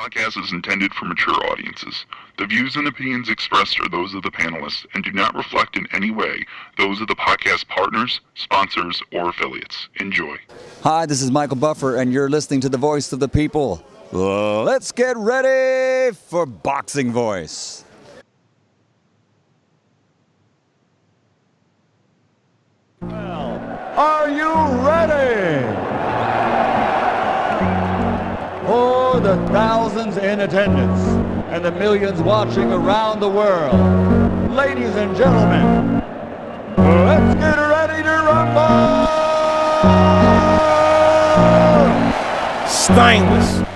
podcast is intended for mature audiences. The views and opinions expressed are those of the panelists and do not reflect in any way those of the podcast partners, sponsors, or affiliates. Enjoy. Hi, this is Michael Buffer, and you're listening to the Voice of the People. Let's get ready for Boxing Voice. Are you ready? For the thousands in attendance and the millions watching around the world, ladies and gentlemen, let's get ready to rumble! Stainless.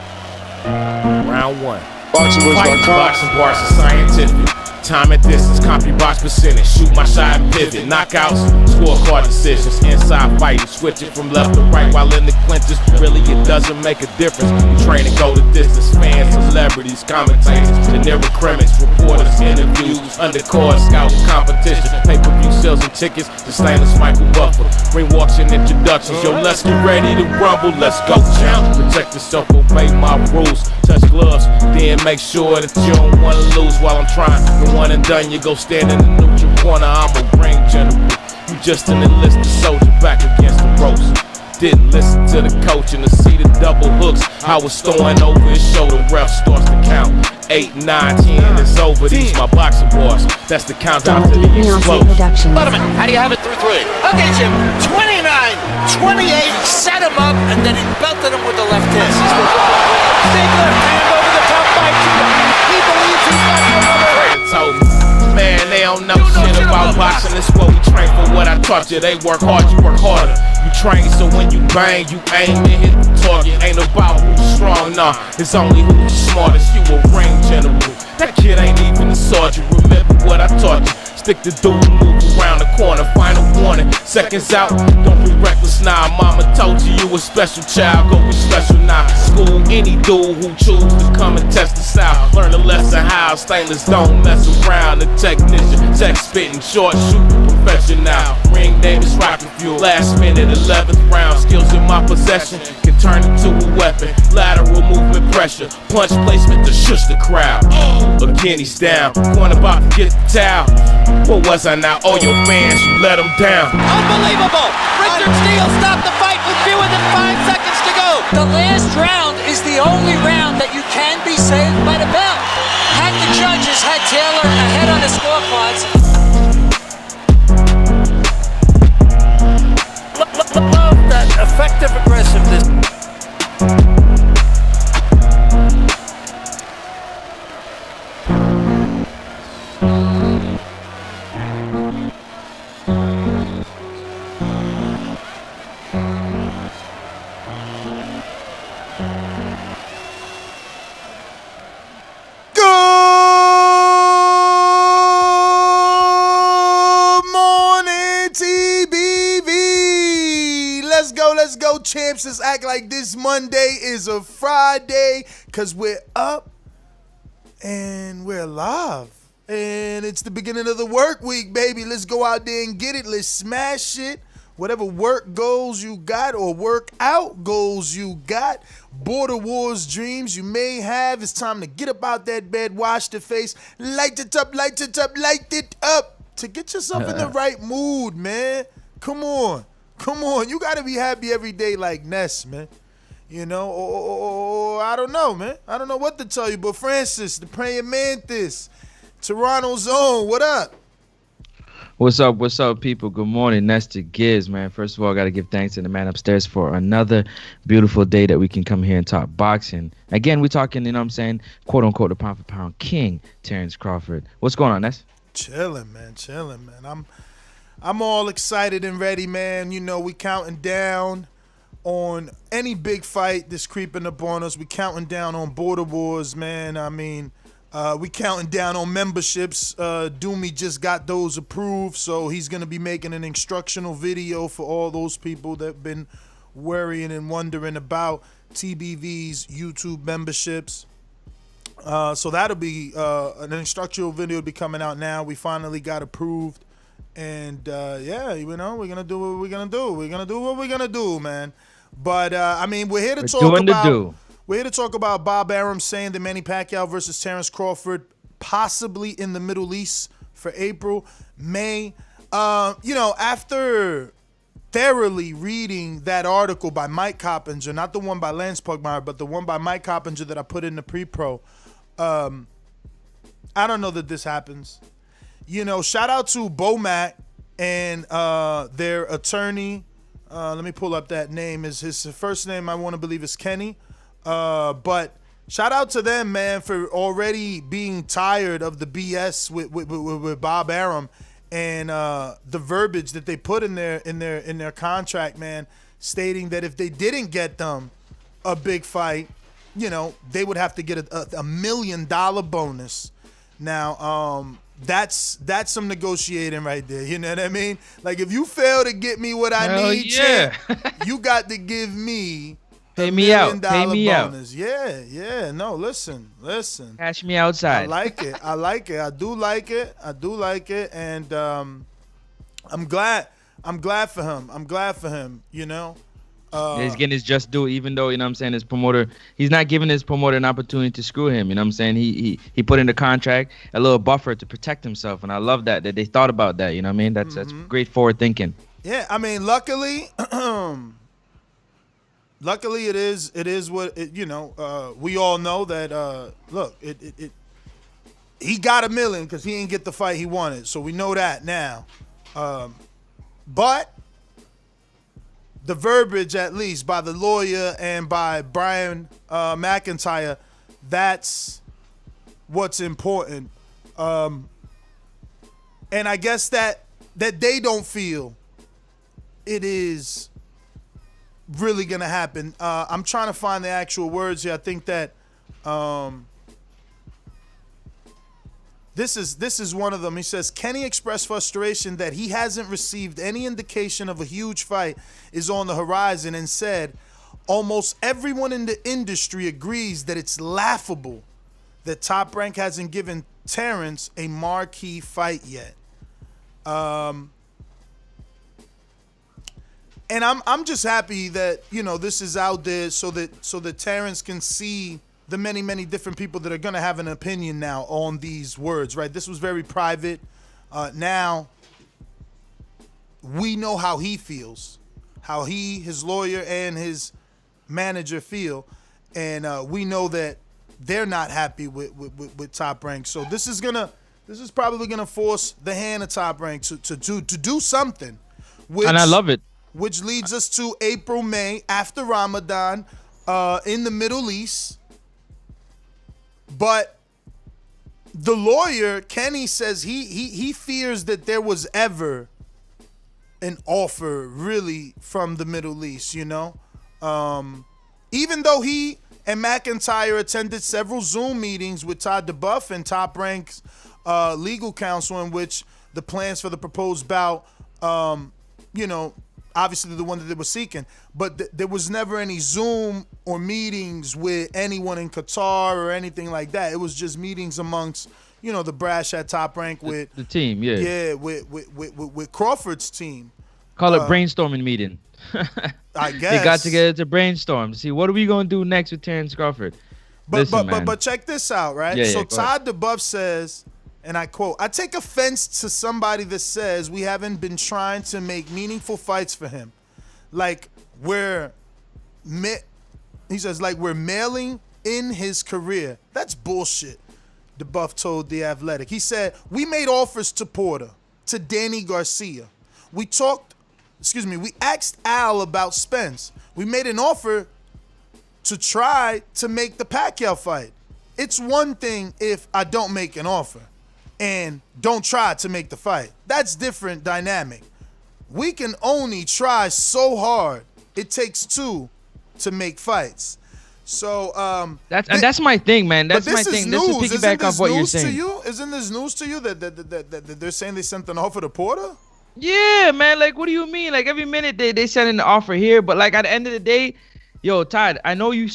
Round one. Boxing parts are scientific. Time and distance, copy box percentage. Shoot my shot and pivot. Knockouts, scorecard decisions. Inside fighting, switching from left to right while in the clinches. Really, it doesn't make a difference. You train and go the distance. Fans, celebrities, commentators, generic critics, reporters, interviews, undercard, scouting competition, pay-per-view sales and tickets. The stainless Michael Buffer. Ring walks and introductions. Yo, let's get ready to rumble. Let's go, champ. Protect yourself, obey my rules. Touch gloves, then make sure that you don't want to lose while I'm trying. The one and done, you go stand in the neutral corner. I'm a ring general. You just an enlisted soldier back against the ropes. Didn't listen to the coach and to see the double hooks. I was throwing over his shoulder. Ref starts to count. 8, 9, 10, it's over. These my boxing boys. That's the countdown to the explosion. Letterman, how do you have it through 3? Okay, Jim. 29, 28, set him up, and then he belted him with the left hand. Big left hand over the top by Cuba. He believes he's got another. Man, they don't know shit about boxing. It's what we train for, what I taught you. They work hard, you work harder. You train so when you bang, you aim and hit the target. Ain't about who's strong, nah. It's only who's smartest. You a ring general. That kid ain't even a sergeant. Remember what I taught you. Stick to do and move around the corner. Final warning, seconds out. Don't be reckless now. Mama told you you a special child. Go be special now. School any dude who choose to come and test us out. Learn a lesson how stainless don't mess around. The technician, tech spitting, short shooting professional. Ring name is rocket fuel. Last minute, 11th round. Skills in my possession can turn into a weapon. Lateral movement pressure. Punch placement to shush the crowd. Again, he's down. Corner about to get the towel. What was I now? Oh, your fans, you let them down. Unbelievable! Richard Steele stopped the fight with fewer than 5 seconds to go. The last round is the only round that you can be saved by the bell. Had the judges had Taylor ahead on the scorecards. Love that effective aggressiveness. Let's go, champs. Let's act like this Monday is a Friday, because we're up and we're alive. And it's the beginning of the work week, baby. Let's go out there and get it. Let's smash it. Whatever work goals you got or workout goals you got, border wars dreams you may have, it's time to get up out that bed, wash the face, light it up to get yourself in the right mood, man. Come on. You got to be happy every day like Ness, man. You know, or I don't know, man. I don't know what to tell you, but Francis, the praying mantis, Toronto's own, what up? What's up, people? Good morning. Nesta Gibbs, man. First of all, I got to give thanks to the man upstairs for another beautiful day that we can come here and talk boxing. Again, we're talking, you know what I'm saying, quote unquote, the pound for pound king, Terence Crawford. What's going on, Ness? Chilling, man. I'm all excited and ready, man. You know, we counting down on any big fight that's creeping up on us. We counting down on border wars, man. I mean, we counting down on memberships. Doomy just got those approved, so he's going to be making an instructional video for all those people that have been worrying and wondering about TBV's YouTube memberships. So that'll be an instructional video will be coming out now. We finally got approved. And, yeah, you know, we're going to do what we're going to do. We're going to do what we're going to do, man. But, I mean, we're here to talk about We're here to talk about Bob Arum saying that Manny Pacquiao versus Terence Crawford possibly in the Middle East for April, May. After thoroughly reading that article by Mike Coppinger, not the one by Lance Pugmire, but the one by Mike Coppinger that I put in the pre-pro, I don't know that this happens. Shout out to Bomac and their attorney. Let me pull up that name. His first name, I want to believe, is Kenny. But shout out to them, man, for already being tired of the BS with Bob Arum and the verbiage that they put in their contract, man, stating that if they didn't get them a big fight, they would have to get a $1 million bonus. Now, that's some negotiating right there. You know what I mean? Like, if you fail to get me what I need, champ, you got to give me Pay me out. Pay me bonus. Yeah. No, listen. Cash me outside. I like it. I do like it. And I'm glad for him. He's getting his just due, even though, his promoter, he's not giving his promoter an opportunity to screw him. He put in the contract a little buffer to protect himself, and I love that they thought about that. That's great forward thinking. Yeah, luckily it is what we all know that look, he got $1 million because he didn't get the fight he wanted, so we know that now. But the verbiage, at least by the lawyer and by Brian McIntyre, that's what's important. And I guess that they don't feel it is really gonna happen. I'm trying to find the actual words here. I think that this is one of them. He says, Kenny expressed frustration that he hasn't received any indication of a huge fight is on the horizon and said, almost everyone in the industry agrees that it's laughable that Top Rank hasn't given Terence a marquee fight yet. And I'm just happy that this is out there so that Terence can see the many different people that are gonna have an opinion now on these words, right? This was very private. Now we know how he feels, how he, his lawyer, and his manager feel, and we know that they're not happy with Top Rank. So this is probably gonna force the hand of Top Rank to do something. And I love it. Which leads us to April, May, after Ramadan, in the Middle East. But the lawyer, Kenny, says he fears that there was ever an offer really from the Middle East, even though he and McIntyre attended several Zoom meetings with Todd duBoef and Top Rank's legal counsel, in which the plans for the proposed bout, obviously the one that they were seeking, but there was never any Zoom or meetings with anyone in Qatar or anything like that. It was just meetings amongst, the brash at Top Rank with the team, with Crawford's team. Call it brainstorming meeting. I guess they got together to brainstorm to see what are we gonna do next with Terence Crawford. But check this out, right? Yeah, so Todd duBoef says, and I quote, "I take offense to somebody that says we haven't been trying to make meaningful fights for him. Like we're mailing in his career. That's bullshit," duBoef told The Athletic. He said, "We made offers to Porter, to Danny Garcia. We asked Al about Spence. We made an offer to try to make the Pacquiao fight. It's one thing if I don't make an offer and don't try to make the fight. That's different dynamic. We can only try so hard. It takes two to make fights." So that's my thing, man. That's my thing. News. This is piggyback off what you're saying. Isn't this news to you that they're saying they sent an offer to Porter? Yeah, man. Like, what do you mean? Like, every minute they send an offer here, but like at the end of the day, yo, Todd, I know you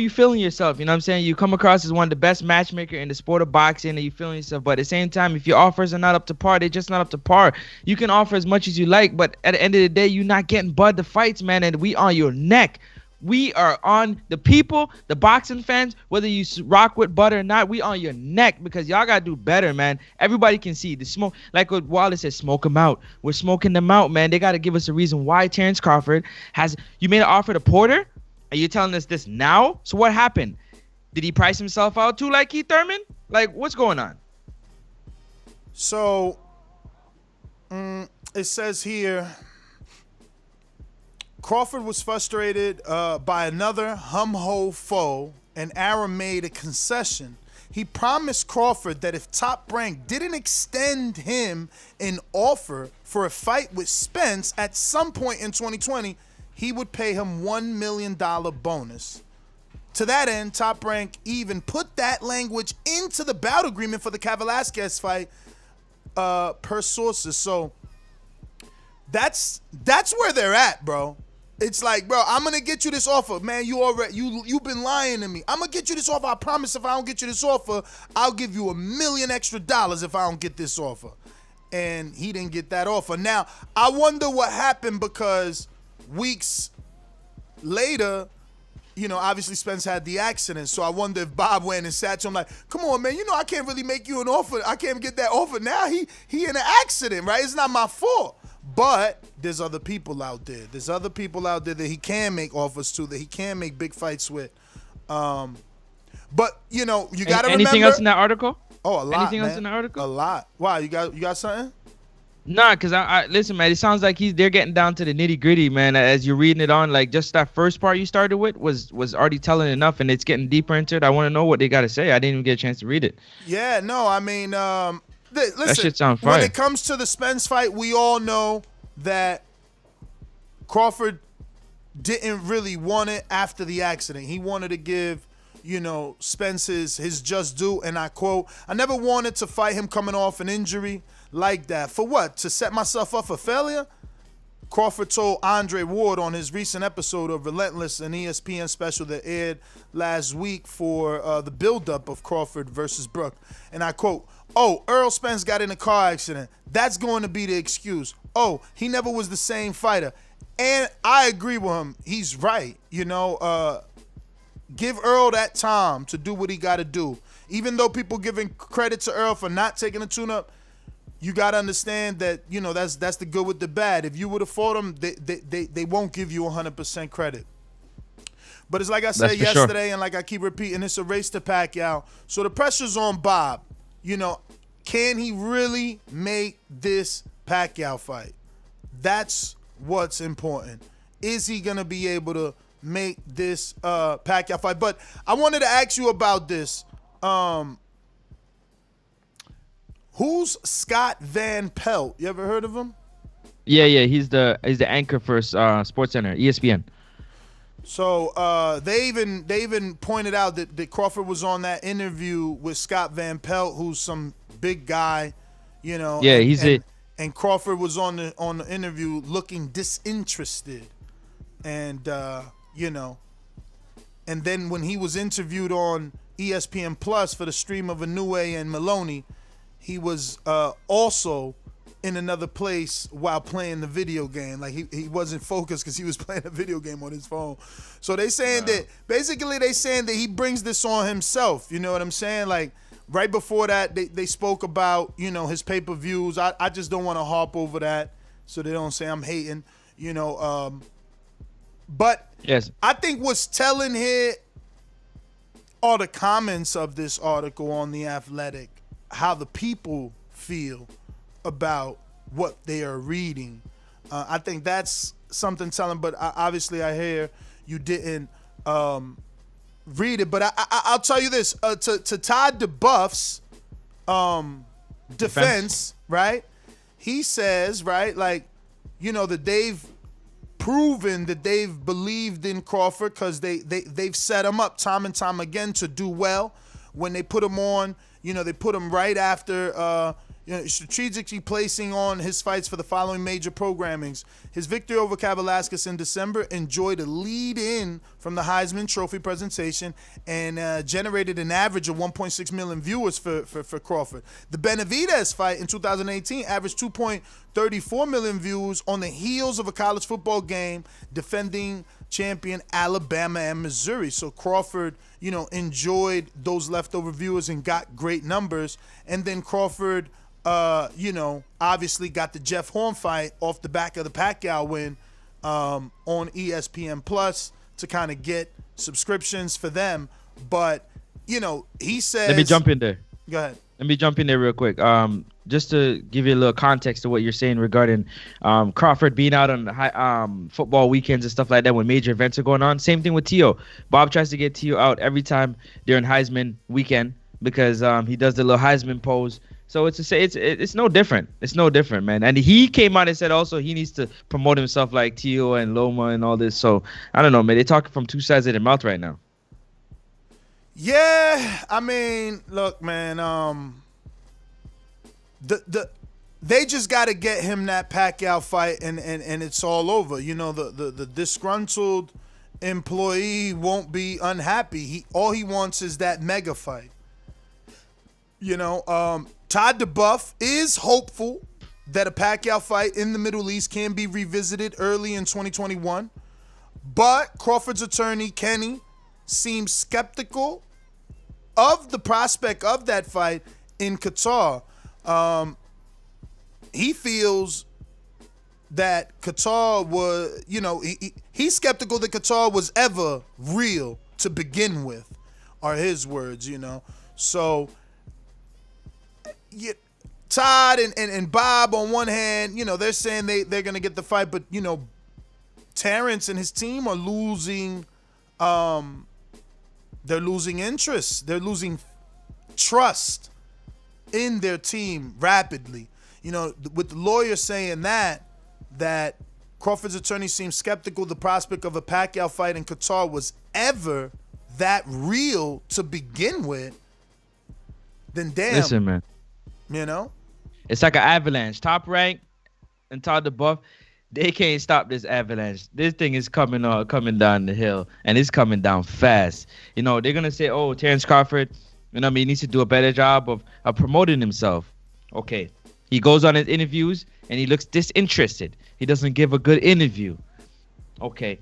feeling yourself. You know what I'm saying? You come across as one of the best matchmaker in the sport of boxing, and you feeling yourself. But at the same time, if your offers are not up to par, they're just not up to par. You can offer as much as you like, but at the end of the day, you're not getting Bud the fights, man, and we on your neck. We are on the people, the boxing fans, whether you rock with Butter or not, we on your neck because y'all got to do better, man. Everybody can see the smoke. Like what Wallace said, smoke them out. We're smoking them out, man. They got to give us a reason why Terence Crawford you made an offer to Porter and you're telling us this now? So what happened? Did he price himself out too like Keith Thurman? Like, what's going on? So, it says here, Crawford was frustrated by another hum-ho foe, and Arum made a concession. He promised Crawford that if Top Rank didn't extend him an offer for a fight with Spence at some point in 2020, he would pay him $1 million bonus. To that end, Top Rank even put that language into the bout agreement for the Velasquez fight, per sources. So that's where they're at, bro. It's like, bro, I'm gonna get you this offer, man. You've been lying to me. I'm gonna get you this offer. I promise. If I don't get you this offer, I'll give you $1 million extra if I don't get this offer. And he didn't get that offer. Now I wonder what happened because weeks later, obviously Spence had the accident. So I wonder if Bob went and sat to him like, come on, man, I can't really make you an offer. I can't get that offer now. He in an accident, right? It's not my fault. But there's other people out there. There's other people out there that he can make offers to, that he can make big fights with. But, you got to remember. Anything else in that article? Oh, a lot, Anything man. else in the article? A lot. Why? You got something? Nah, because I listen, man, it sounds like they're getting down to the nitty gritty, man. As you're reading it on, like just that first part you started with was already telling enough, and it's getting deeper into it. I want to know what they got to say. I didn't even get a chance to read it. Yeah, no, I mean, listen, that shit's on fire. When it comes to the Spence fight, we all know that Crawford didn't really want it after the accident. He wanted to give, Spence his just due, and I quote, "I never wanted to fight him coming off an injury like that. For what? To set myself up for failure?" Crawford told Andre Ward on his recent episode of Relentless, an ESPN special that aired last week for the buildup of Crawford versus Brook. And I quote, "Oh, Earl Spence got in a car accident. That's going to be the excuse. Oh, he never was the same fighter." And I agree with him. He's right. Give Earl that time to do what he got to do. Even though people giving credit to Earl for not taking a tune-up, you got to understand that, that's the good with the bad. If you would have fought him, they won't give you 100% credit. But it's like I said yesterday, and like I keep repeating, it's a race to Pacquiao. So the pressure's on Bob. Can he really make this Pacquiao fight? That's what's important. Is he going to be able to make this Pacquiao fight? But I wanted to ask you about this. Who's Scott Van Pelt? You ever heard of him? Yeah. He's the anchor for SportsCenter, ESPN. So they even pointed out that Crawford was on that interview with Scott Van Pelt, who's some big guy, Yeah, and Crawford was on the interview looking disinterested, and and then when he was interviewed on ESPN Plus for the stream of Inoue and Maloney, he was also in another place while playing the video game. Like he wasn't focused because he was playing a video game on his phone. So they saying that basically he brings this on himself. You know what I'm saying? Like right before that, they spoke about his pay-per-views. I just don't want to harp over that so they don't say I'm hating. But yes, I think what's telling here are the comments of this article on The Athletic, how the people feel about what they are reading. I think that's something telling, but obviously I hear you didn't read it. But I'll tell you this, to Todd duBoef's defense, right? He says, right, like, that they've proven that they've believed in Crawford because they've set him up time and time again to do well. When they put him on, they put him right after strategically placing on his fights for the following major programmings. His victory over Kavaliauskas in December enjoyed a lead-in from the Heisman Trophy presentation and generated an average of 1.6 million viewers for Crawford. The Benavidez fight in 2018 averaged 2.34 million views on the heels of a college football game defending champion Alabama and Missouri. So Crawford, enjoyed those leftover viewers and got great numbers. And then Crawford, obviously got the Jeff Horn fight off the back of the Pacquiao win on ESPN Plus to kind of get subscriptions for them. But, he says... Let me jump in there. Go ahead. Let me jump in there real quick. Just to give you a little context to what you're saying regarding Crawford being out on the football weekends and stuff like that when major events are going on. Same thing with Tio. Bob tries to get Tio out every time during Heisman weekend because he does the little Heisman pose. So it's no different. It's no different, man. And he came out and said also he needs to promote himself like Tio and Loma and all this. So I don't know, man. They're talking from two sides of their mouth right now. Yeah, I mean, look, man. They just got to get him that Pacquiao fight, and it's all over. The disgruntled employee won't be unhappy. All he wants is that mega fight. Todd duBoef is hopeful that a Pacquiao fight in the Middle East can be revisited early in 2021. But Crawford's attorney, Kenny, seems skeptical of the prospect of that fight in Qatar. He feels that Qatar was, he's skeptical that Qatar was ever real to begin with, are his words, So, Todd and Bob on one hand, they're saying they're going to get the fight, but, Terence and his team are losing, they're losing interest. They're losing trust in their team rapidly. With the lawyer saying that Crawford's attorney seems skeptical the prospect of a Pacquiao fight in Qatar was ever that real to begin with, then damn. Listen, man. It's like an avalanche. Top Rank and Todd duBoef, they can't stop this avalanche. This thing is coming down the hill, and it's coming down fast. They're going to say, oh, Terence Crawford, he needs to do a better job of promoting himself. Okay. He goes on his interviews, and he looks disinterested. He doesn't give a good interview. Okay.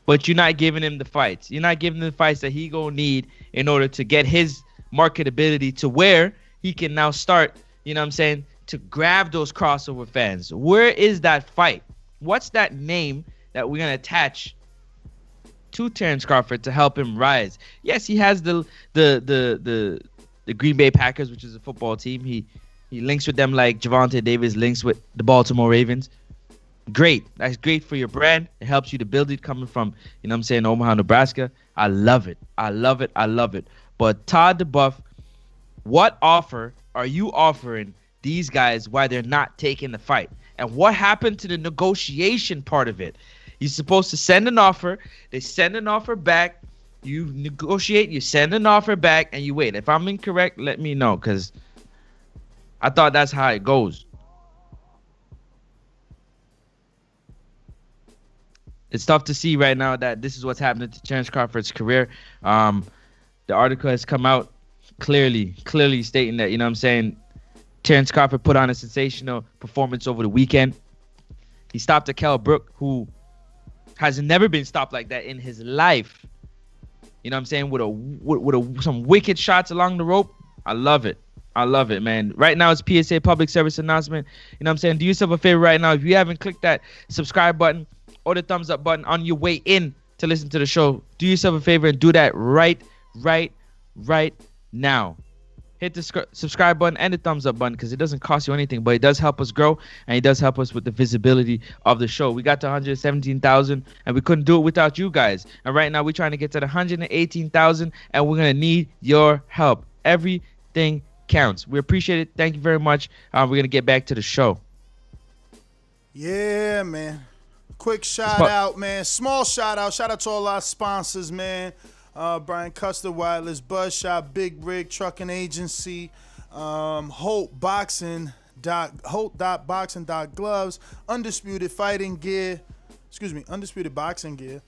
But you're not giving him the fights. You're not giving him the fights that he going to need in order to get his marketability to where he can now start, to grab those crossover fans. Where is that fight? What's that name that we're going to attach to Terence Crawford to help him rise? Yes, he has the Green Bay Packers, which is a football team. He links with them like Javonte Davis links with the Baltimore Ravens. Great. That's great for your brand. It helps you to build it coming from, Omaha, Nebraska. I love it. I love it. I love it. But Todd duBoef, what offer are you offering these guys while they're not taking the fight? And what happened to the negotiation part of it? You're supposed to send an offer. They send an offer back. You negotiate. You send an offer back, and you wait. If I'm incorrect, let me know, because I thought that's how it goes. It's tough to see right now that this is what's happening to Terence Crawford's career. The article has come out clearly stating that, Terence Crawford put on a sensational performance over the weekend. He stopped a Kell Brook who has never been stopped like that in his life. With some wicked shots along the rope. I love it. I love it, man. Right now, it's PSA public service announcement. Do yourself a favor right now. If you haven't clicked that subscribe button or the thumbs up button on your way in to listen to the show, do yourself a favor and do that right now. Hit the subscribe button and the thumbs up button because it doesn't cost you anything, but it does help us grow and it does help us with the visibility of the show. We got to 117,000 and we couldn't do it without you guys. And right now we're trying to get to the 118,000 and we're going to need your help. Everything counts. We appreciate it. Thank you very much. We're going to get back to the show. Yeah, man. Quick shout out, man. Small shout out. Shout out to all our sponsors, man. Brian Custer Wireless, Buzz Shop, Big Rig Trucking Agency, Holt.boxing.gloves, undisputed fighting gear. Undisputed boxing gear.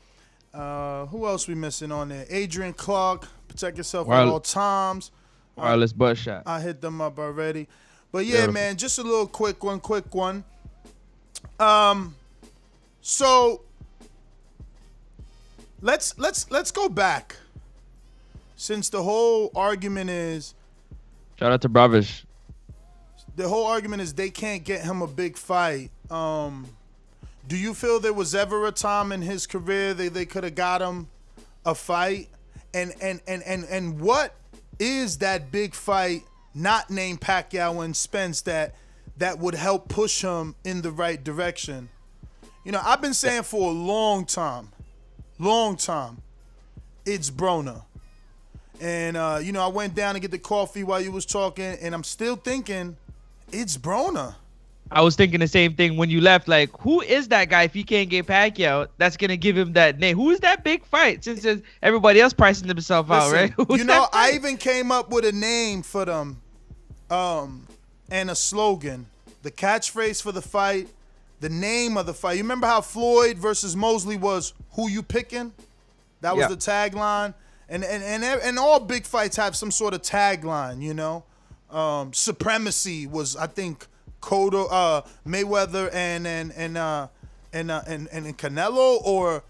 Who else we missing on there? Adrian Clark, protect yourself at all times. Wireless butt shot. I hit them up already. But yeah, Beautiful. man, just a little quick one. So let's go back. Since the whole argument is Shout out to Bravish. they can't get him a big fight. Do you feel there was ever a time in his career they could have got him a fight? And what is that big fight not named Pacquiao and Spence that would help push him in the right direction? You know, I've been saying for a long time, it's Broner. And, you know, I went down to get the coffee while you was talking, and I'm still thinking it's Broner. I was thinking the same thing when you left. Like, who is that guy if he can't get Pacquiao? That's going to give him that name. Who is that big fight? Since everybody else pricing themselves out, right? You know, I even came up with a name for them and a slogan. The catchphrase for the fight, the name of the fight. You remember how Floyd versus Mosley was who you picking? That was the tagline. And all big fights have some sort of tagline, you know. Supremacy was, I think, Mayweather and Canelo, or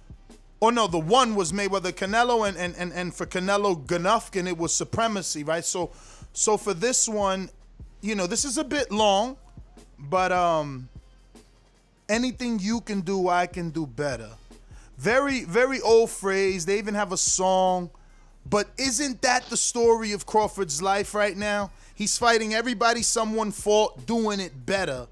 no, the one was Mayweather Canelo, and for Canelo Golovkin it was Supremacy, right? So for this one, you know, this is a bit long, but anything you can do, I can do better. Very, very old phrase. They even have a song. But isn't that the story of Crawford's life right now? He's fighting everybody someone fought, doing it better.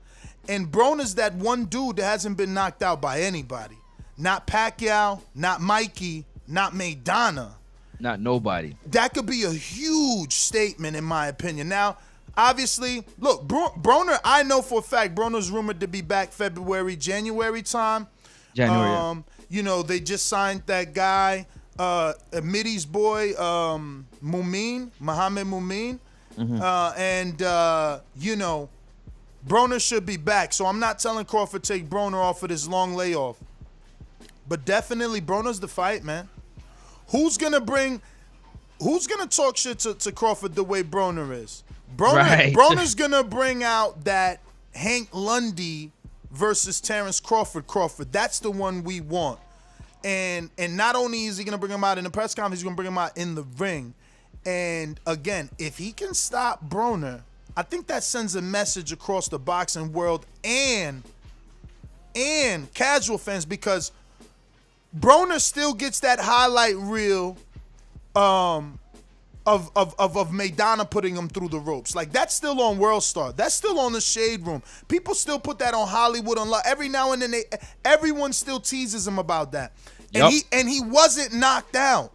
And Broner's that one dude that hasn't been knocked out by anybody. Not Pacquiao, not Mikey, not Maidana. Not nobody. That could be a huge statement in my opinion. Now, obviously, look, Broner, I know for a fact Broner's rumored to be back January time. January. You know, they just signed that guy, Midi's boy, Mohamed Mumin. You know, Broner should be back. So I'm not telling Crawford take Broner off of this long layoff. But definitely Broner's the fight, man. Who's gonna talk shit to Crawford the way Broner is? Broner's gonna bring out that Hank Lundy versus Terence Crawford. That's the one we want. And not only is he gonna bring him out in the press conference, he's gonna bring him out in the ring. And again, if he can stop Broner, I think that sends a message across the boxing world and casual fans, because Broner still gets that highlight reel of Maidana putting him through the ropes. Like, that's still on World Star. That's still on the Shade Room. People still put that on Hollywood every now and then. Everyone still teases him about that. Yep. And he wasn't knocked out.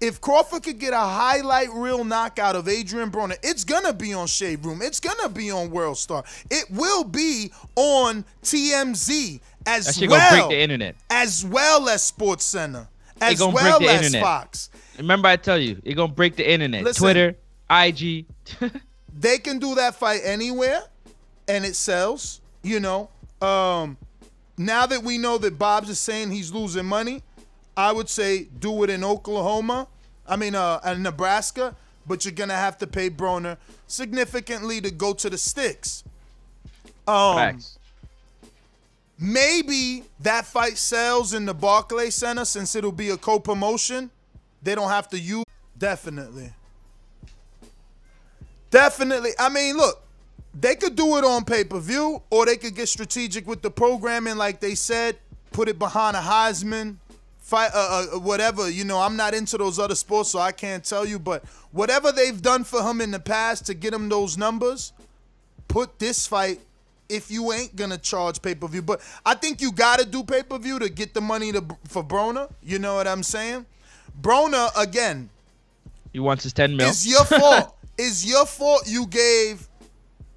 If Crawford could get a highlight reel knockout of Adrian Broner, it's gonna be on Shade Room. It's gonna be on World Star. It will be on TMZ as well. Gonna break the internet. As well as Sports Center. As gonna well break the as internet. Fox. Remember, I tell you, it's gonna break the internet. Listen, Twitter, IG. They can do that fight anywhere, and it sells. You know, now that we know that Bob's is saying he's losing money, I would say do it in Nebraska, but you're gonna have to pay Broner significantly to go to the sticks. Facts. Maybe that fight sells in the Barclays Center since it'll be a co-promotion. They don't have to use. Definitely. I mean, look, they could do it on pay-per-view, or they could get strategic with the programming, like they said, put it behind a Heisman fight, whatever. You know, I'm not into those other sports, so I can't tell you, but whatever they've done for him in the past to get him those numbers, put this fight if you ain't gonna charge pay-per-view. But I think you gotta do pay-per-view to get the money for Broner. You know what I'm saying? Broner, again, He wants his 10 mil. it's your fault. It's your fault you gave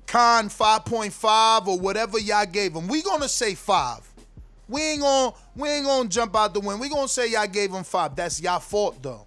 Khan 5.5 or whatever y'all gave him. We gonna say 5. We ain't gonna jump out the window. We gonna say y'all gave him 5. That's y'all fault though.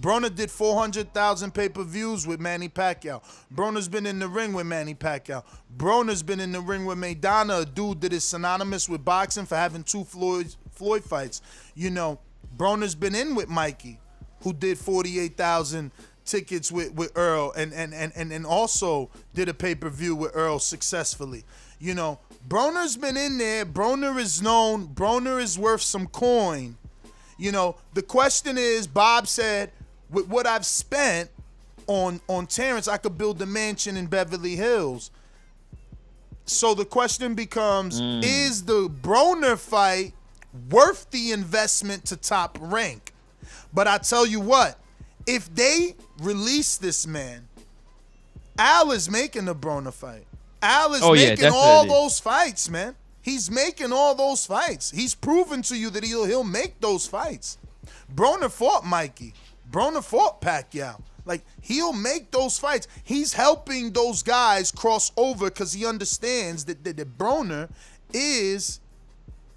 Broner did 400,000 pay-per-views with Manny Pacquiao. Broner's been in the ring with Manny Pacquiao. Broner's been in the ring with Maidana, a dude that is synonymous with boxing for having 2 Floyd fights. You know, Broner's been in with Mikey, who did 48,000 tickets with Earl and also did a pay-per-view with Earl successfully. You know, Broner's been in there. Broner is known. Broner is worth some coin. You know, the question is, Bob said, with what I've spent on Terence, I could build a mansion in Beverly Hills. So the question becomes, is the Broner fight worth the investment to Top Rank? But I tell you what, if they release this man, Al is making the Broner fight. Al is making all those fights, man. He's making all those fights. He's proven to you that he'll make those fights. Broner fought Mikey. Broner fought Pacquiao. Like, he'll make those fights. He's helping those guys cross over because he understands that Broner is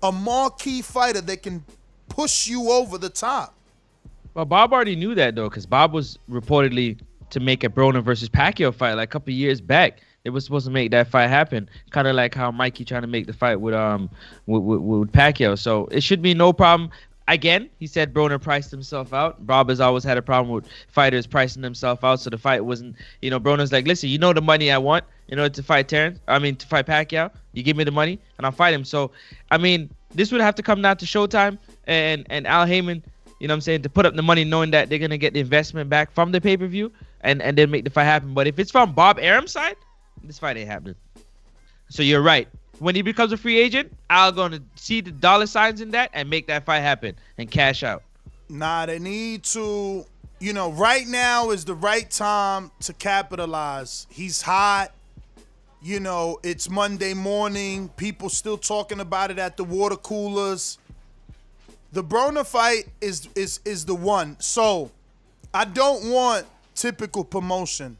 a marquee fighter that can push you over the top. Well, Bob already knew that, though, because Bob was reportedly to make a Broner versus Pacquiao fight like a couple years back. They were supposed to make that fight happen, kind of like how Mikey trying to make the fight with Pacquiao. So it should be no problem. Again, he said Broner priced himself out. Bob has always had a problem with fighters pricing themselves out, so the fight wasn't, you know, Broner's like, listen, you know the money I want in order to fight to fight Pacquiao. You give me the money, and I'll fight him. So, I mean, this would have to come down to Showtime and Al Heyman, you know what I'm saying, to put up the money knowing that they're going to get the investment back from the pay-per-view and then make the fight happen. But if it's from Bob Arum's side, this fight ain't happening. So you're right. When he becomes a free agent, Al going to see the dollar signs in that and make that fight happen and cash out. Nah, they need to, you know, right now is the right time to capitalize. He's hot. You know, it's Monday morning. People still talking about it at the water coolers. The Broner fight is the one. So I don't want typical promotion.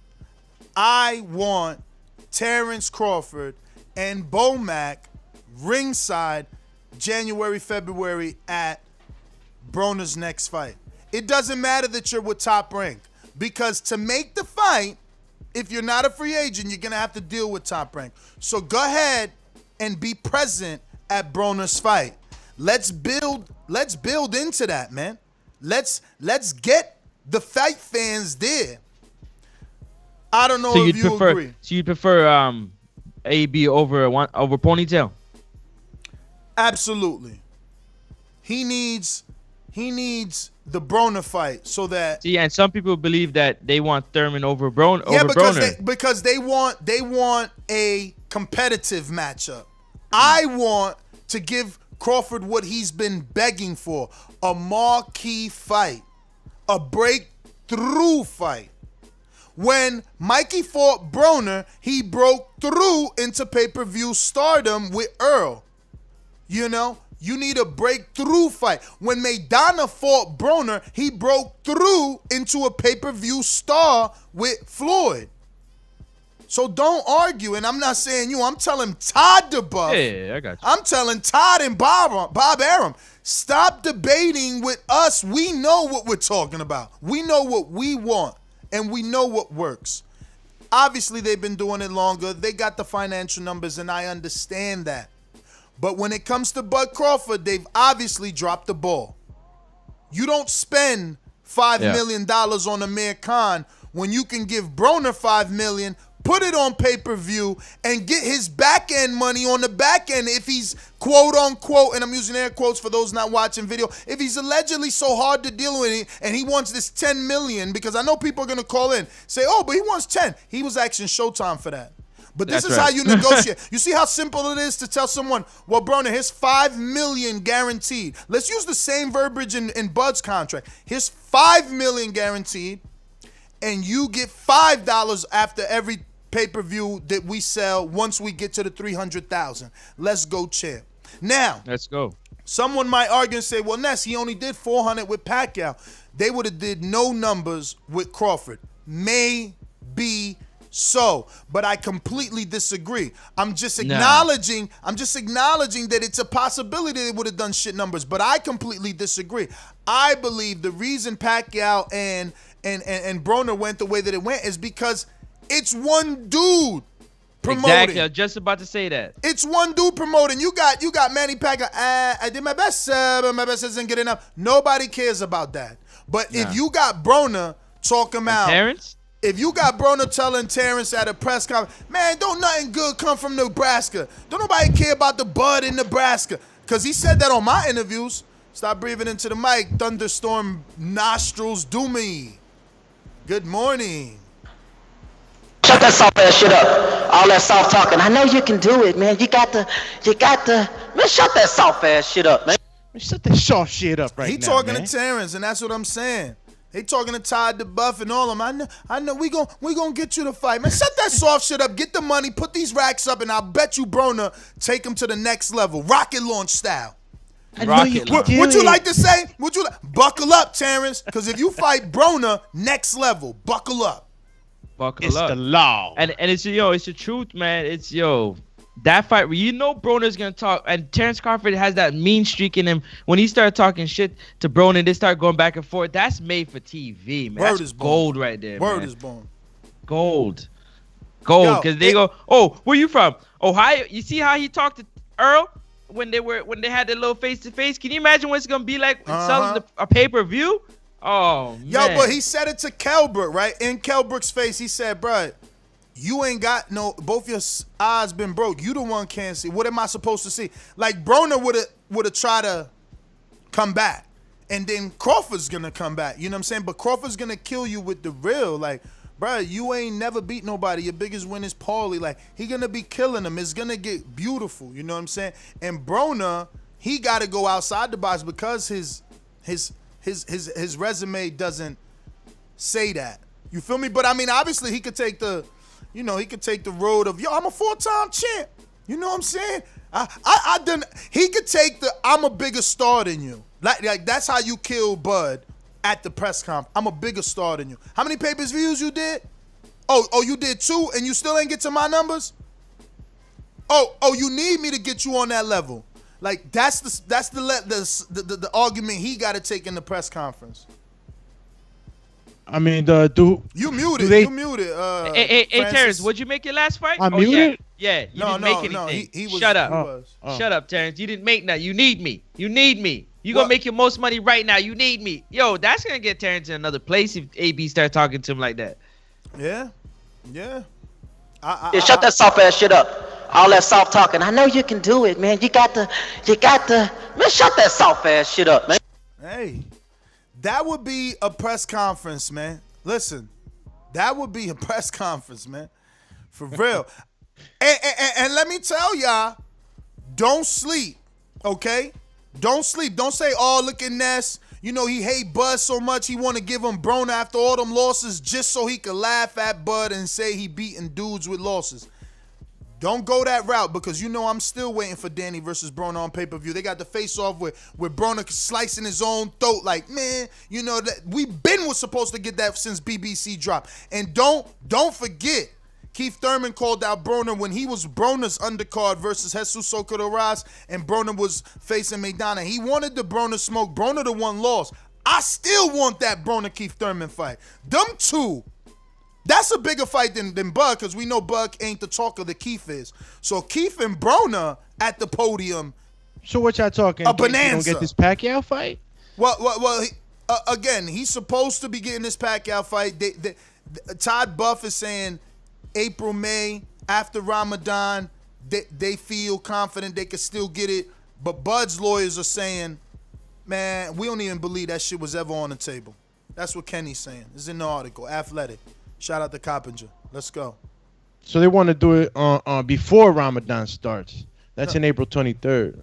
I want Terence Crawford and Bomac ringside January, February at Broner's next fight. It doesn't matter that you're with Top Rank, because to make the fight, if you're not a free agent, you're going to have to deal with Top Rank. So go ahead and be present at Broner's fight. Let's build into that, man. Let's get the fight fans there. I don't know if you agree. So you'd prefer AB over Ponytail? Absolutely. He needs the Broner fight so that. See, and some people believe that they want Thurman over Broner. Yeah, because they want a competitive matchup. I want to give Crawford what he's been begging for: a marquee fight, a breakthrough fight. When Mikey fought Broner, he broke through into pay-per-view stardom with Earl. You know, you need a breakthrough fight. When Maidana fought Broner, he broke through into a pay-per-view star with Floyd. So don't argue, and I'm not saying you. I'm telling Todd duBoef. Yeah, I got you. I'm telling Todd and Bob Arum, stop debating with us. We know what we're talking about. We know what we want. And we know what works. Obviously, they've been doing it longer. They got the financial numbers, and I understand that. But when it comes to Bud Crawford, they've obviously dropped the ball. You don't spend $5 million on Amir Khan when you can give Broner $5 million, put it on pay-per-view, and get his back-end money on the back end if he's quote-unquote, and I'm using air quotes for those not watching video, if he's allegedly so hard to deal with and he wants this $10 million, because I know people are going to call in, say, oh, but he wants 10. He was asking Showtime for that. But this is how you negotiate. You see how simple it is to tell someone, well, Broner, here's $5 million guaranteed. Let's use the same verbiage in Bud's contract. Here's $5 million guaranteed, and you get $5 after every pay-per-view that we sell once we get to the 300,000. Let's go, champ. Now, let's go. Someone might argue and say, well, Ness, he only did 400 with Pacquiao. They would have did no numbers with Crawford. Maybe so, but I completely disagree. I'm just acknowledging that it's a possibility they would have done shit numbers, but I completely disagree. I believe the reason Pacquiao and Broner went the way that it went is because it's one dude promoting. Exactly. I was just about to say that. It's one dude promoting. You got Manny Pacquiao. I did my best, but my best isn't good enough. Nobody cares about that. But if you got Broner talking about Terence? If you got Broner telling Terence at a press conference, man, don't nothing good come from Nebraska. Don't nobody care about the bud in Nebraska. Because he said that on my interviews. Stop breathing into the mic. Thunderstorm nostrils do me. Good morning. Shut that soft ass shit up. All that soft talking. I know you can do it, man. You got the, man, shut that soft ass shit up, man. Man, shut that soft shit up right now, He talking man. to Terence, and that's what I'm saying. He talking to Todd duBoef and all of them. I know we gonna get you to fight. Man, shut that soft shit up. Get the money, put these racks up, and I'll bet you Broner take him to the next level. Rocket launch style. Would Would you like to say? Buckle up, Terence? Because if you fight Broner, next level. Buckle up. Buckle It's up. the law. And it's it's the truth, man. It's that fight where Broner's gonna talk, and Terence Crawford has that mean streak in him. When he started talking shit to Broner, they start going back and forth. That's made for TV, man. Word That's is born. gold right there. Word man. is born. Gold. Yo, Because they go, oh, where you from? Ohio. You see how he talked to Earl when they had their little face to face? Can you imagine what it's gonna be like selling a pay-per-view? Oh man. Yo, but he said it to Kell Brook, right? In Kell Brook's face, he said, bruh, you ain't got both your eyes been broke. You the one can't see. What am I supposed to see? Like, Broner would have tried to come back. And then Crawford's going to come back. You know what I'm saying? But Crawford's going to kill you with the real. Like, bruh, you ain't never beat nobody. Your biggest win is Paulie. Like, he going to be killing him. It's going to get beautiful. You know what I'm saying? And Broner, he got to go outside the box because his resume doesn't say that. You feel me? But, I mean, obviously, he could take the road of, I'm a 4-time champ. You know what I'm saying? He could take the, I'm a bigger star than you. Like that's how you kill Bud at the press conference. I'm a bigger star than you. How many pay-per-views you did? Oh, you did 2 and you still ain't get to my numbers? Oh, you need me to get you on that level. Like that's the argument he got to take in the press conference. I mean, You muted. Hey, Francis. Terrence, would you make your last fight? I muted? Yeah, you didn't make anything. He was. Shut up. He was. Shut up, Terrence. You didn't make nothing. You need me. You gonna make your most money right now. You need me. Yo, that's gonna get Terrence in another place if AB start talking to him like that. Yeah. Shut that soft ass shit up. All that soft talking. I know you can do it, man. You got the, man, shut that soft ass shit up, man. Hey, that would be a press conference, man. Listen, that would be a press conference, man. For real. and let me tell y'all, don't sleep, okay? Don't sleep. Don't say, oh, look at Ness. You know, he hate Bud so much he want to give him Broner after all them losses just so he could laugh at Bud and say he beating dudes with losses. Don't go that route because I'm still waiting for Danny versus Broner on pay-per-view. They got the face-off with Broner slicing his own throat. Like, man, that we was supposed to get that since BBC dropped. And don't forget, Keith Thurman called out Broner when he was Broner's undercard versus Jesus Socorro and Broner was facing Maidana. He wanted the Broner smoke. Broner the one lost. I still want that Broner-Keith Thurman fight. Them two. That's a bigger fight than Bud because we know Bud ain't the talker that Keith is. So Keith and Broner at the podium. So what y'all talking? A bonanza. You don't get this Pacquiao fight? Well. Again, he's supposed to be getting this Pacquiao fight. Todd duBoef is saying April, May after Ramadan. They feel confident they could still get it. But Bud's lawyers are saying, man, we don't even believe that shit was ever on the table. That's what Kenny's saying. It's in the article. Athletic. Shout out to Coppinger. Let's go. So they want to do it before Ramadan starts. That's in April 23rd.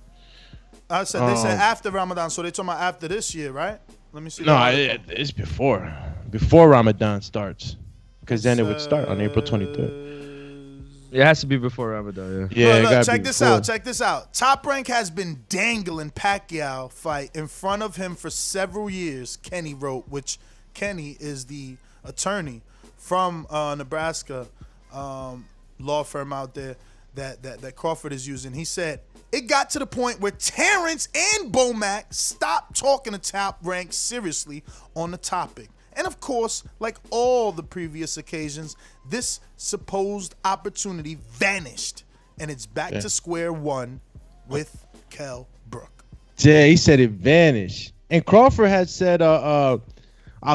They said after Ramadan, so they talking about after this year, right? Let me see. No, it's before Ramadan starts, because then it would start on April 23rd. It has to be before Ramadan. Yeah. Look, check this out. Top Rank has been dangling Pacquiao fight in front of him for several years. Kenny wrote, which Kenny is the attorney from Nebraska law firm out there that Crawford is using. He said it got to the point where Terence and Bomac stopped talking to Top Rank seriously on the topic. And of course, like all the previous occasions, this supposed opportunity vanished, and it's back to square one with Kell Brook. Yeah, he said it vanished. And Crawford had said, I'll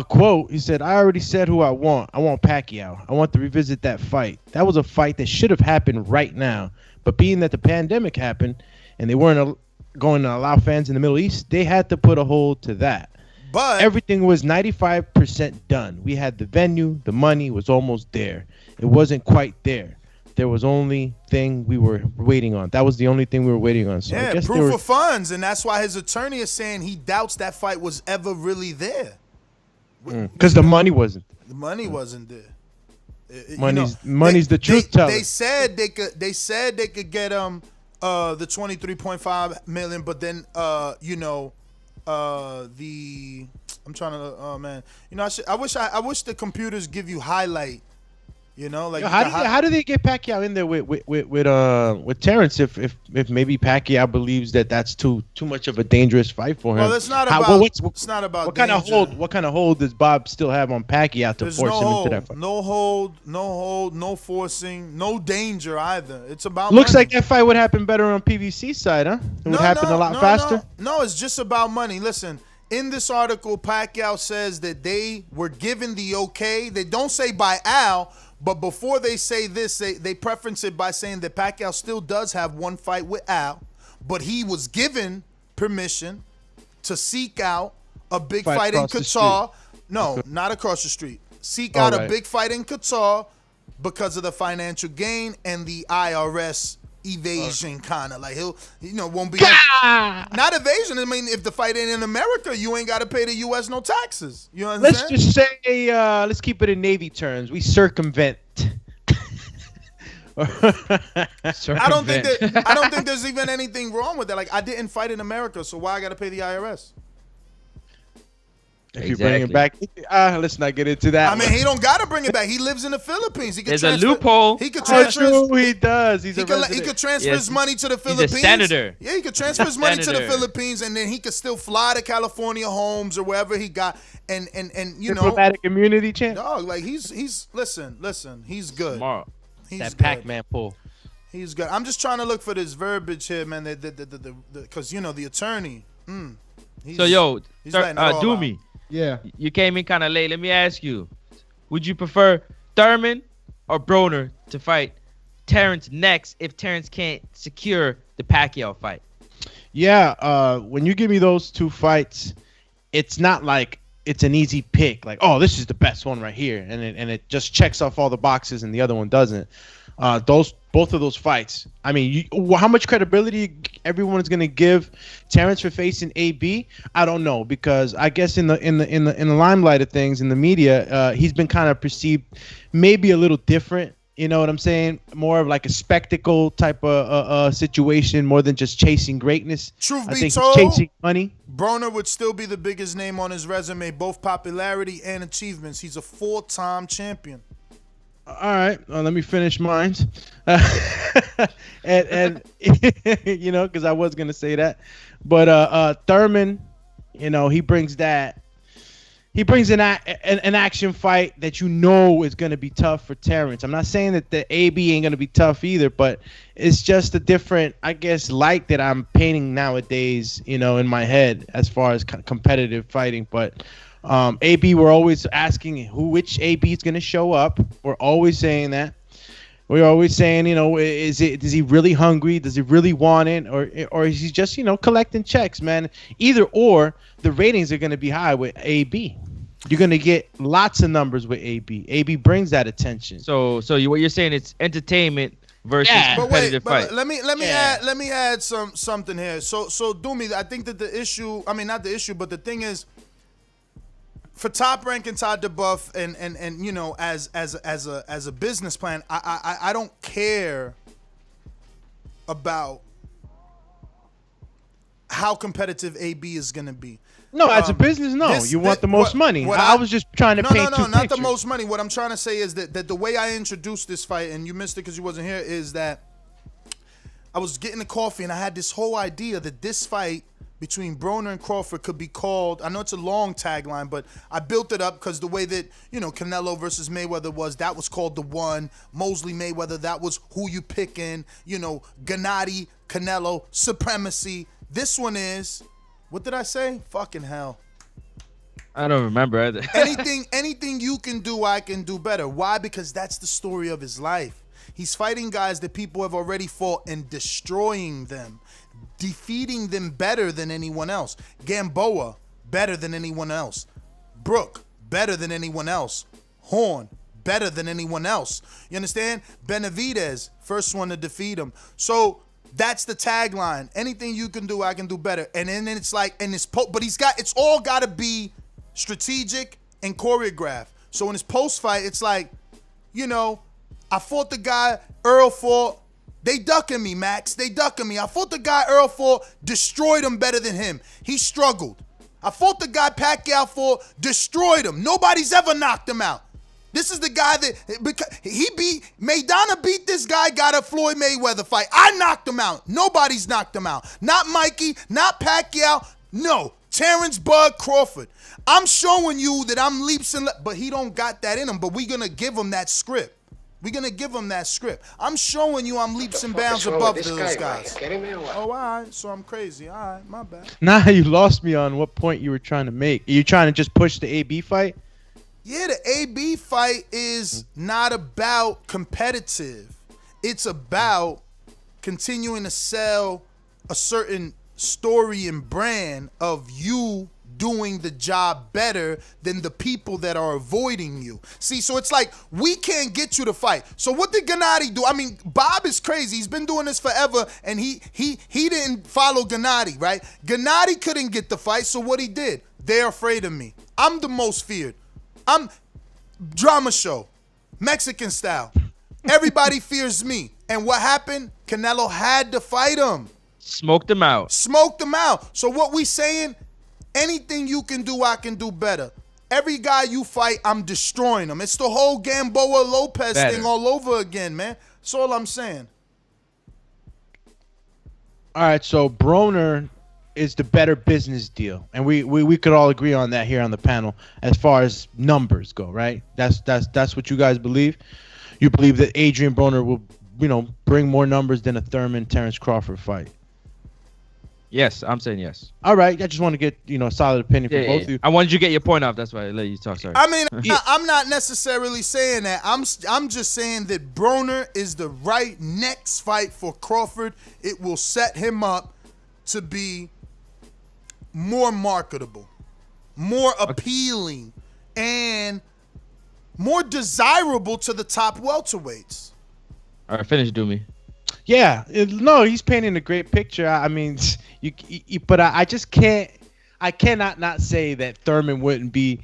quote, he said, I already said who I want. I want Pacquiao. I want to revisit that fight. That was a fight that should have happened right now. But being that the pandemic happened and they weren't going to allow fans in the Middle East, they had to put a hold to that. But everything was 95% done. We had the venue. The money was almost there. It wasn't quite there. There was only thing we were waiting on. That was the only thing we were waiting on. So I guess proof of funds. And that's why his attorney is saying he doubts that fight was ever really there. Because the money wasn't there. The money wasn't there. Money's the truth teller. They said they could get the 23.5 million, but then I'm trying to I wish the computers give you highlight. How do they get Pacquiao in there with Terence if maybe Pacquiao believes that that's too much of a dangerous fight for him? Well, it's not about. It's not about. What kind of hold does Bob still have on Pacquiao to force him into that fight? No hold, no forcing, no danger either. It's about. Looks money. like that fight would happen better on PVC side, huh? It would happen a lot faster. No, it's just about money. Listen. In this article, Pacquiao says that they were given the okay. They don't say by Al, but before they say this, they preference it by saying that Pacquiao still does have one fight with Al, but he was given permission to seek out a big fight in Qatar. No, not across the street. Seek out a big fight in Qatar because of the financial gain and the IRS evasion, kind of like he'll won't be not evasion. I mean, if the fight ain't in America, you ain't got to pay the U.S. no taxes. You understand? Let's just say let's keep it in Navy terms. We circumvent. I don't think there's even anything wrong with that. Like, I didn't fight in America, so why I got to pay the IRS? If you bring it back, let's not get into that. I mean, he don't gotta bring it back. He lives in the Philippines. He could There's a loophole. He could transfer. He does. He could transfer his money to the Philippines. He's a senator. Yeah, he could transfer his money to the Philippines, and then he could still fly to California homes or wherever he got. And diplomatic immunity, champ. Dog, like he's listen. He's good. Smart. He's that good. Pac-Man pull. He's good. I'm just trying to look for this verbiage here, man. Because the attorney. So he's letting it all do out. me. Yeah. You came in kind of late. Let me ask you, would you prefer Thurman or Broner to fight Terence next if Terence can't secure the Pacquiao fight? Yeah, when you give me those two fights, it's not like it's an easy pick. Like, oh, this is the best one right here, and it just checks off all the boxes, and the other one doesn't. Both of those fights. I mean, how much credibility everyone is going to give Terence for facing AB? I don't know, because I guess in the limelight of things in the media, he's been kind of perceived maybe a little different. You know what I'm saying? More of like a spectacle type of situation, more than just chasing greatness. Truth I be think told, he's chasing money. Broner would still be the biggest name on his resume, both popularity and achievements. He's a 4-time champion. All right, let me finish mine. and because I was gonna say that, but Thurman, he brings that. He brings an action fight that is going to be tough for Terence. I'm not saying that the AB ain't going to be tough either, but it's just a different, I guess, light that I'm painting nowadays, in my head as far as competitive fighting. But AB, we're always asking which AB is going to show up. We're always saying that. We're always saying, is he really hungry? Does he really want it? Or is he just, collecting checks, man? Either or, the ratings are going to be high with AB. You're going to get lots of numbers with AB. AB brings that attention. So what you're saying, it's entertainment versus competitive fight. Let me add something here. So do me. I think that the issue, not the issue, but the thing is, for Top Rank and Todd duBoef and as a business plan, I don't care about how competitive AB is gonna be. No, as a business, no. You want the most money. I was just trying to paint two not pictures. the most money. What I'm trying to say is that the way I introduced this fight, and you missed it because you wasn't here, is that I was getting the coffee and I had this whole idea that this fight between Broner and Crawford could be called, I know it's a long tagline, but I built it up because the way that, Canelo versus Mayweather was, that was called the one. Mosley Mayweather, that was who you picking. Gennady, Canelo, supremacy. This one is, what did I say? Fucking hell. I don't remember either. anything you can do, I can do better. Why? Because that's the story of his life. He's fighting guys that people have already fought and destroying them, defeating them better than anyone else. Gamboa, better than anyone else. Brook, better than anyone else. Horn, better than anyone else. You understand? Benavidez, first one to defeat him. So that's the tagline. Anything you can do, I can do better. And then it's like, but it's all got to be strategic and choreographed. So in his post fight, it's like, I fought the guy Earl fought. They ducking me, Max. They ducking me. I fought the guy Earl fought, destroyed him better than him. He struggled. I fought the guy Pacquiao fought, destroyed him. Nobody's ever knocked him out. This is the guy that Maidana beat this guy, got a Floyd Mayweather fight. I knocked him out. Nobody's knocked him out. Not Mikey, not Pacquiao. No, Terence Bud Crawford. I'm showing you that I'm leaps and but he don't got that in him, but we're going to give him that script. We're going to give him that script. I'm showing you I'm leaps and bounds above those guys. Oh, all right. So I'm crazy. All right. My bad. Nah, you lost me on what point you were trying to make. Are you trying to just push the AB fight? Yeah, the AB fight is not about competitive. It's about continuing to sell a certain story and brand of you doing the job better than the people that are avoiding you. See, so it's like, we can't get you to fight. So what did Gennady do? I mean, Bob is crazy. He's been doing this forever, and he didn't follow Gennady, right? Gennady couldn't get the fight, so what he did, they're afraid of me. I'm the most feared. I'm drama show, Mexican style. Everybody fears me. And what happened? Canelo had to fight him. Smoked him out. So what we saying, anything you can do, I can do better. Every guy you fight, I'm destroying him. It's the whole Gamboa Lopez thing all over again, man. That's all I'm saying. All right, so Broner is the better business deal, and we could all agree on that here on the panel as far as numbers go, right? That's what you guys believe. You believe that Adrian Broner will, bring more numbers than a Thurman Terence Crawford fight. Yes, I'm saying yes. All right, I just want to get a solid opinion from both of you. I wanted you to get your point off. That's why I let you talk. Sorry. I mean, I'm not necessarily saying that. I'm just saying that Broner is the right next fight for Crawford. It will set him up to be more marketable, more appealing, and more desirable to the top welterweights. All right, finish, Doomy. Yeah, no, he's painting a great picture. I mean, but I just can't. I cannot not say that Thurman wouldn't be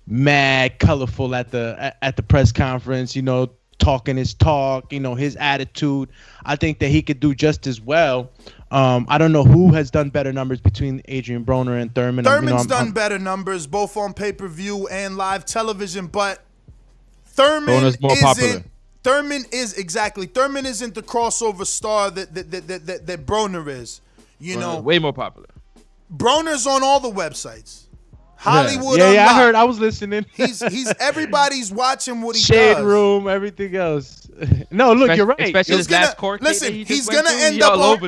mad colorful at the press conference. Talking his talk. His attitude. I think that he could do just as well. I don't know who has done better numbers between Adrian Broner and Thurman. Thurman's done better numbers, both on pay-per-view and live television, but Thurman more popular. Thurman isn't the crossover star that Broner is. Way more popular. Broner's on all the websites. Hollywood. Yeah, I heard. I was listening. He's everybody's watching what he Shade does. Room, everything else. No, look, you're right. Especially his last court case. Listen, He's gonna end up on.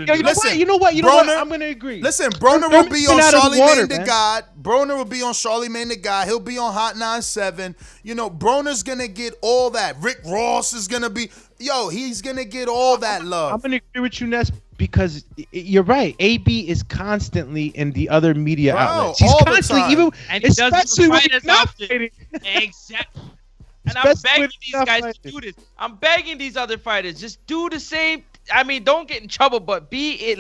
You know what? I'm gonna agree. Listen, Broner will be on Charlemagne the God. Broner will be on Charlemagne the God. He'll be on Hot 97. Broner's gonna get all that. Rick Ross is gonna be. He's gonna get all that love. I'm gonna agree with you, Ness, because you're right. AB is constantly in the other media outlets. He's all constantly, the time. even And he especially doesn't when fight he's as not often. fighting. Exactly. And I'm Especially begging when these he's not guys to fighting. do this. I'm begging these other fighters, just do the same. I mean, don't get in trouble, but be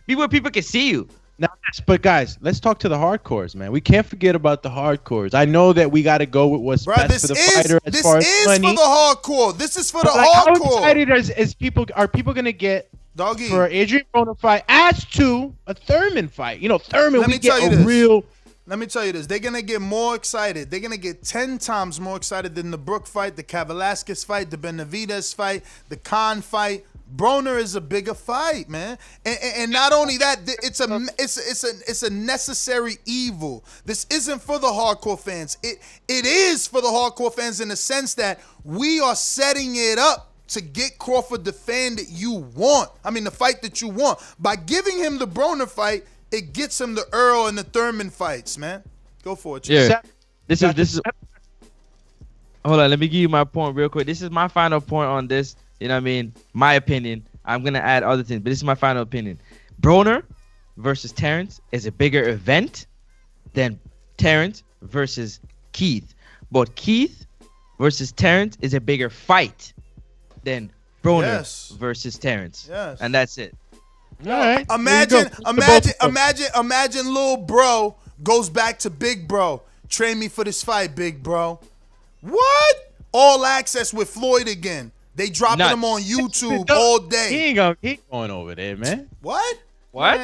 where people can see you. No, but guys, let's talk to the hardcores, man. We can't forget about the hardcores. I know that we got to go with what's best for the fighter as far as money. This is for the hardcore. This is for the How hardcore. excited are people gonna get Doggy. for Adrian Broner fight as to a Thurman fight. You know, Thurman, Let we me tell get you a this. real. Let me tell you this. They're going to get more excited. They're going to get 10 times more excited than the Brook fight, the Kavaliauskas fight, the Benavidez fight, the Khan fight. Broner is a bigger fight, man. And not only that, it's a necessary evil. This isn't for the hardcore fans. It is for the hardcore fans in the sense that we are setting it up to get Crawford the fan that you want. I mean, the fight that you want. By giving him the Broner fight, it gets him the Earl and the Thurman fights, man. Go for it. Yeah. This is. Hold on, let me give you my point real quick. This is my final point on this. You know what I mean? My opinion. I'm gonna add other things, but this is my final opinion. Broner versus Terence is a bigger event than Terence versus Keith. But Keith versus Terence is a bigger fight than Broner versus Terence. Yes. And that's it. All right. Imagine little bro goes back to big bro. Train me for this fight, big bro. What? All access with Floyd again. They dropping him on YouTube all day. He ain't going over there, man. What? What?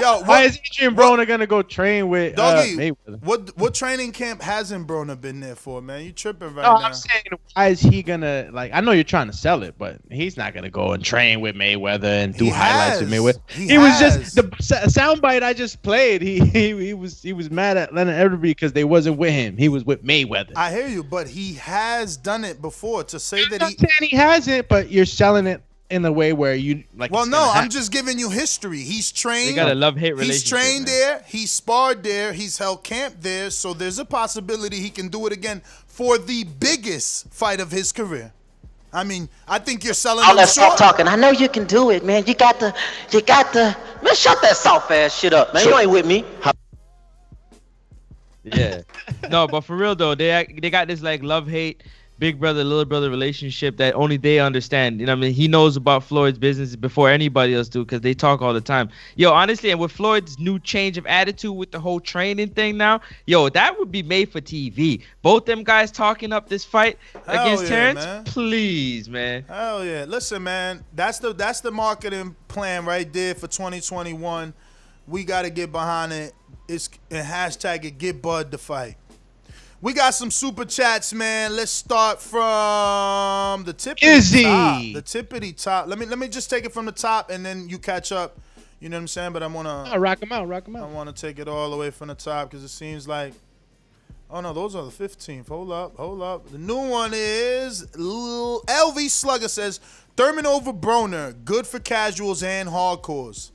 Yo, why is Adrian Broner gonna go train with Doggy, Mayweather? What training camp hasn't Broner been there for, man? You tripping right No, now. I'm saying, why is he gonna, like, I know you're trying to sell it, but he's not gonna go and train with Mayweather and do highlights with Mayweather. He was just the soundbite I just played. He was mad at Leonard Everby because they wasn't with him. He was with Mayweather. I hear you, but he has done it before. To say that I'm not saying he hasn't, but you're selling it in a way where you like. Well, no, I'm just giving you history. He's trained. They got a love-hate relationship. He's trained there. He sparred there. He's held camp there. So there's a possibility he can do it again for the biggest fight of his career. I mean, I think you're selling. All that stop talking. I know you can do it, man. You got the. Man, shut that soft ass shit up, man. You ain't with me. Yeah. No, but for real though, they got this like love-hate, big brother, little brother relationship that only they understand. You know what I mean? He knows about Floyd's business before anybody else do because they talk all the time. Yo, honestly, and with Floyd's new change of attitude with the whole training thing now, yo, that would be made for TV. Both them guys talking up this fight against Terence, man. Please, man. Hell yeah. Listen, man, that's the marketing plan right there for 2021. We got to get behind it. And hashtag it, get Bud the fight. We got some super chats, man. Let's start from the tippity top. The tippity top. Let me just take it from the top, and then you catch up. You know what I'm saying? But I wanna rock them out. I wanna take it all the way from the top because it seems like. Oh no, those are the 15th. Hold up. The new one is LV Slugger says Thurman over Broner, good for casuals and hardcores.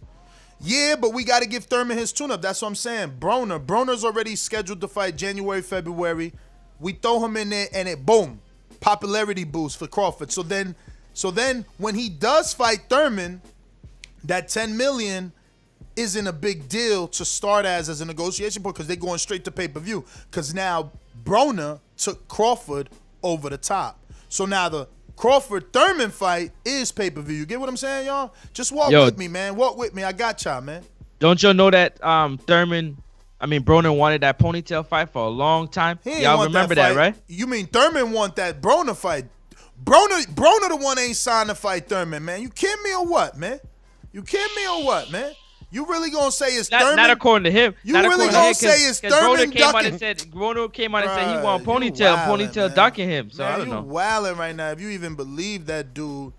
Yeah, but we got to give Thurman his tune-up. That's what I'm saying. Broner's already scheduled to fight January, February. We throw him in there, and it, boom, popularity boost for Crawford. So then when he does fight Thurman, that $10 million isn't a big deal to start as a negotiation point because they're going straight to pay-per-view because now Broner took Crawford over the top. So now the Crawford-Thurman fight is pay-per-view. You get what I'm saying, y'all? Just walk with me, man. Walk with me. I got y'all, man. Don't y'all know that Broner wanted that ponytail fight for a long time? Y'all remember that, right? You mean Thurman want that Broner fight? Broner the one ain't signed to fight Thurman, man. You kidding me or what, man? You really gonna say it's Thurman? Not according to him. You really gonna say it's Thurman ducking? Broner came out and said he want ponytail ducking him. So man, I don't know. You wilding right now. If you even believe that dude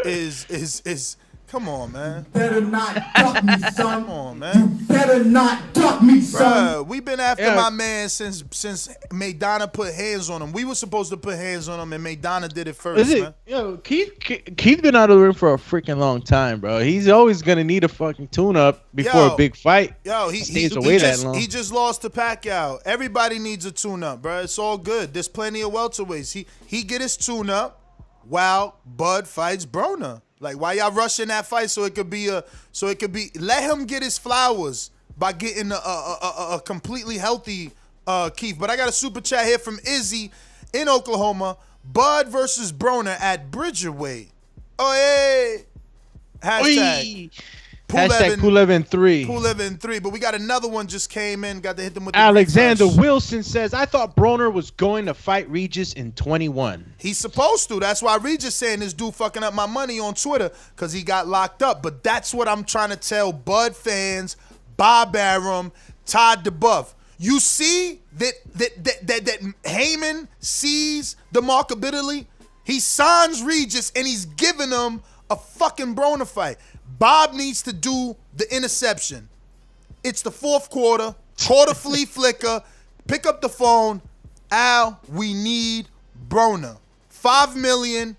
is come on, man. Better not duck me, son. Come on, man. You better not duck me, son. Bruh, we've been after my man since Maidana put hands on him. We were supposed to put hands on him, and Maidana did it first, man. Yo, Keith been out of the ring for a freaking long time, bro. He's always gonna need a fucking tune-up before a big fight. Yo, he just lost to Pacquiao. Everybody needs a tune-up, bro. It's all good. There's plenty of welterweights. He get his tune-up while Bud fights Broner. Like, why y'all rushing that fight so it could be let him get his flowers by getting a completely healthy Keith. But I got a super chat here from Izzy in Oklahoma. Bud versus Broner at Bridgerweight. Oh, hey. Hashtag. Hashtag Pulev3. Pulev3. But we got another one just came in. Got to hit them with the Alexander refresh. Wilson says, I thought Broner was going to fight Regis in 21. He's supposed to. That's why Regis saying this dude fucking up my money on Twitter because he got locked up. But that's what I'm trying to tell Bud fans, Bob Arum, Todd duBoef. You see that Heyman sees the marketability. He signs Regis and he's giving him a fucking Broner fight. Bob needs to do the interception. It's the fourth quarter. Flea flicker. Pick up the phone. Al, we need Broner. $5 million,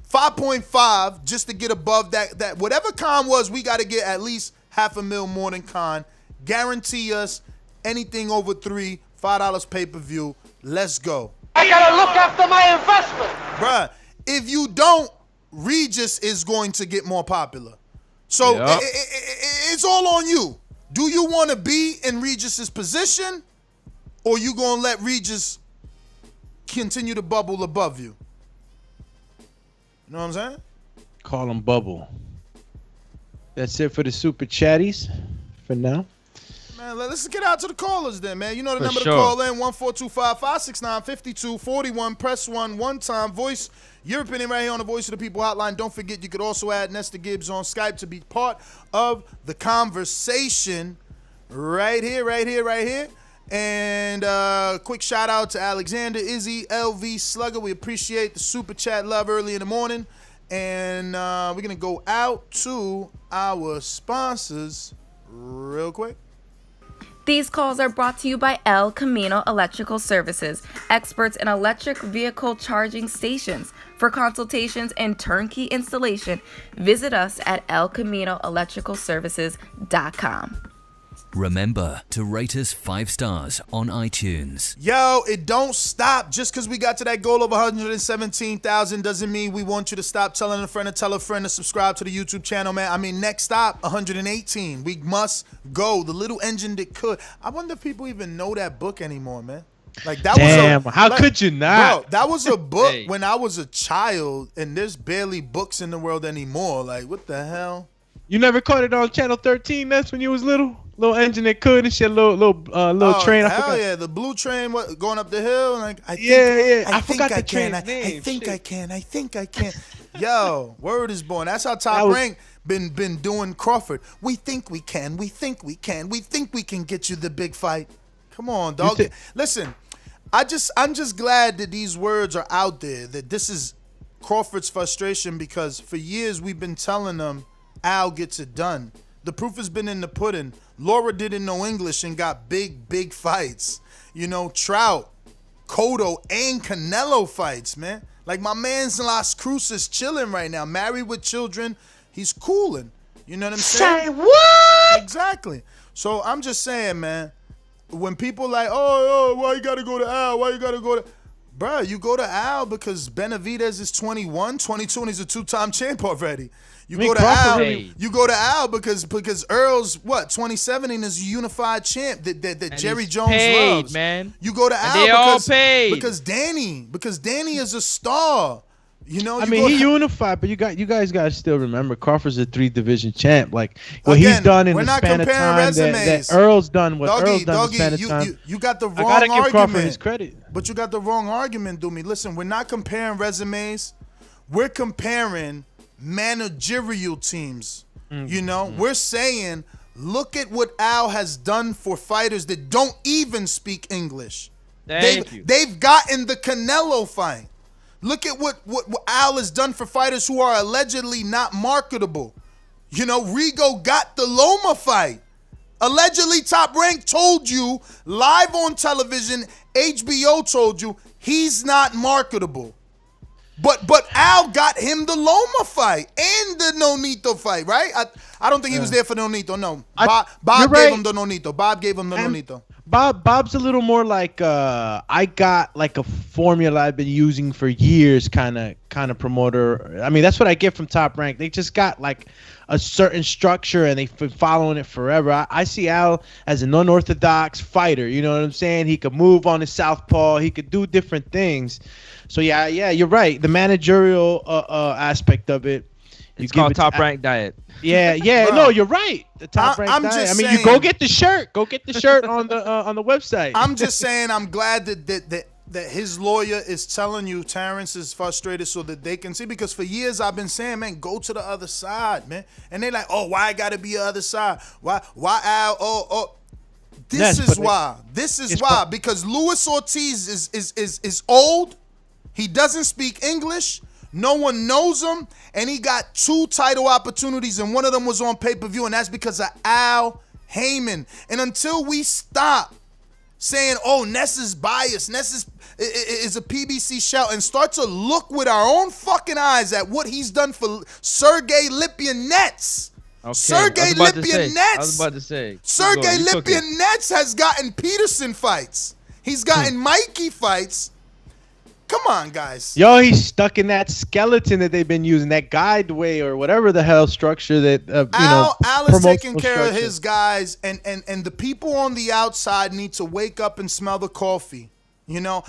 5.5 just to get above that. Whatever Khan was, we got to get at least $500,000 more than Khan. Guarantee us anything over $3, $5 pay-per-view. Let's go. I gotta look after my investment. Bruh, if you don't, Regis is going to get more popular. So it's all on you. Do you want to be in Regis's position, or you gonna let Regis continue to bubble above you? You know what I'm saying? Call him Bubble. That's it for the super chatties for now. Man, let's get out to the callers then, man. You know the For number sure. to call in, 1-425-569-5241. Press 1 one time. Voice your opinion right here on the Voice of the People hotline. Don't forget, you could also add Nesta Gibbs on Skype to be part of the conversation right here. And quick shout out to Alexander, Izzy, LV, Slugger. We appreciate the super chat love early in the morning. And we're going to go out to our sponsors real quick. These calls are brought to you by El Camino Electrical Services, experts in electric vehicle charging stations. For consultations and turnkey installation, visit us at elcaminoelectricalservices.com. Remember to rate us 5 stars on iTunes. Yo, it don't stop. Just because we got to that goal of 117,000 doesn't mean we want you to stop telling a friend to tell a friend to subscribe to the YouTube channel, man. I mean, next stop, 118. We must go. The little engine that could. I wonder if people even know that book anymore, man. Like that How could you not? Bro, that was a book when I was a child, and there's barely books in the world anymore. Like, what the hell? You never caught it on Channel 13? That's when you was little? Little engine that could and shit, little train. Hell yeah, the blue train going up the hill. Like I forgot the train's name. I think I can. Yo, word is born. That's how Top Rank been doing Crawford. We think we can. We think we can get you the big fight. Come on, dog. Listen, I'm just glad that these words are out there. That this is Crawford's frustration, because for years we've been telling them Al gets it done. The proof has been in the pudding. Laura didn't know English and got big fights. You know, Trout, Cotto, and Canelo fights, man. Like, my man's in Las Cruces chilling right now, married with children. He's cooling. You know what I'm saying? Say what? Exactly. So I'm just saying, man, when people like, oh, why you got to go to Al? Why you got to go to... Bruh, you go to Al because Benavidez is 21, 22, and he's a 2-time champ already. You go to Al because Earl's 27 and is a unified champ that Jerry Jones loves. Man. You go to Al because Danny is a star. You know, I mean, he unified, but you guys got to still remember Crawford's a 3-division champ. Like what he's done in the span of time that Earl's done. What Earl's done in the span of time. You got the wrong I gotta argument. give Crawford his credit. But you got the wrong argument, Doomy. Listen, we're not comparing resumes. We're comparing managerial teams. You know, we're saying, look at what Al has done for fighters that don't even speak English. They've gotten the Canelo fight. Look at what Al has done for fighters who are allegedly not marketable. You know, Rigo got the Loma fight. Allegedly, Top Rank told you live on television, HBO told you he's not marketable. But Al got him the Loma fight and the Nonito fight, right? I don't think he was there for Nonito. No, Bob gave him the Nonito. Bob gave him the Nonito. Bob's a little more like I got like a formula I've been using for years kind of promoter. I mean, that's what I get from Top Rank. They just got like a certain structure and they've been following it forever. I see Al as an unorthodox fighter. You know what I'm saying? He could move on his southpaw. He could do different things. So yeah, you're right. The managerial aspect of it, It's called Top Rank Diet. Yeah. Bro, No, you're right. The Top Rank I'm Diet. just I mean, saying, you go get the shirt. Go get the shirt on the website. I'm just saying, I'm glad that his lawyer is telling you Terence is frustrated so that they can see. Because for years I've been saying, man, go to the other side, man. And they're like, oh, why I gotta be the other side? Why Al? Oh. This is why. This is why. Because Luis Ortiz is old. He doesn't speak English. No one knows him. And he got 2 title opportunities, and one of them was on pay-per-view, and that's because of Al Heyman. And until we stop saying, oh, Ness is biased, Ness is a PBC shout, and start to look with our own fucking eyes at what he's done for Sergey Lipyanets. Okay. Sergey Lipyanets. I was about to say. Sergey Lipyanets has gotten Peterson fights. He's gotten Mikey fights. Come on, guys. Yo, he's stuck in that skeleton that they've been using, that guideway or whatever the hell structure that Al is taking care of his guys, and the people on the outside need to wake up and smell the coffee. You know,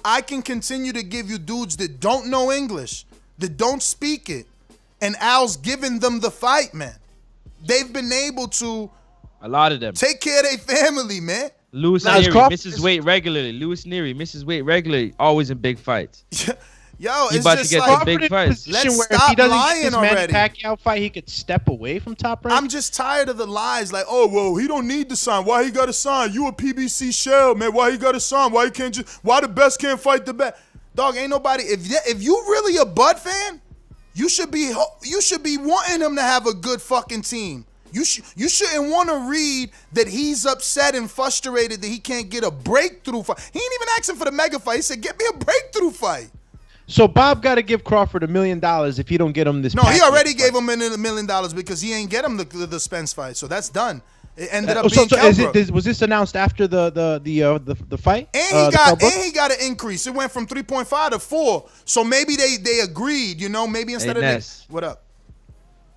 I can continue to give you dudes that don't know English, that don't speak it, and Al's giving them the fight, man. They've been able to, a lot of them, take care of their family, man. Louis Neary misses weight regularly. Louis Neary misses weight regularly, always in big fights. Yo, He's it's about just to get like, to big fights. Let's where stop if he doesn't lying get this already. Manny Pacquiao fight, he could step away from Top Rank. I'm just tired of the lies. Like, oh, well, he don't need to sign. Why he got to sign? You a PBC shell, man. Why he got to sign? Why he can't just? Why the best can't fight the best? Dog, ain't nobody. If you really a Bud fan, you should be wanting him to have a good fucking team. You shouldn't want to read that he's upset and frustrated that he can't get a breakthrough fight. He ain't even asking for the mega fight. He said, get me a breakthrough fight. So Bob got to give Crawford $1 million if he don't get him this. No, he already gave him $1 million because he ain't get him the Spence fight. So that's done. It ended up being Kell. Was this announced after the fight? And he got an increase. It went from 3.5 to 4. So maybe they agreed. You know, maybe instead of this. What up?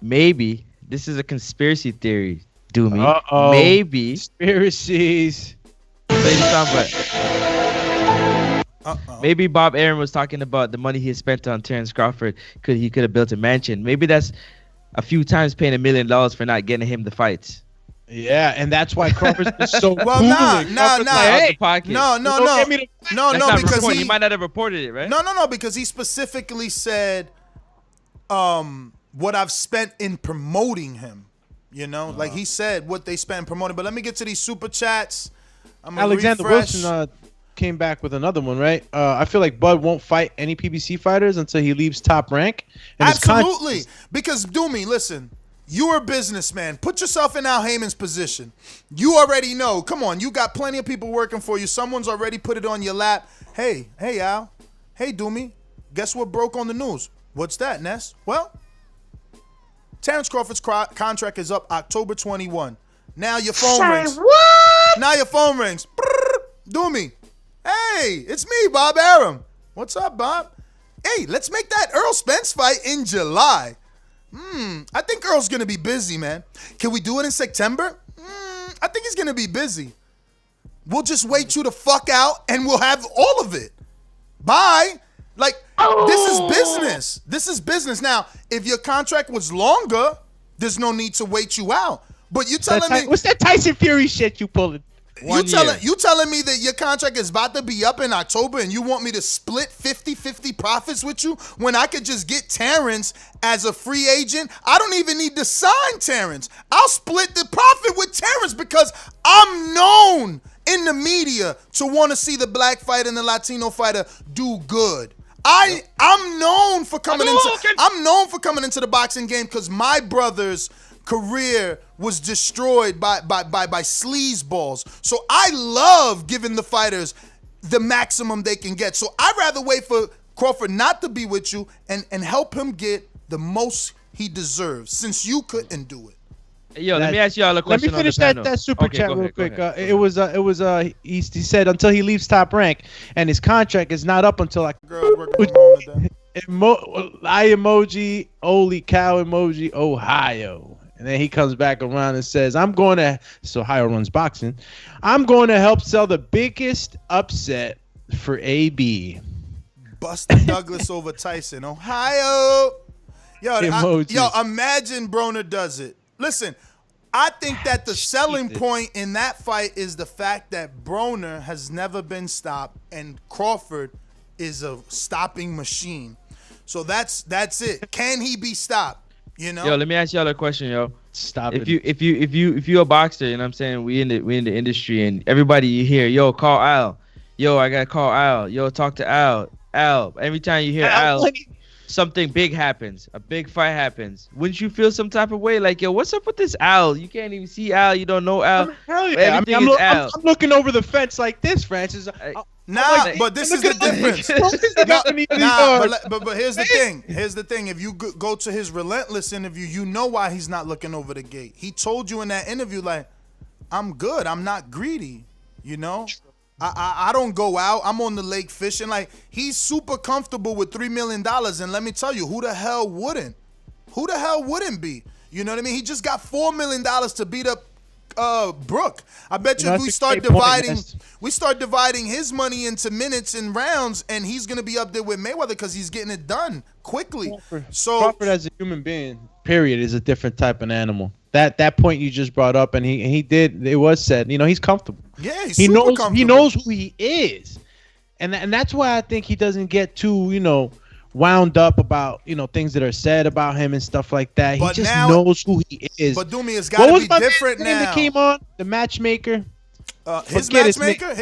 Maybe. This is a conspiracy theory, Doomy. Uh-oh. Maybe. Conspiracies. Maybe Bob Arum was talking about the money he spent on Terence Crawford. He could have built a mansion. Maybe that's a few times paying $1 million for not getting him the fights. Yeah, and that's why Crawford's been so well, nah. Hey, no, because he might not have reported it, right? No, because he specifically said, what I've spent in promoting him, you know, like he said what they spent in promoting. But let me get to these super chats. Alexander Wilson came back with another one, right? I feel like Bud won't fight any PBC fighters until he leaves Top Rank. And absolutely, because Doomy, listen, you're a businessman. Put yourself in Al Heyman's position. You already know. Come on, you got plenty of people working for you. Someone's already put it on your lap. Hey Al. Hey Doomy. Guess what broke on the news? What's that, Ness? Well, Terence Crawford's contract is up October 21. Now your phone rings. What? Now your phone rings. Doomy. Hey, it's me, Bob Arum. What's up, Bob? Hey, let's make that Earl Spence fight in July. I think Earl's going to be busy, man. Can we do it in September? I think he's going to be busy. We'll just wait you the fuck out and we'll have all of it. Bye. Like, This is business. This is business. Now, if your contract was longer, there's no need to wait you out. But you telling me... What's that Tyson Fury shit you pulling? You telling me that your contract is about to be up in October and you want me to split 50-50 profits with you when I could just get Terence as a free agent? I don't even need to sign Terence. I'll split the profit with Terence because I'm known in the media to want to see the black fighter and the Latino fighter do good. I'm known for coming into the boxing game because my brother's career was destroyed by sleazeballs. So I love giving the fighters the maximum they can get. So I'd rather wait for Crawford not to be with you and help him get the most he deserves since you couldn't do it. Yo, let me ask y'all a question. Let me finish that super chat real quick. It was he said until he leaves Top Rank and his contract is not up until like I emoji, Oli cow emoji, Ohio. And then he comes back around and says, so Ohio runs boxing. I'm going to help sell the biggest upset for AB. Buster Douglas over Tyson. Ohio. emojis. Imagine Broner does it. Listen, I think that the selling point in that fight is the fact that Broner has never been stopped and Crawford is a stopping machine. So that's it. Can he be stopped? You know? Yo, let me ask y'all a question, yo. Stop if it. If you're a boxer, you know what I'm saying, we in the industry, and everybody you hear, yo, call Al. Yo, I gotta call Al. Yo, talk to Al. Al. Every time you hear Al, something big happens. A big fight happens. Wouldn't you feel some type of way? Like, yo, what's up with this Al? You can't even see Al. You don't know Al. Hell yeah. I'm looking over the fence like this, Francis. But this is the difference. But here's the thing. Here's the thing. If you go to his Relentless interview, you know why he's not looking over the gate. He told you in that interview, like, I'm good. I'm not greedy. You know? I don't go out. I'm on the lake fishing. Like, he's super comfortable with $3 million. And let me tell you, who the hell wouldn't? Who the hell wouldn't be? You know what I mean? He just got $4 million to beat up Brook. I bet you, we start dividing his money into minutes and rounds, and he's gonna be up there with Mayweather because he's getting it done quickly. Crawford as a human being, period, is a different type of animal. That point you just brought up, and he did. It was said, you know, he's comfortable. Yeah, he knows who he is, and that's why I think he doesn't get too, you know, wound up about, you know, things that are said about him and stuff like that. He just knows who he is. But Doomy, it's got to be different now. That came on the matchmaker. His matchmaker,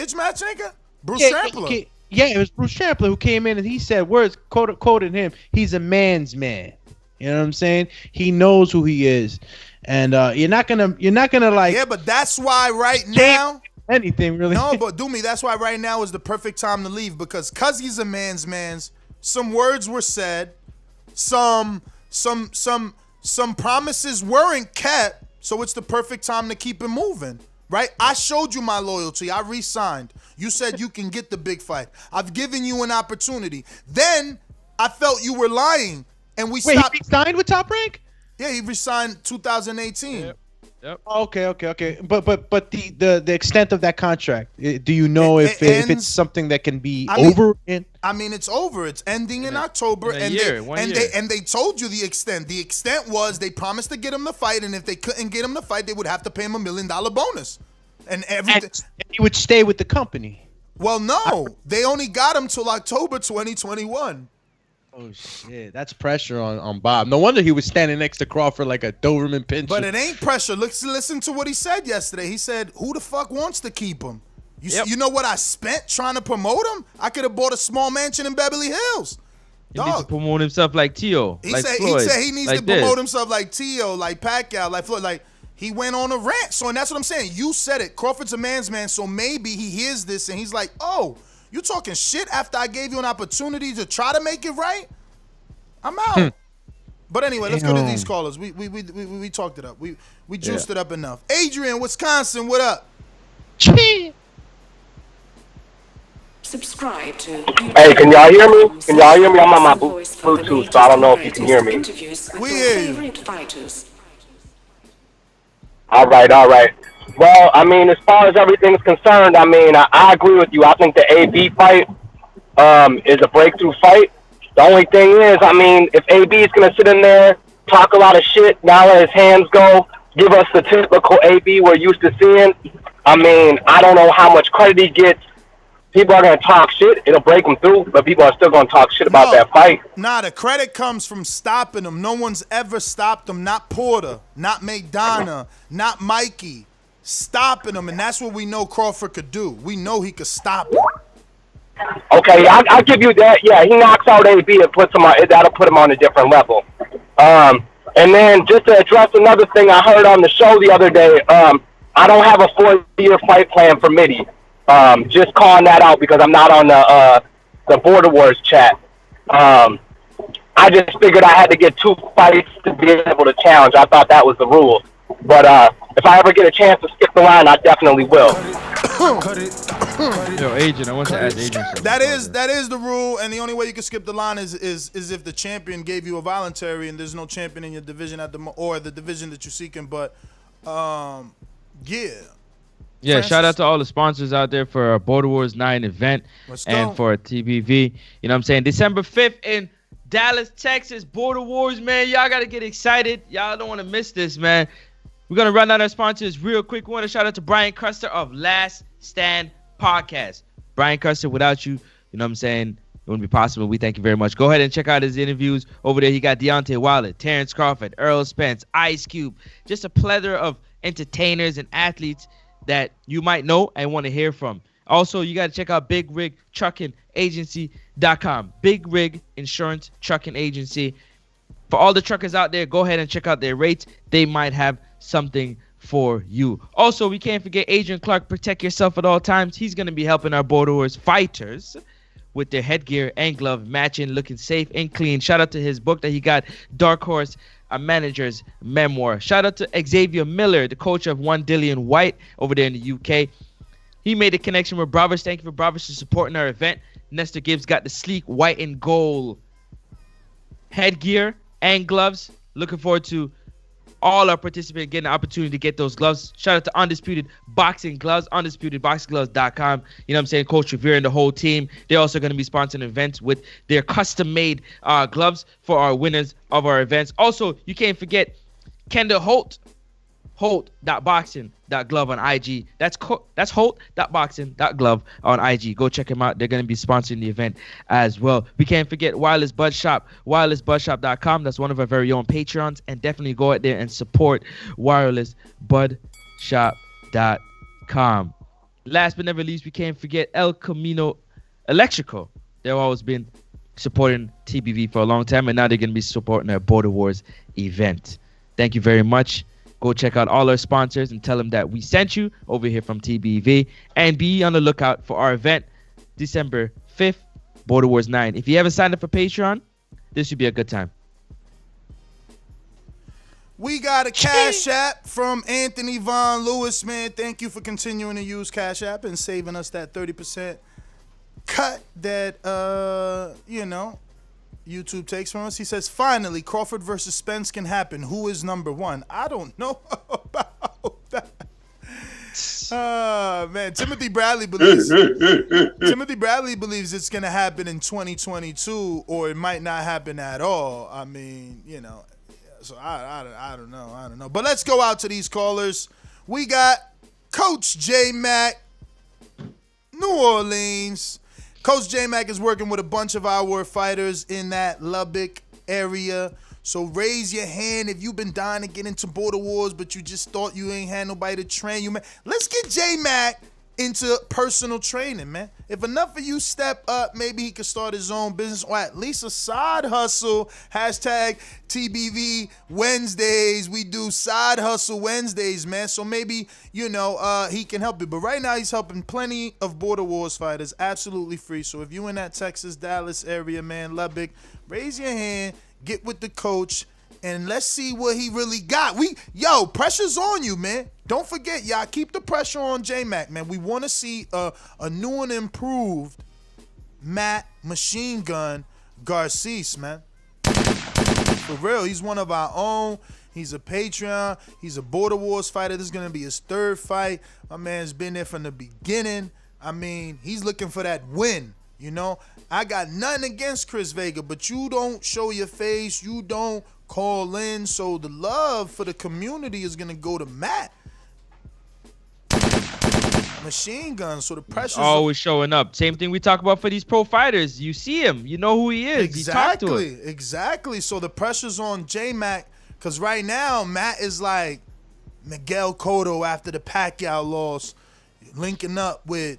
Bruce Trampler. Yeah, it was Bruce Trampler who came in and he said words quoted him. He's a man's man. You know what I'm saying? He knows who he is, and you're not gonna like. Yeah, but that's why right now. Anything really? No, but Doomy, that's why right now is the perfect time to leave because he's a man's. Some words were said, some promises weren't kept, so it's the perfect time to keep it moving, right? I showed you my loyalty. I re-signed. You said you can get the big fight. I've given you an opportunity. Then I felt you were lying, and we stopped. Wait, he signed with Top Rank? Yeah, he re-signed 2018. Yep. Okay. But the extent of that contract, do you know if it's something that can be over? I mean, it's over. It's ending in October, they told you the extent. The extent was they promised to get him the fight, and if they couldn't get him the fight, they would have to pay him $1 million bonus, and everything. And he would stay with the company. Well, no, they only got him till October 2021. Oh shit, that's pressure on Bob. No wonder he was standing next to Crawford like a Doberman pinscher. But it ain't pressure. Listen to what he said yesterday. He said, "Who the fuck wants to keep him? You know what I spent trying to promote him? I could have bought a small mansion in Beverly Hills." He needs to promote himself like Tio. He said he needs to promote himself like Tio, like Pacquiao, like Floyd. Like he went on a rant. So and that's what I'm saying. You said it. Crawford's a man's man. So maybe he hears this and he's like, "Oh, you talking shit after I gave you an opportunity to try to make it right? I'm out." But anyway, let's go to these callers. We talked it up. We juiced it up enough. Adrian, Wisconsin, what up? Subscribe to. Hey, can y'all hear me? Can y'all hear me? I'm on my Bluetooth, so I don't know if you can hear me. We hear you. All right. Well, I mean, as far as everything's concerned, I mean, I agree with you. I think the AB fight is a breakthrough fight. The only thing is, I mean, if AB is going to sit in there, talk a lot of shit, now let his hands go, give us the typical AB we're used to seeing, I mean, I don't know how much credit he gets. People are going to talk shit. It'll break him through, but people are still going to talk shit about that fight. Nah, the credit comes from stopping him. No one's ever stopped him. Not Porter, not McDonough, not Mikey. Stopping him, and that's what we know Crawford could do. We know he could stop him. Okay, I'll give you that. Yeah, he knocks out AB and puts him on. That'll put him on a different level. And then just to address another thing I heard on the show the other day, I don't have a 4-year fight plan for Mitty. Just calling that out because I'm not on the Border Wars chat. I just figured I had to get 2 fights to be able to challenge. I thought that was the rule. But if I ever get a chance to skip the line, I definitely will. Yo, Agent, I want to ask Agent something. That is the rule, and the only way you can skip the line is if the champion gave you a voluntary, and there's no champion in your division or the division that you're seeking. But yeah. Yeah, shout out to all the sponsors out there for our Border Wars 9 event and for TBV. You know what I'm saying? December 5th in Dallas, Texas, Border Wars, man. Y'all got to get excited. Y'all don't want to miss this, man. We're going to run down our sponsors real quick. We want to shout out to Brian Custer of Last Stand Podcast. Brian Custer, without you, you know what I'm saying, it wouldn't be possible. We thank you very much. Go ahead and check out his interviews. Over there, he got Deontay Wilder, Terence Crawford, Earl Spence, Ice Cube. Just a plethora of entertainers and athletes that you might know and want to hear from. Also, you got to check out Big Rig Trucking Agency.com. Big Rig Insurance Trucking Agency. For all the truckers out there, go ahead and check out their rates. They might have something for you. Also, we can't forget Adrian Clark. Protect yourself at all times. He's going to be helping our Border Wars fighters with their headgear and glove matching, looking safe and clean. Shout out to his book that he got, Dark Horse, A Manager's Memoir. Shout out to Xavier Miller, the coach of One Dillian White over there in the UK. He made a connection with Bravos. Thank you for Bravos for supporting our event. Nestor Gibbs got the sleek white and gold headgear and gloves. Looking forward to all our participants getting the opportunity to get those gloves. Shout out to Undisputed Boxing Gloves, UndisputedBoxingGloves.com. You know what I'm saying? Coach Revere and the whole team. They're also going to be sponsoring events with their custom-made gloves for our winners of our events. Also, you can't forget Kendall Holt. Holt.boxing.glove on IG. That's Holt.boxing.glove on IG. Go check him out. They're going to be sponsoring the event as well. We can't forget Wireless Bud Shop, wirelessbudshop.com. That's one of our very own Patreons. And definitely go out there and support wirelessbudshop.com. Last but never least, we can't forget El Camino Electrical. They've always been supporting TBV for a long time, and now they're going to be supporting our Border Wars event. Thank you very much. Go check out all our sponsors and tell them that we sent you over here from TBV. And be on the lookout for our event, December 5th, Border Wars 9. If you haven't signed up for Patreon, this should be a good time. We got a Cash App from Anthony Von Lewis, man. Thank you for continuing to use Cash App and saving us that 30% cut that, YouTube takes from us. He says, finally, Crawford versus Spence can happen. Who is number one? I don't know about that. Man, Timothy Bradley believes it's gonna happen in 2022, or it might not happen at all. I mean, so I don't know. But let's go out to these callers. We got Coach J Mac, New Orleans. Coach J-Mac is working with a bunch of our fighters in that Lubbock area. So raise your hand if you've been dying to get into Border Wars, but you just thought you ain't had nobody to train you, man. Let's get J-Mac into personal training, man. If enough of you step up, maybe he could start his own business, or at least a side hustle. Hashtag TBV Wednesdays. We do side hustle Wednesdays, man. So maybe, he can help you. But right now he's helping plenty of Border Wars fighters absolutely free. So if you in that Texas, Dallas area, man, Lubbock, raise your hand, get with the coach, and let's see what he really got. Pressure's on you, man. Don't forget, y'all, keep the pressure on J-Mac, man. We want to see a new and improved Matt Machine Gun Garces, man. For real, he's one of our own. He's a Patreon. He's a Border Wars fighter. This is going to be his third fight. My man's been there from the beginning. I mean, he's looking for that win, I got nothing against Chris Vega, but you don't show your face. You don't call in. So the love for the community is going to go to Matt Machine Gun. So the pressure's always showing up. Same thing we talk about for these pro fighters. You see him. You know who he is. Exactly. So the pressure's on J-Mac, because right now Matt is like Miguel Cotto after the Pacquiao loss, linking up with,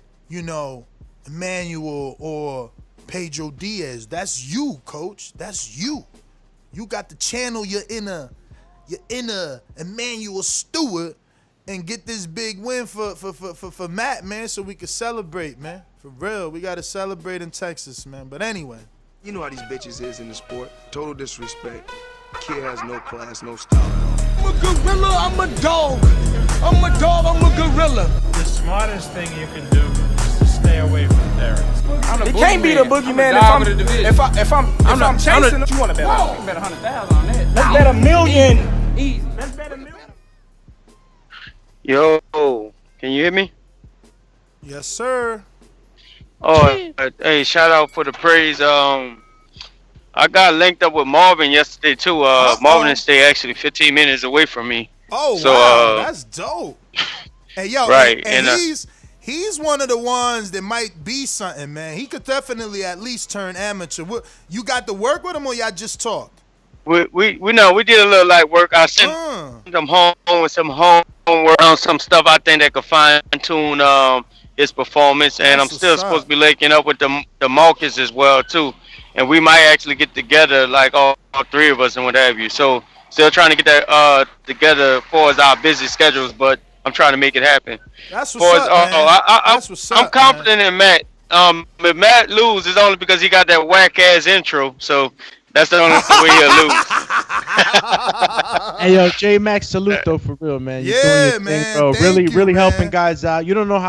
Emmanuel or Pedro Diaz. That's you, coach. That's you. You got to channel your inner Emmanuel Stewart and get this big win for Matt, man, so we can celebrate, man. For real, we got to celebrate in Texas, man. But anyway. You know how these bitches is in the sport. Total disrespect. Kid has no class, no style. I'm a gorilla, I'm a dog. I'm a dog, I'm a gorilla. The smartest thing you can do is to stay away from Terence. It can't be the boogeyman if I'm chasing him. You want to bet? You can bet 100,000 on that. Let's bet $1 million. Easy. Let's bet $1 million. Yo, can you hear me? Yes, sir. Oh, hey, shout out for the praise. I got linked up with Marvin yesterday too. Marvin and stay actually 15 minutes away from me. Oh So, wow, that's dope. Hey yo, right, and he's one of the ones that might be something, man. He could definitely at least turn amateur. You got to work with him, or y'all just talked? We know we did a little light work. I sent them home with some homework on some stuff I think that could fine tune his performance, and I'm still supposed to be linking up with the Marcus as well too, and we might actually get together like all three of us and what have you. So still trying to get that together for as our busy schedules, but I'm trying to make it happen. That's what's up, man. That's what's up, I'm confident in Matt. If Matt lose, it's only because he got that whack ass intro. So that's the only way he'll lose. Hey yo, J Max, salute though, for real, man. You're doing your man. thing, bro. Really helping guys out. You don't know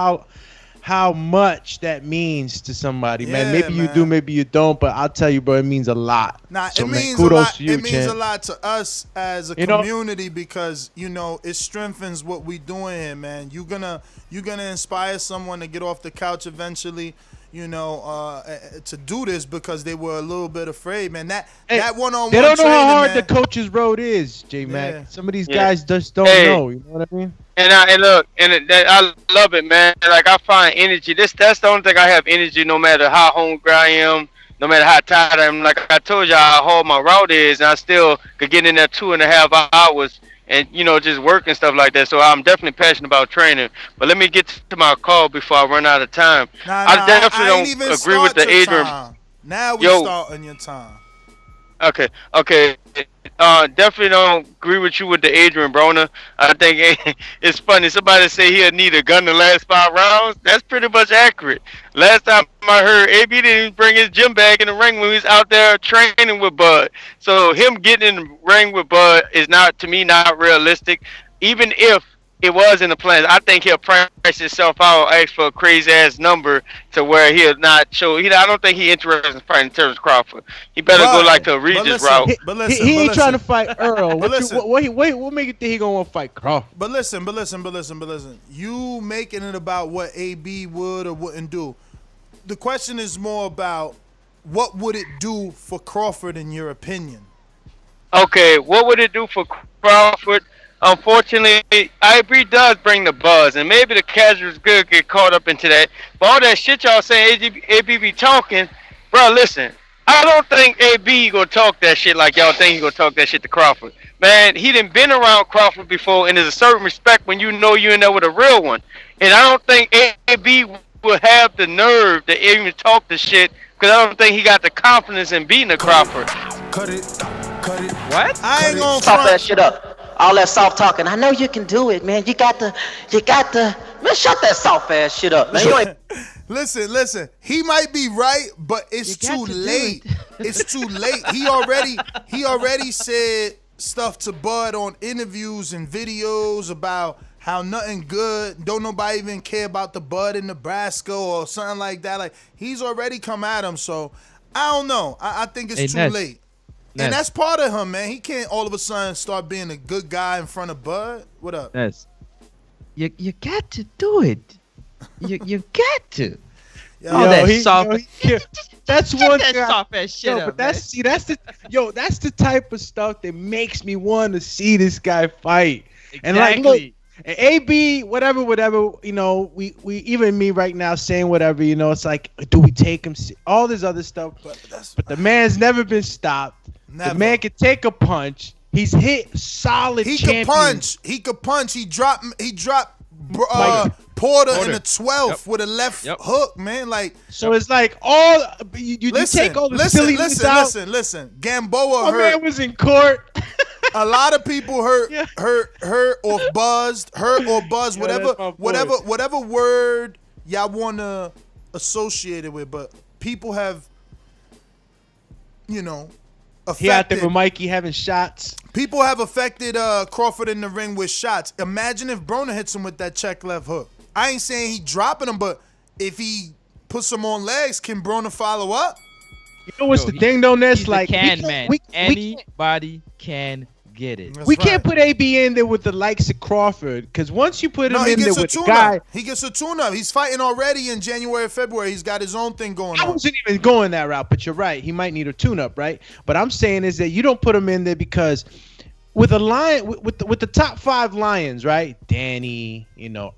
how much that means to somebody, man. Maybe you do, maybe you don't, but I'll tell you, bro, it means a lot. Nah, so, it man, means kudos a lot. to you, It means champ. a lot to us as a community because it strengthens what we doing here, man. You're gonna inspire someone to get off the couch eventually. To do this because they were a little bit afraid, man. That one-on-one They don't know training, how hard man. the coach's road is, J Mac. Yeah. Some of these guys just don't know. You know what I mean? And look, I love it, man. Like I find energy. That's the only thing I have energy, no matter how hungry I am, no matter how tired I am. Like I told you, how hard my route is, and I still could get in there 2.5 hours and just work and stuff like that. So I'm definitely passionate about training. But let me get to my call before I run out of time. I definitely don't agree with the Adrian. Time. Now we starting your time. Okay. Definitely don't agree with you with the Adrian Broner. I think it's funny. Somebody say he'll need a gun the last 5 rounds. That's pretty much accurate. Last time I heard, AB didn't even bring his gym bag in the ring when he was out there training with Bud. So him getting in the ring with Bud is not realistic. Even if it was in the plans, I think he'll price himself out, ask for a crazy ass number to where he'll not show. I don't think he's interested in fighting Terence Crawford. He better go like the Regis route. He ain't trying to fight Earl. What make you think he gonna want to fight Crawford? But listen. You making it about what AB would or wouldn't do. The question is more about what would it do for Crawford in your opinion? Okay, what would it do for Crawford? Unfortunately, Ivory does bring the buzz, and maybe the casuals could get caught up into that. But all that shit y'all saying, AB be talking, bro. Listen, I don't think AB gonna talk that shit like y'all think he gonna talk that shit to Crawford. Man, he done been around Crawford before, and there's a certain respect when you know you're in there with a real one. And I don't think AB will have the nerve to even talk the shit, because I don't think he got the confidence in beating the Crawford. Cut it. What? I ain't gonna stop that shit up. All that soft talking. I know you can do it, man. You got to. Man, shut that soft ass shit up, man. Listen. He might be right, but it's too late. It's too late. He already said stuff to Bud on interviews and videos about how nothing good. Don't nobody even care about the Bud in Nebraska or something like that. Like he's already come at him. So I don't know. I think it's too late. And that's part of him, man. He can't all of a sudden start being a good guy in front of Bud. What up? You got to do it. You got to. That's one thing. Soft ass shit but that's the type of stuff that makes me want to see this guy fight. Exactly. And like, look, AB, whatever, we even me right now saying whatever, it's like, do we take him? All this other stuff, but the man's never been stopped. Never. The man can take a punch. He's hit solid. He could punch. He dropped Porter in the 12th with a left hook, man. Like, so it's like all you take all the silliness out. Listen. Gamboa My man was in court. A lot of people hurt or buzzed, whatever word y'all wanna associate it with, but people have, affected. He out there with Mikey having shots. People have affected Crawford in the ring with shots. Imagine if Broner hits him with that check left hook. I ain't saying he dropping him, but if he puts him on legs, can Broner follow up? You know what's the thing though, Ness? Like anybody can get it. We can't put AB in there with the likes of Crawford, because once you put him in there with the guy, he gets a tune-up. He's fighting already in January, February. He's got his own thing going on. I wasn't even going that route, but you're right. He might need a tune-up, right? But I'm saying is that you don't put him in there because with a lion, with the top 5 lions, right? Danny,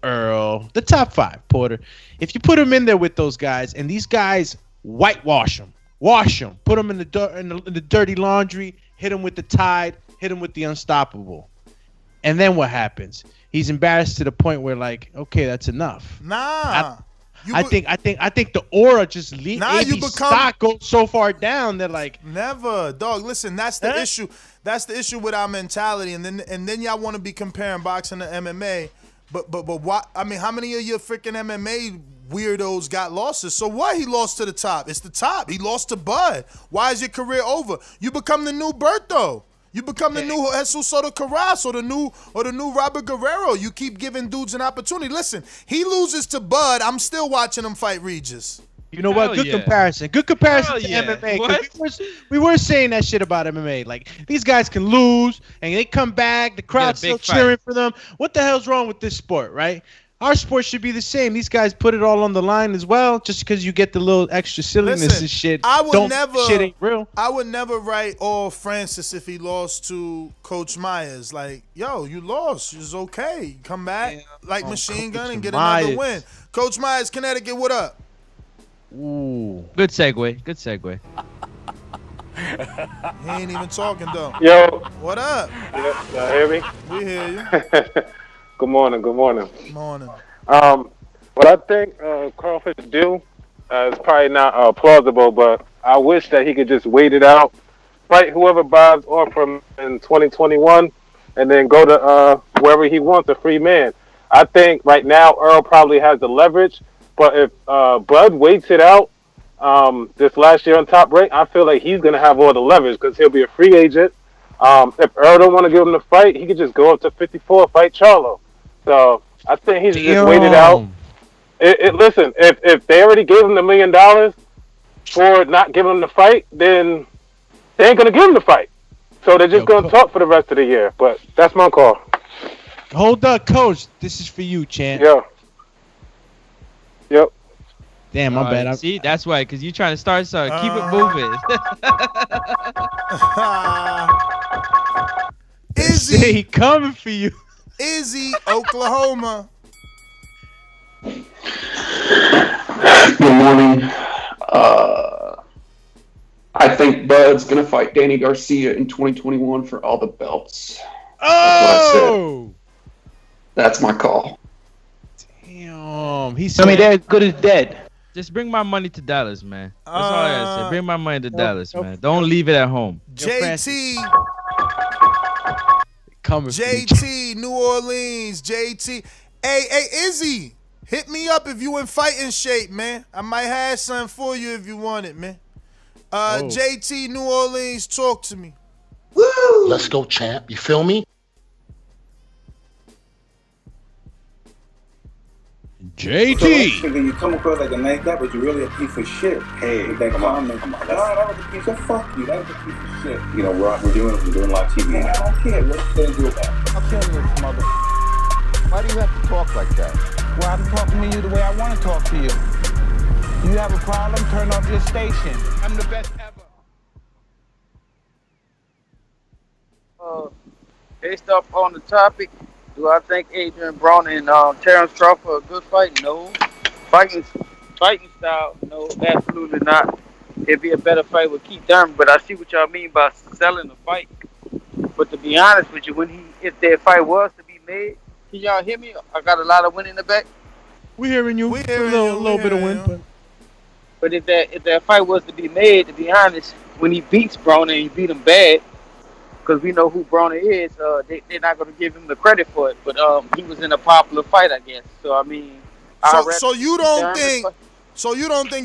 Earl, the top 5, Porter. If you put him in there with those guys, and these guys whitewash him, wash him, put him in the dirty laundry, hit him with the Tide, hit him with the Unstoppable, and then what happens? He's embarrassed to the point where, like, okay, that's enough. I think the aura just leaves. Stock goes so far down that, like, never, dog. Listen, that's the issue. That's the issue with our mentality, and then y'all want to be comparing boxing to MMA, but what? I mean, how many of your freaking MMA weirdos got losses? So what? He lost to the top. It's the top. He lost to Bud. Why is your career over? You become the new Berto. You become the new Jesus Soto Carras or the new Robert Guerrero. You keep giving dudes an opportunity. Listen, he loses to Bud. I'm still watching him fight Regis. You know what? Good comparison. Good comparison to MMA. We were saying that shit about MMA. Like, these guys can lose and they come back. The crowd's still cheering for them. What the hell's wrong with this sport, right? Our sport should be the same. These guys put it all on the line as well, just because you get the little extra silliness and shit. Shit ain't real. I would never write all Francis if he lost to Coach Myers. Like, yo, you lost. It's okay. Come back like Machine Gun and get another win. Coach Myers, Connecticut, what up? Ooh. Good segue. He ain't even talking, though. Yo. What up? Y'all hear me? We hear you. Good morning. Morning. What I think Crawford should do is probably not plausible, but I wish that he could just wait it out, fight whoever buys off from in 2021, and then go to wherever he wants, a free man. I think right now Earl probably has the leverage, but if Bud waits it out this last year on Top Rank, I feel like he's going to have all the leverage because he'll be a free agent. If Earl don't want to give him the fight, he could just go up to 54, fight Charlo. So I think he should just wait it out. Listen, if they already gave him $1 million for not giving him the fight, then they ain't gonna give him the fight. So they're just gonna talk for the rest of the year. But that's my call. Hold up, Coach. This is for you, champ. Yep. Damn, my bad. See, that's why, because you trying to start something. Keep it moving. Izzy coming for you. Izzy, Oklahoma. Good morning. I think Bud's gonna fight Danny Garcia in 2021 for all the belts. That's what I said. That's my call. Damn, I mean, they're good as dead. Just bring my money to Dallas, man. That's all I gotta say. Bring my money to Dallas, man. Don't leave it at home. JT, New Orleans, JT. Hey, Izzy, hit me up if you in fighting shape, man. I might have something for you if you want it, man. JT, New Orleans, talk to me. Woo! Let's go, champ. You feel me? JT. So you come across like a nice guy, but you're really a piece of shit. Hey, with that comment. Come on. That was a piece of fuck you. That was a piece of shit. You know, we're doing live TV. Man, I don't care. What are you gonna do about it? I'm killing this mother. Why do you have to talk like that? Well, I'm talking to you the way I want to talk to you. You have a problem? Turn off your station. I'm the best ever. Based up on the topic, do I think Adrian Brown and Terence Crawford are a good fight? No. Fighting style? No, absolutely not. It'd be a better fight with Keith Thurman, but I see what y'all mean by selling the fight. But to be honest with you, if their fight was to be made, can y'all hear me? I got a lot of wind in the back. We hearing you. A little bit of wind, but if that fight was to be made, to be honest, when he beats Broner and he beat him bad, because we know who Broner is, they're not going to give him the credit for it. But he was in a popular fight, I guess. So I mean, so you don't think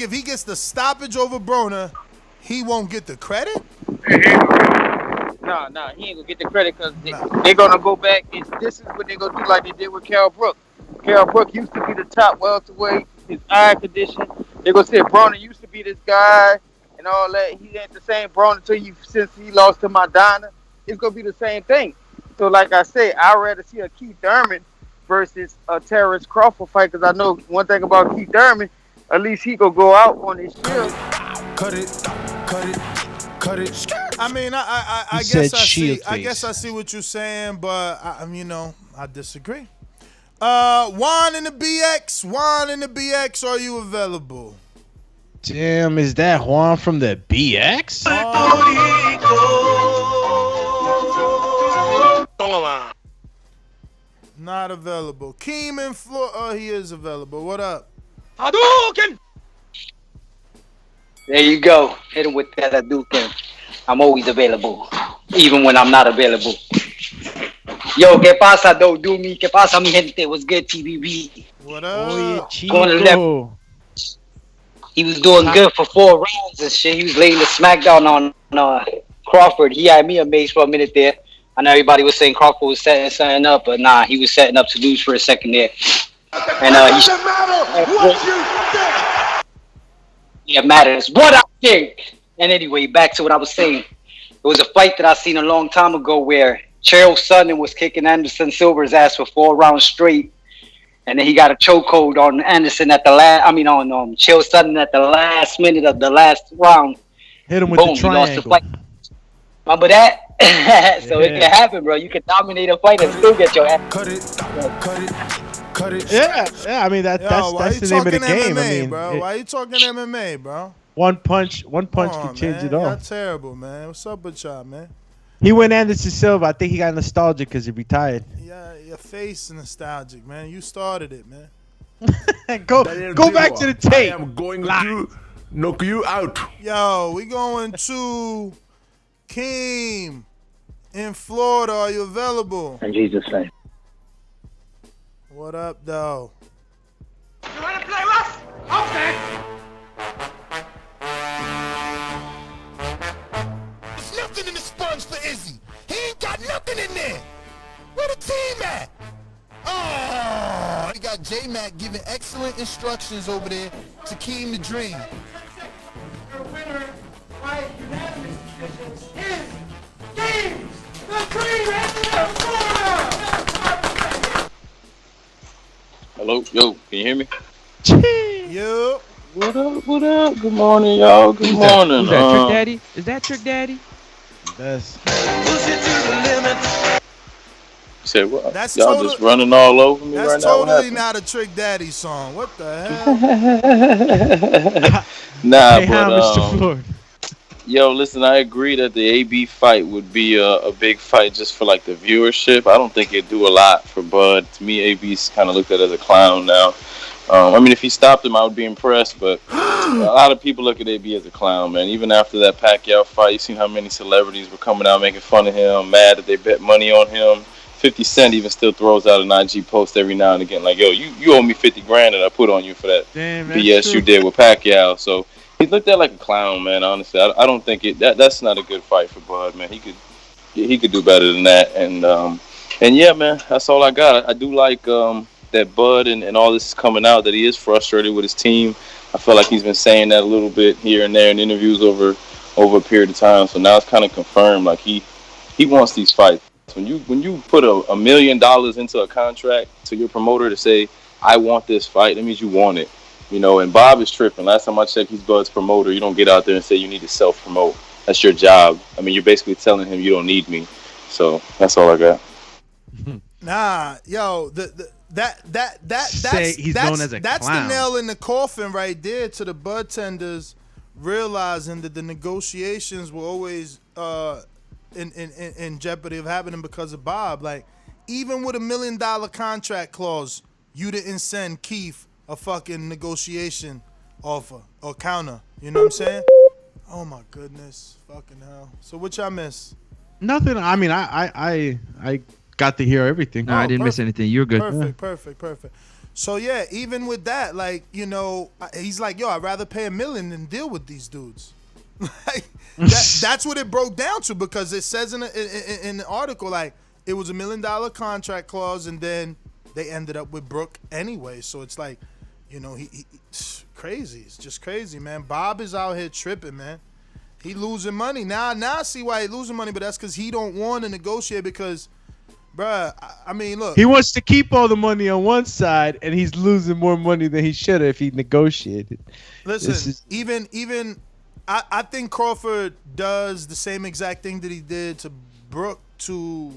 if he gets the stoppage over Broner, he won't get the credit? Nah, he ain't gonna get the credit because they're gonna go back. This is what they're gonna do, like they did with Kell Brook. Kell Brook used to be the top welterweight. His eye condition. They're gonna say Broner used to be this guy and all that. He ain't the same Broner since he lost to Madonna. it's gonna be the same thing. So, like I said, I'd rather see a Keith Thurman versus a Terence Crawford fight because I know one thing about Keith Thurman, at least he could go out on his shield. Cut it, cut it, cut it. I mean, I He said guess I see. shield I face. guess I see what you're saying, but I disagree. Juan in the BX. Juan in the BX. Are you available? Damn, is that Juan from the BX? Not available. Keem in Florida. Oh, he is available. What up? Hadouken! There you go. Hit him with that Hadouken. I'm always available, even when I'm not available. Yo, ¿qué pasa, do me? ¿Qué pasa, mi gente? What's good, TBB? What up? Going to left. He was doing good for 4 rounds and shit. He was laying the smackdown on Crawford. He had me amazed for a minute there. I know everybody was saying Crawford was setting something up, but nah, he was setting up to lose for a second there. And it matters what I think. And anyway, back to what I was saying. It was a fight that I seen a long time ago where Chael Sonnen was kicking Anderson Silva's ass for 4 rounds straight, and then he got a chokehold on Anderson at the last. On Chael Sonnen at the last minute of the last round. Hit him with the triangle. He lost the fight. Remember that? So it can happen, bro. You can dominate a fight and still get your ass. Cut it, cut it. Yeah. I mean that's the name of the game. MMA, I mean, bro. Why you talking MMA, bro? One punch can change it all. Y'all terrible, man. What's up with y'all, man? He went Anderson Silva. I think he got nostalgic because he retired. Yeah, your face nostalgic, man. You started it, man. Go back to the tape. I am going to knock you out. Yo, we going to Keem in Florida. Are you available? In Jesus' name. What up, though? You want to play rough? Okay. There's nothing in the sponge for Izzy. He ain't got nothing in there. Where the team at? Oh, we got J-Mac giving excellent instructions over there to Keem the Dream. Your winner by unanimous decisions is Keem the Dream of Florida. Hello, yo, can you hear me? Yo. What up, what up? Good morning, y'all. Good morning. Who's that, Trick Daddy? Is that Trick Daddy? That's. You said what? That's y'all just running all over me right now? That's totally not a Trick Daddy song. What the hell? Nah, Hey, but Mr. Floyd. yo, listen, I agree that the AB fight would be a big fight just for like the viewership. I don't think it'd do a lot for Bud. To me, AB's kind of looked at as a clown now. I mean, if he stopped him, I would be impressed. But a lot of people look at AB as a clown, man. Even after that Pacquiao fight, you seen how many celebrities were coming out making fun of him, mad that they bet money on him. 50 Cent even still throws out an IG post every now and again, like, yo, you owe me 50 grand that I put on you for that BS you did with Pacquiao. So he looked at like a clown, man. Honestly, I don't think that's not a good fight for Bud, man. He could do better than that. And yeah, man, that's all I got. I do like that Bud and all this is coming out, that he is frustrated with his team. I feel like he's been saying that a little bit here and there in interviews over a period of time. So now it's kind of confirmed, like he wants these fights. When you put $1 million into a contract to your promoter to say, I want this fight, that means you want it. You know, and Bob is tripping. Last time I checked, he's Bud's promoter. You don't get out there and say you need to self-promote. That's your job. I mean, you're basically telling him you don't need me. So that's all I got. Nah, yo, that's he's known as a that's clown. the nail in the coffin right there to the bud tenders realizing that the negotiations were always in jeopardy of happening because of Bob. Like, even with $1 million contract clause, you didn't send Keith a fucking negotiation offer or counter. You know what I'm saying? Oh my goodness, fucking hell. So what y'all miss? Nothing. I mean, I got to hear everything. No, I didn't miss anything. You're good. Perfect. So yeah, even with that, like, you know, he's like, yo, I'd rather pay $1 million than deal with these dudes. Like, that's what it broke down to, because it says in the article, like, it was $1 million contract clause, and then they ended up with Brook anyway. So it's like, you know, he crazy. It's just crazy, man. Bob is out here tripping, man. He losing money now. Now I see why he losing money, but that's because he don't want to negotiate because, bruh, I mean, look. He wants to keep all the money on one side, and he's losing more money than he should have if he negotiated. Listen, even I think Crawford does the same exact thing that he did to Brook to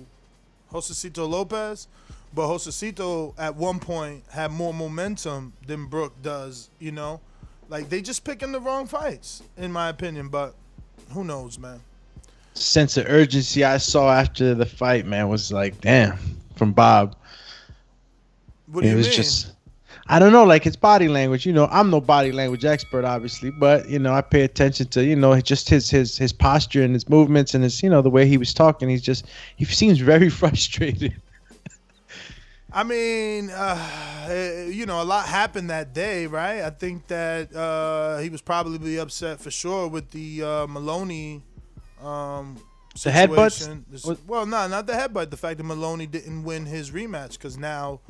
Josecito Lopez, but Josecito at one point had more momentum than Brook does, you know? Like, they just picking the wrong fights, in my opinion, but who knows, man. Sense of urgency I saw after the fight, man, was like, damn, from Bob. What do you mean? Just, I don't know, like his body language. You know, I'm no body language expert, obviously, but you know, I pay attention to, you know, just his posture and his movements and his, you know, the way he was talking. He seems very frustrated. I mean, you know, a lot happened that day, right? I think that he was probably upset for sure with the Maloney the headbutts? Well, no, not the headbutt. The fact that Maloney didn't win his rematch because now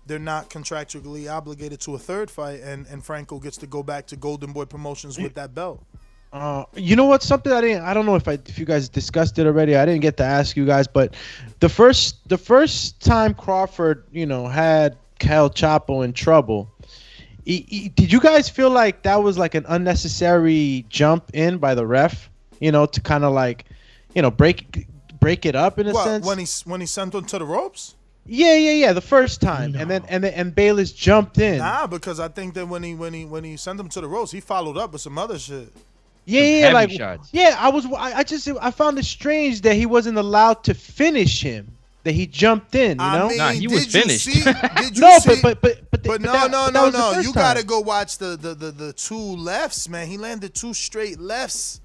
they're not contractually obligated to a third fight, and Franco gets to go back to Golden Boy Promotions with that belt. You know what? Something I don't know if you guys discussed it already. I didn't get to ask you guys, but the first time Crawford, you know, had Kell Chapo in trouble, did you guys feel like that was like an unnecessary jump in by the ref? You know, to kind of like, you know, break it up in a sense. When he sent him to the ropes. Yeah. The first time, no. and then Bayless jumped in. Nah, because I think that when he sent him to the ropes, he followed up with some other shit. Yeah, like shots. Yeah, I found it strange that he wasn't allowed to finish him. That he jumped in, you know? Nah, he was finished. Did you no, see? But no. You gotta go watch the two lefts, man. He landed two straight lefts.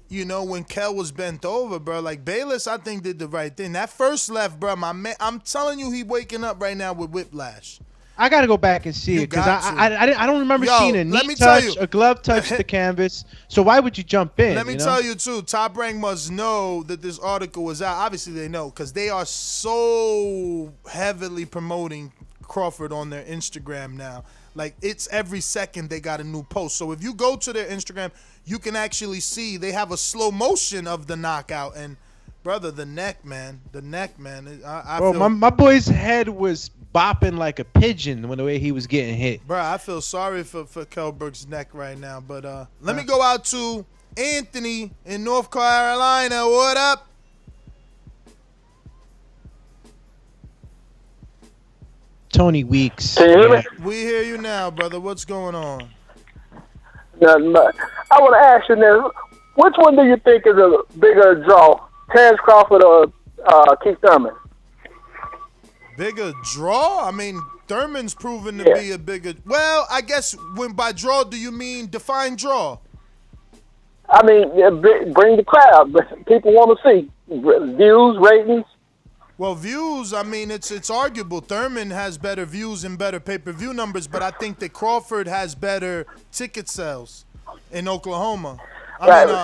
You know, when Kell was bent over, bro. Like Bayless, I think did the right thing. That first left, bro, my man. I'm telling you, he waking up right now with whiplash. I gotta go back and see it because I don't remember seeing a knee touch, a glove touch the canvas. So why would you jump in? Let me tell you too. Top Rank must know that this article was out. Obviously they know because they are so heavily promoting Crawford on their Instagram now. Like it's every second they got a new post. So if you go to their Instagram, you can actually see they have a slow motion of the knockout and. Brother, the neck, man. Bro, my boy's head was bopping like a pigeon when the way he was getting hit. Bro, I feel sorry for Kell Brook's neck right now. But let me go out to Anthony in North Carolina. What up? Tony Weeks. Can you hear me? We hear you now, brother. What's going on? Nothing much. I want to ask you this. Which one do you think is a bigger draw? Terence Crawford or Keith Thurman? Bigger draw? I mean, Thurman's proven to be a bigger... Well, I guess when by draw, do you mean define draw? I mean, bring the crowd. People want to see. Views, ratings. Well, views, I mean, it's arguable. Thurman has better views and better pay-per-view numbers, but I think that Crawford has better ticket sales in Oklahoma.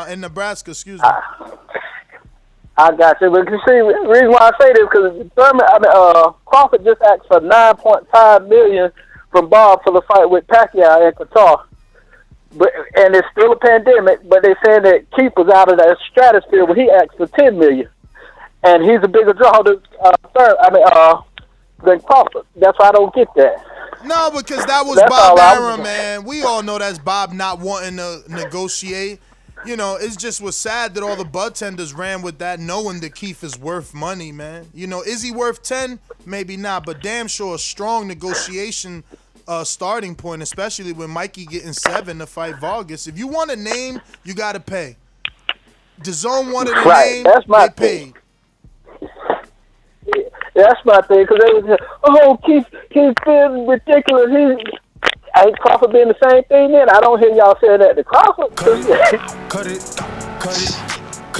In Nebraska, excuse me. I got you, but you see, the reason why I say this because Crawford just asked for $9.5 million from Bob for the fight with Pacquiao in Qatar, and it's still a pandemic. But they saying that Keith was out of that stratosphere when he asked for $10 million, and he's a bigger draw than Crawford. That's why I don't get that. No, because that was Bob Arum, man. We all know that's Bob not wanting to negotiate. You know, it just was sad that all the bud tenders ran with that, knowing that Keith is worth money, man. You know, is he worth 10? Maybe not, but damn sure a strong negotiation starting point, especially with Mikey getting 7 to fight Vargas. If you want a name, you got to pay. DAZN wanted a name, they paid. That's my thing, because they was Keith feels ridiculous. Ain't Crawford being the same thing then? I don't hear y'all saying that to Crawford. Cut it.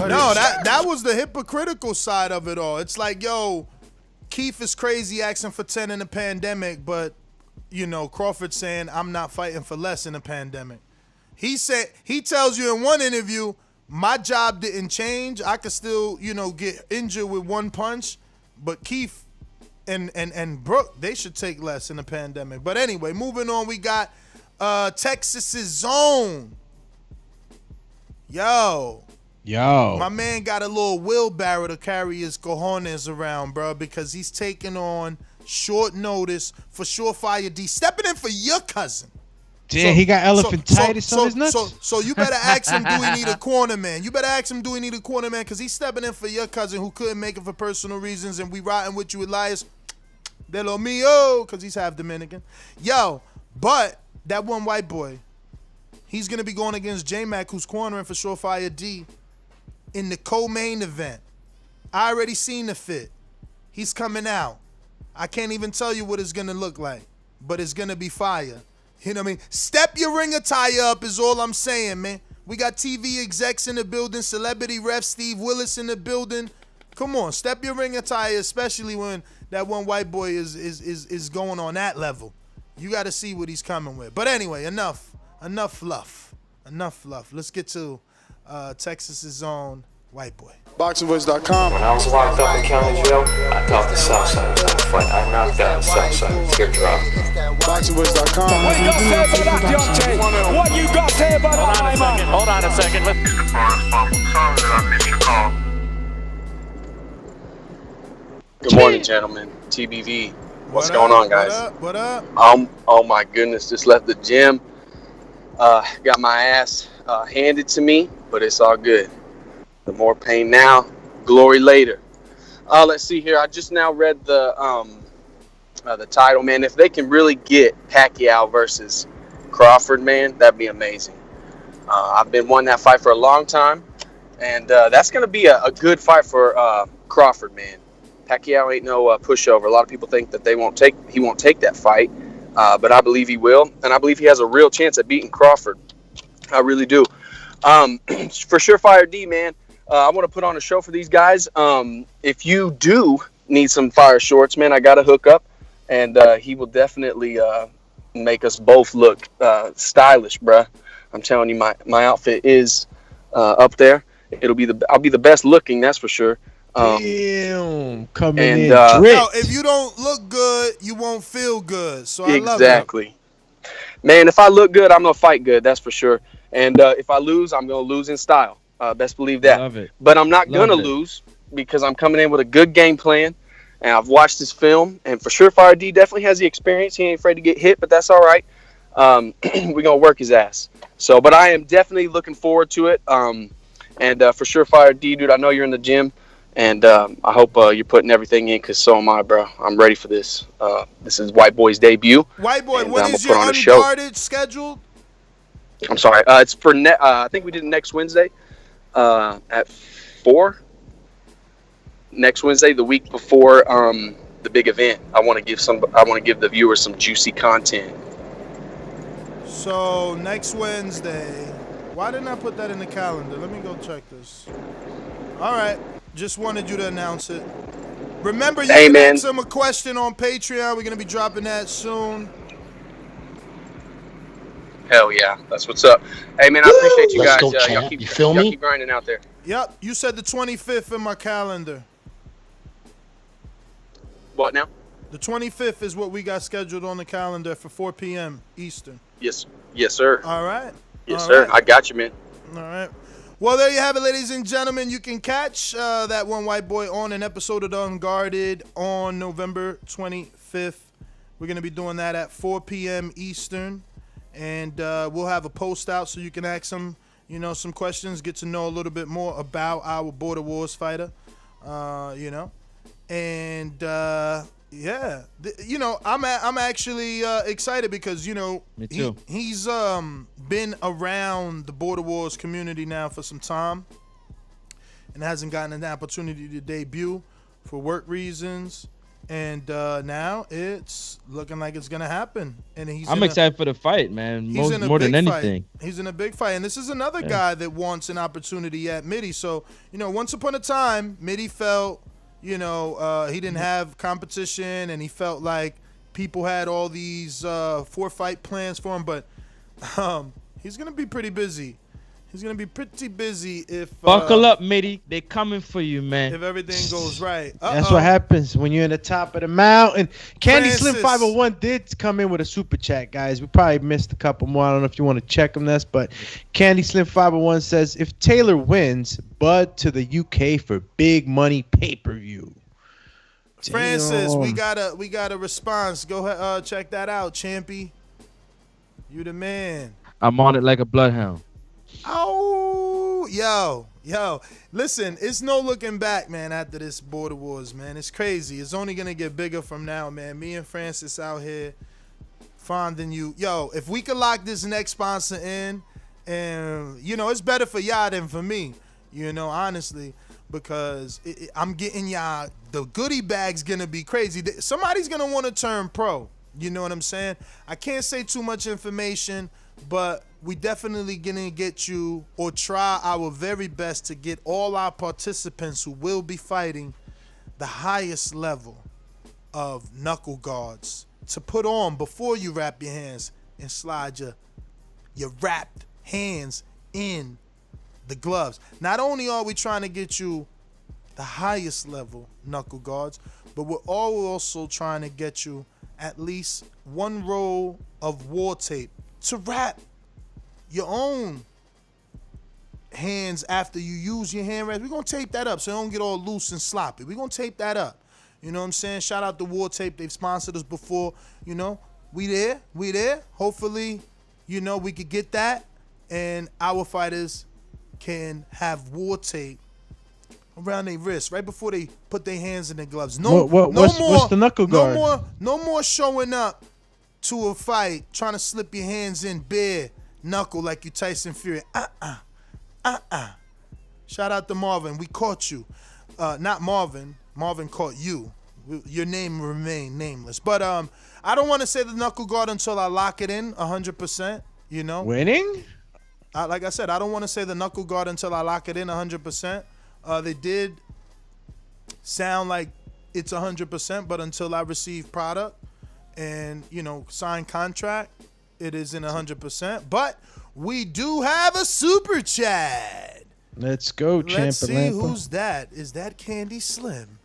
No, that was the hypocritical side of it all. It's like, yo, Keith is crazy asking for 10 in a pandemic, but, you know, Crawford saying, I'm not fighting for less in a pandemic. He tells you in one interview, my job didn't change. I could still, you know, get injured with one punch, but Keith and Brook, they should take less in the pandemic. But anyway, moving on, we got Texas's Zone. Yo, Yo. My man got a little wheelbarrow to carry his cojones around, bro, because he's taking on short notice for Surefire D, stepping in for your cousin. Damn, he got elephantitis on his nuts? So you better ask him, do he need a corner man? You better ask him, do he need a corner man? Because he's stepping in for your cousin who couldn't make it for personal reasons, and we riding with you, Elias. De lo mio, because he's half Dominican. Yo, but that one white boy, he's going to be going against J-Mac, who's cornering for Surefire D in the co-main event. I already seen the fit. He's coming out. I can't even tell you what it's going to look like, but it's going to be fire. You know what I mean? Step your ring attire up is all I'm saying, man. We got TV execs in the building, celebrity ref Steve Willis in the building. Come on, step your ring attire, especially when that one white boy is going on that level. You got to see what he's coming with. But anyway, enough fluff. Let's get to Texas's own white boy. BoxingVoice.com. When I was locked up in county jail, I thought the Southside was gonna fight. I knocked out the Southside. Teardrop. BoxingVoice.com. What you got to say about that, Deontay? What you got to say about that, man? Hold on a second. Sorry that I missed your call. Good morning, gentlemen. TBV. What's going on, guys? What up? Oh my goodness, just left the gym. Got my ass handed to me, but it's all good. The more pain now, glory later. Let's see here. I just now read the title, man. If they can really get Pacquiao versus Crawford, man, that'd be amazing. I've been wanting that fight for a long time, and that's going to be a good fight for Crawford, man. Pacquiao ain't no pushover. A lot of people think that he won't take that fight, but I believe he will, and I believe he has a real chance at beating Crawford. I really do. For Surefire D, man, I want to put on a show for these guys. If you do need some fire shorts, man, I got a hookup, and he will definitely make us both look stylish, bruh. I'm telling you, my outfit is up there. I'll be the best looking, that's for sure. Damn, coming in. Yo, if you don't look good, you won't feel good. So I love it. Exactly. Man, if I look good, I'm gonna fight good. That's for sure. And if I lose, I'm gonna lose in style. Best believe that. Love it. But I'm not gonna lose because I'm coming in with a good game plan, and I've watched this film. And for sure, Fire D definitely has the experience. He ain't afraid to get hit, but that's all right. We're gonna work his ass. So, but I am definitely looking forward to it. And for sure, Fire D, dude, I know you're in the gym. And I hope you're putting everything in, because so am I, bro. I'm ready for this. This is White Boy's debut. White Boy, and when is your Unguarded scheduled? I'm sorry. It's for I think we did it next Wednesday at 4. Next Wednesday, the week before the big event. I want to give the viewers some juicy content. So next Wednesday. Why didn't I put that in the calendar? Let me go check this. All right. Just wanted you to announce it. Remember, you can ask him a question on Patreon. We're going to be dropping that soon. Hell yeah. That's what's up. Hey, man, I appreciate you Let's guys. go, champ. Y'all keep, You feel y'all me? keep grinding out there. Yep. You said the 25th in my calendar. What now? The 25th is what we got scheduled on the calendar for 4 p.m. Eastern. Yes, sir. All right. Yes, sir. I got you, man. All right. Well, there you have it, ladies and gentlemen. You can catch that one white boy on an episode of The Unguarded on November 25th. We're going to be doing that at 4 p.m. Eastern. And we'll have a post out so you can ask some questions, get to know a little bit more about our Border Wars fighter, And, yeah, I'm actually excited because, Me too. he's been around the Border Wars community now for some time and hasn't gotten an opportunity to debut for work reasons. And now it's looking like it's going to happen. And I'm excited for the fight, man. More than anything. He's in a big fight. And this is another guy that wants an opportunity at Mitty. So, once upon a time, Mitty felt, he didn't have competition and he felt like people had all these 4-fight plans for him. But he's going to be pretty busy. He's gonna be pretty busy if Buckle up, Mitty. They coming for you, man. if everything goes right. That's what happens when you're in the top of the mountain. Candy Slim Francis. 501 did come in with a super chat, guys. We probably missed a couple more. I don't know if you want to check them, but Candy Slim 501 says, if Taylor wins, Bud to the UK for big money pay-per-view. Francis, Damn. we got a response. Go ahead, check that out, Champy. You the man. I'm on it like a bloodhound. Oh, yo. Listen, it's no looking back, man, after this Border Wars, man. It's crazy. It's only going to get bigger from now, man. Me and Francis out here fonding you. Yo, if we could lock this next sponsor in, and, it's better for y'all than for me, honestly, because I'm getting y'all, the goodie bag's going to be crazy. Somebody's going to want to turn pro. You know what I'm saying? I can't say too much information, but we definitely gonna get you, or try our very best to get all our participants who will be fighting the highest level of knuckle guards to put on before you wrap your hands and slide your wrapped hands in the gloves. Not only are we trying to get you the highest level knuckle guards, but we're also trying to get you at least one roll of war tape to wrap your own hands after you use your hand wraps. We're going to tape that up so it don't get all loose and sloppy. We're going to tape that up. You know what I'm saying? Shout out to War Tape. They've sponsored us before. We there. Hopefully, we could get that, and our fighters can have war tape around their wrists right before they put their hands in their gloves. What's the knuckle guard? No more showing up to a fight trying to slip your hands in bare knuckle like you Tyson Fury. Shout out to Marvin. We caught you. Not Marvin. Marvin caught you. Your name remained nameless. But I don't want to say the knuckle guard until I lock it in 100%. Winning? Like I said, I don't want to say the knuckle guard until I lock it in 100%. They did sound like it's 100%, but until I receive product and, sign contract, it isn't 100%. But we do have a super chat. Let's go, Champ. Let's see who's that. Is that Candy Slim?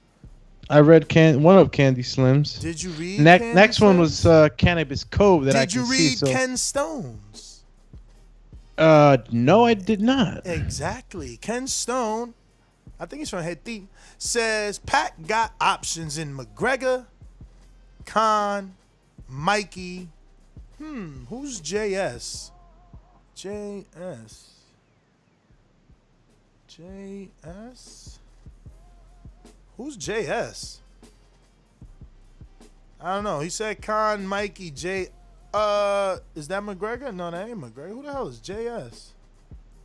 I read one of Candy Slim's. Did you read next one was Cannabis Cove that I can see. Did you read Ken Stone's? No, I did not. Exactly. Ken Stone, I think he's from Haiti, says Pac got options in McGregor, Khan, Mikey. Who's JS? JS. Who's JS? I don't know. He said Khan, Mikey, J. Is that McGregor? No, that ain't McGregor. Who the hell is JS?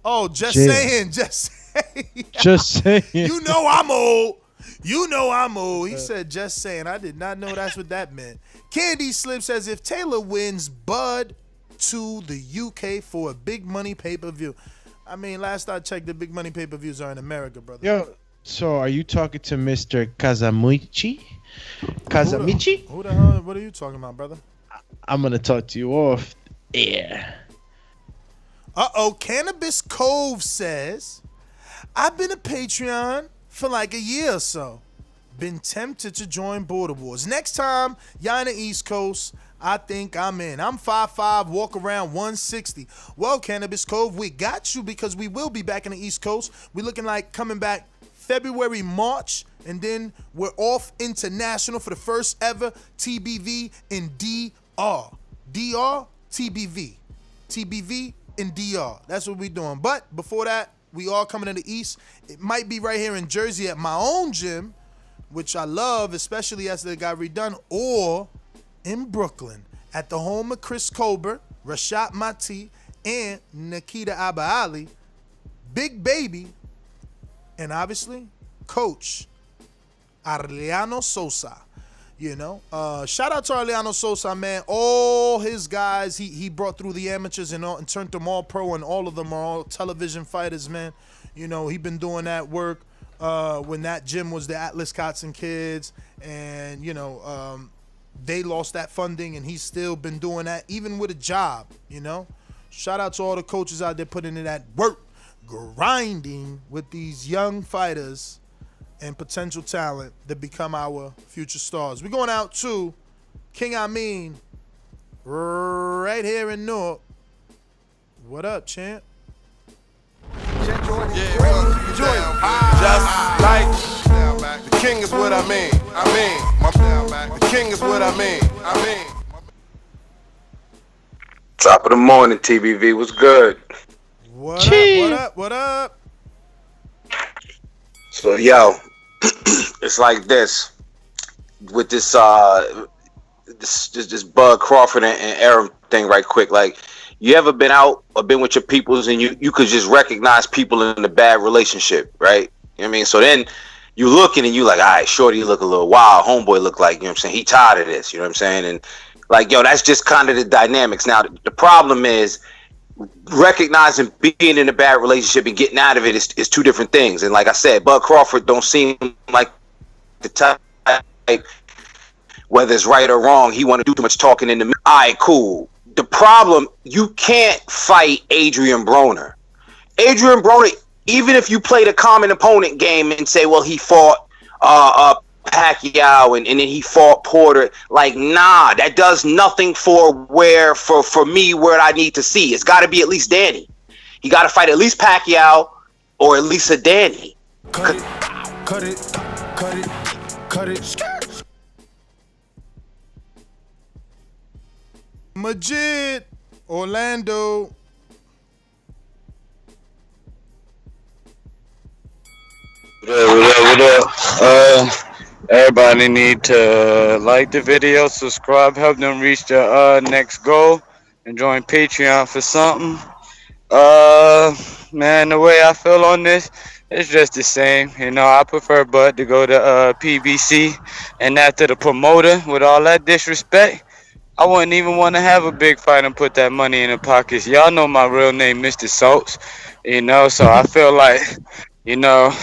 Oh, just saying. Just saying. You know I'm old. He said just saying. I did not know that's what that meant. Candy Slim says if Taylor wins, Bud to the UK for a big money pay-per-view. I mean, last I checked, the big money pay-per-views are in America, brother. Yo, so are you talking to Mr. Kazamichi? Who the hell? What are you talking about, brother? I'm going to talk to you off air. Cannabis Cove says, I've been a Patreon for like a year or so. Been tempted to join Border Wars. Next time y'all in the East Coast, I think I'm in. I'm 5'5", walk around 160. Well, Cannabis Cove, we got you because we will be back in the East Coast. We're looking like coming back February, March, and then we're off international for the first ever TBV in DR. DR, TBV. TBV in DR. That's what we're doing. But before that, we all coming in the East. It might be right here in Jersey at my own gym, which I love, especially as it got redone, or in Brooklyn at the home of Chris Colbert, Rashad Mati, and Nikita Abba-Ali, Big Baby, and obviously Coach Arliano Sosa. Shout out to Arliano Sosa, man. All his guys, he brought through the amateurs and turned them all pro, and all of them are all television fighters, man. He been doing that work when that gym was the Atlas Cots and Kids, and they lost that funding, and he's still been doing that even with a job. Shout out to all the coaches out there putting in that work. grinding with these young fighters and potential talent that become our future stars. We're going out to King Amin right here in Newark. What up, champ? Just like the king is what I mean. The king is what I mean. Top of the morning, TBV. What's good? What up? What up? So, yo, it's like this with this this Bud Crawford and Arum thing, right quick. Like, you ever been out or been with your peoples and you could just recognize people in a bad relationship, right? You know what I mean? So then you looking and you like, all right, shorty look a little wild, homeboy look like, you know what I'm saying, he tired of this, you know what I'm saying? And like, yo, that's just kind of the dynamics. Now, the problem is recognizing being in a bad relationship and getting out of it is two different things. And like I said, Bud Crawford don't seem like the type, whether it's right or wrong, he want to do too much talking in the middle. All right, cool. The problem, you can't fight Adrian Broner. Adrian Broner, even if you play the common opponent game and say, well, he fought Pacquiao and then he fought Porter, like, nah, that does nothing for me where I need to see. It's got to be at least Danny. He got to fight at least Pacquiao or at least a Danny. Cut it. Majid, Orlando. What up? Everybody need to like the video, subscribe, help them reach their next goal, and join Patreon for something. Man, the way I feel on this, it's just the same. You know, I prefer Bud to go to PBC, and after the promoter, with all that disrespect, I wouldn't even want to have a big fight and put that money in the pockets. Y'all know my real name, Mr. Salts. You know, so I feel like, you know,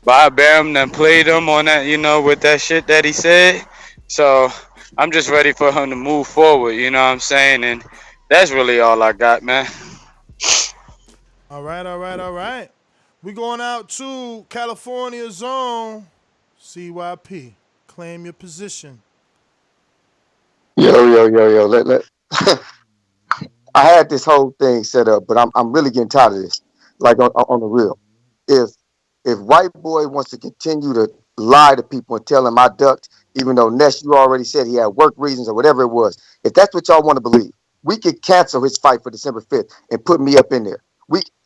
Bob Arum done played him on that, you know, with that shit that he said. So I'm just ready for him to move forward, you know what I'm saying? And that's really all I got, man. All right. We going out to California Zone. CYP, claim your position. Yo. Let I had this whole thing set up, but I'm really getting tired of this. Like on the real, if white boy wants to continue to lie to people and tell him I ducked, even though Ness, you already said he had work reasons or whatever it was. If that's what y'all want to believe, we could cancel his fight for December 5th and put me up in there.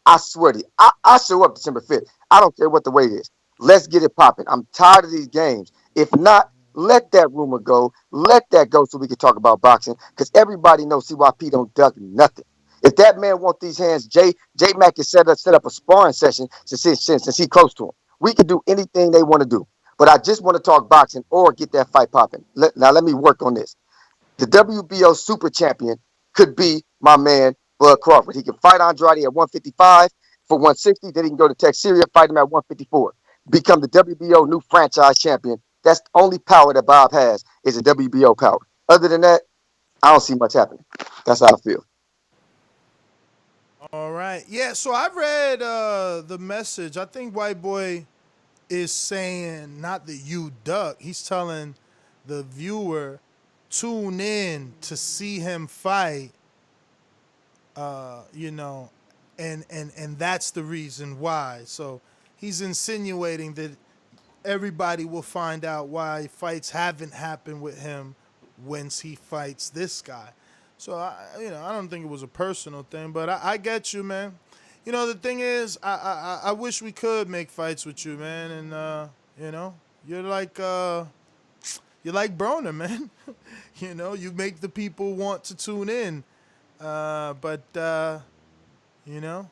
I swear to you, I show up December 5th. I don't care what the weight is. Let's get it popping. I'm tired of these games. If not, let that rumor go. Let that go so we can talk about boxing. Because everybody knows CYP don't duck nothing. If that man want these hands, J Mac can set up a sparring session since he close to him. We can do anything they want to do. But I just want to talk boxing or get that fight popping. Now let me work on this. The WBO super champion could be my man, Bud Crawford. He can fight Andrade at 155 for 160. Then he can go to Texeria, fight him at 154. Become the WBO new franchise champion. That's the only power that Bob has is a WBO power. Other than that, I don't see much happening. That's how I feel. All right. Yeah, so I read the message. I think White Boy is saying not that you duck. He's telling the viewer, tune in to see him fight, you know, and that's the reason why. So he's insinuating that everybody will find out why fights haven't happened with him once he fights this guy. So, I don't think it was a personal thing, but I get you, man. You know, the thing is, I wish we could make fights with you, man. And, you know, you're like Broner, man. You know, you make the people want to tune in. But you know,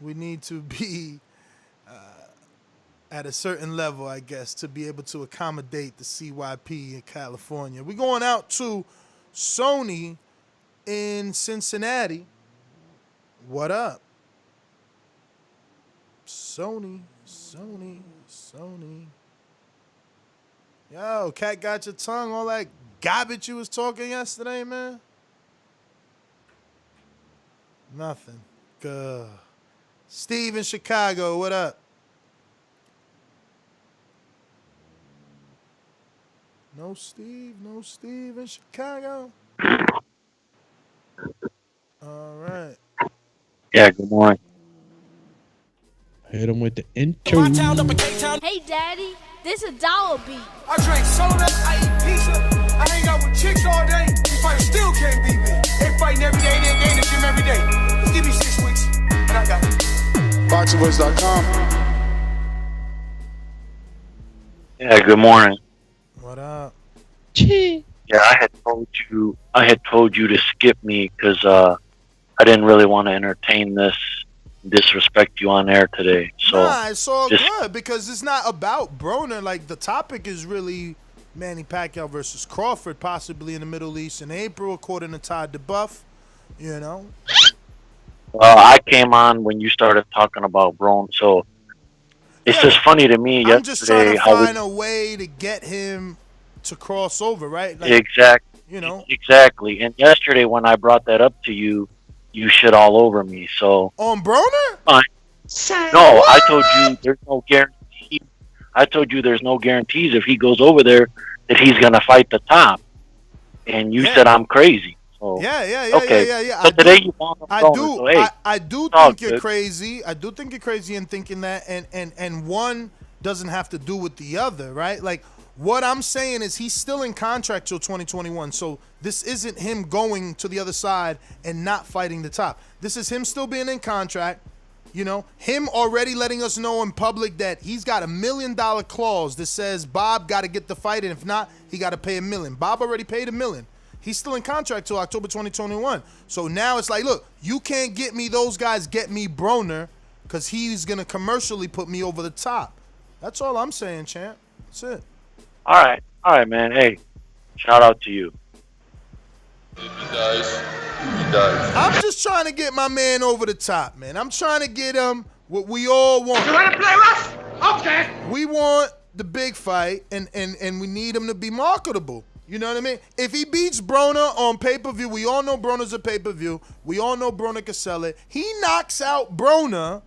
we need to be at a certain level, I guess, to be able to accommodate the CYP in California. We're going out to Sony in Cincinnati. What up? Sony. Yo, cat got your tongue, all that garbage you was talking yesterday, man? Nothing. Good. Steve in Chicago, what up? No Steve in Chicago. All right. Yeah, good morning. Hit him with the intro. Hey, Daddy, this a dollar beat. I drink soda, I eat pizza, I hang out with chicks all day. These fighters still can't beat me. They fighting every day, they in the gym every day. Just give me 6 weeks, and I got it. BoxingVoice.com. Yeah, good morning. What up? Yeah, I had told you to skip me because I didn't really want to entertain this, disrespect you on air today. So nah, it's all good because it's not about Broner. Like, the topic is really Manny Pacquiao versus Crawford, possibly in the Middle East in April, according to duBoef. You know? I came on when you started talking about Brown, so it's just funny to me I'm just trying yesterday to find a way to get him to cross over, right? Like, exactly. You know? Exactly. And yesterday when I brought that up to you, you shit all over me. So on Broner? No, I told you there's no guarantee. I told you there's no guarantees if he goes over there that he's gonna fight the top. And you said I'm crazy. So Yeah. So today you want I Broner, do. so, hey, I do it's all think you're good. crazy. I do think you're crazy in thinking that, and one doesn't have to do with the other, right? Like, what I'm saying is he's still in contract till 2021. So this isn't him going to the other side and not fighting the top. This is him still being in contract. You know, him already letting us know in public that he's got $1 million clause that says Bob got to get the fight, and if not, he got to pay $1 million. Bob already paid $1 million. He's still in contract till October 2021. So now it's like, look, you can't get me those guys, get me Broner, because he's going to commercially put me over the top. That's all I'm saying, champ. That's it. All right, man. Hey, shout out to you. He does. I'm just trying to get my man over the top, man. I'm trying to get him what we all want. You want to play rough? Okay. We want the big fight, and we need him to be marketable. You know what I mean? If he beats Broner on pay-per-view, we all know Broner's a pay-per-view. We all know Broner can sell it. He knocks out Broner.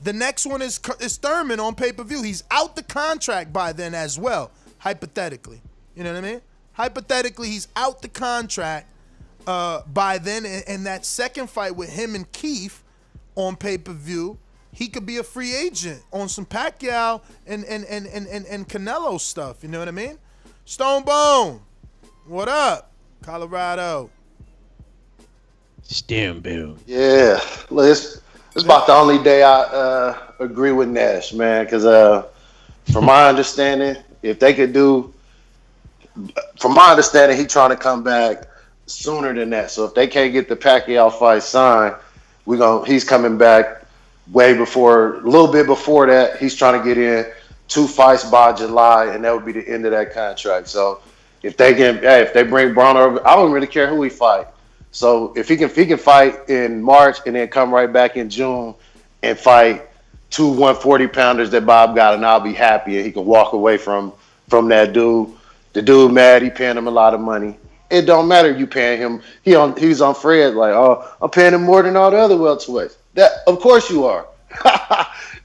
The next one is Thurman on pay-per-view. He's out the contract by then as well, hypothetically. You know what I mean? Hypothetically, he's out the contract by then, and that second fight with him and Keith on pay-per-view, he could be a free agent on some Pacquiao and Canelo stuff. You know what I mean? Stone Bone, what up? Colorado. Stembill. Yeah, it's about the only day I agree with Nash, man, because from my understanding, if they could do, from my understanding, he's trying to come back sooner than that. So if they can't get the Pacquiao fight signed, he's coming back way before, a little bit before that. He's trying to get in 2 fights by July, and that would be the end of that contract. So if they bring Broner over, I don't really care who he fight. So if he can fight in March and then come right back in June and fight 2 140-pounders that Bob got, and I'll be happy, and he can walk away from that dude. The dude mad, he paying him a lot of money. It don't matter if you paying him. He's on Fred like, oh, I'm paying him more than all the other welterweights. That, of course you are.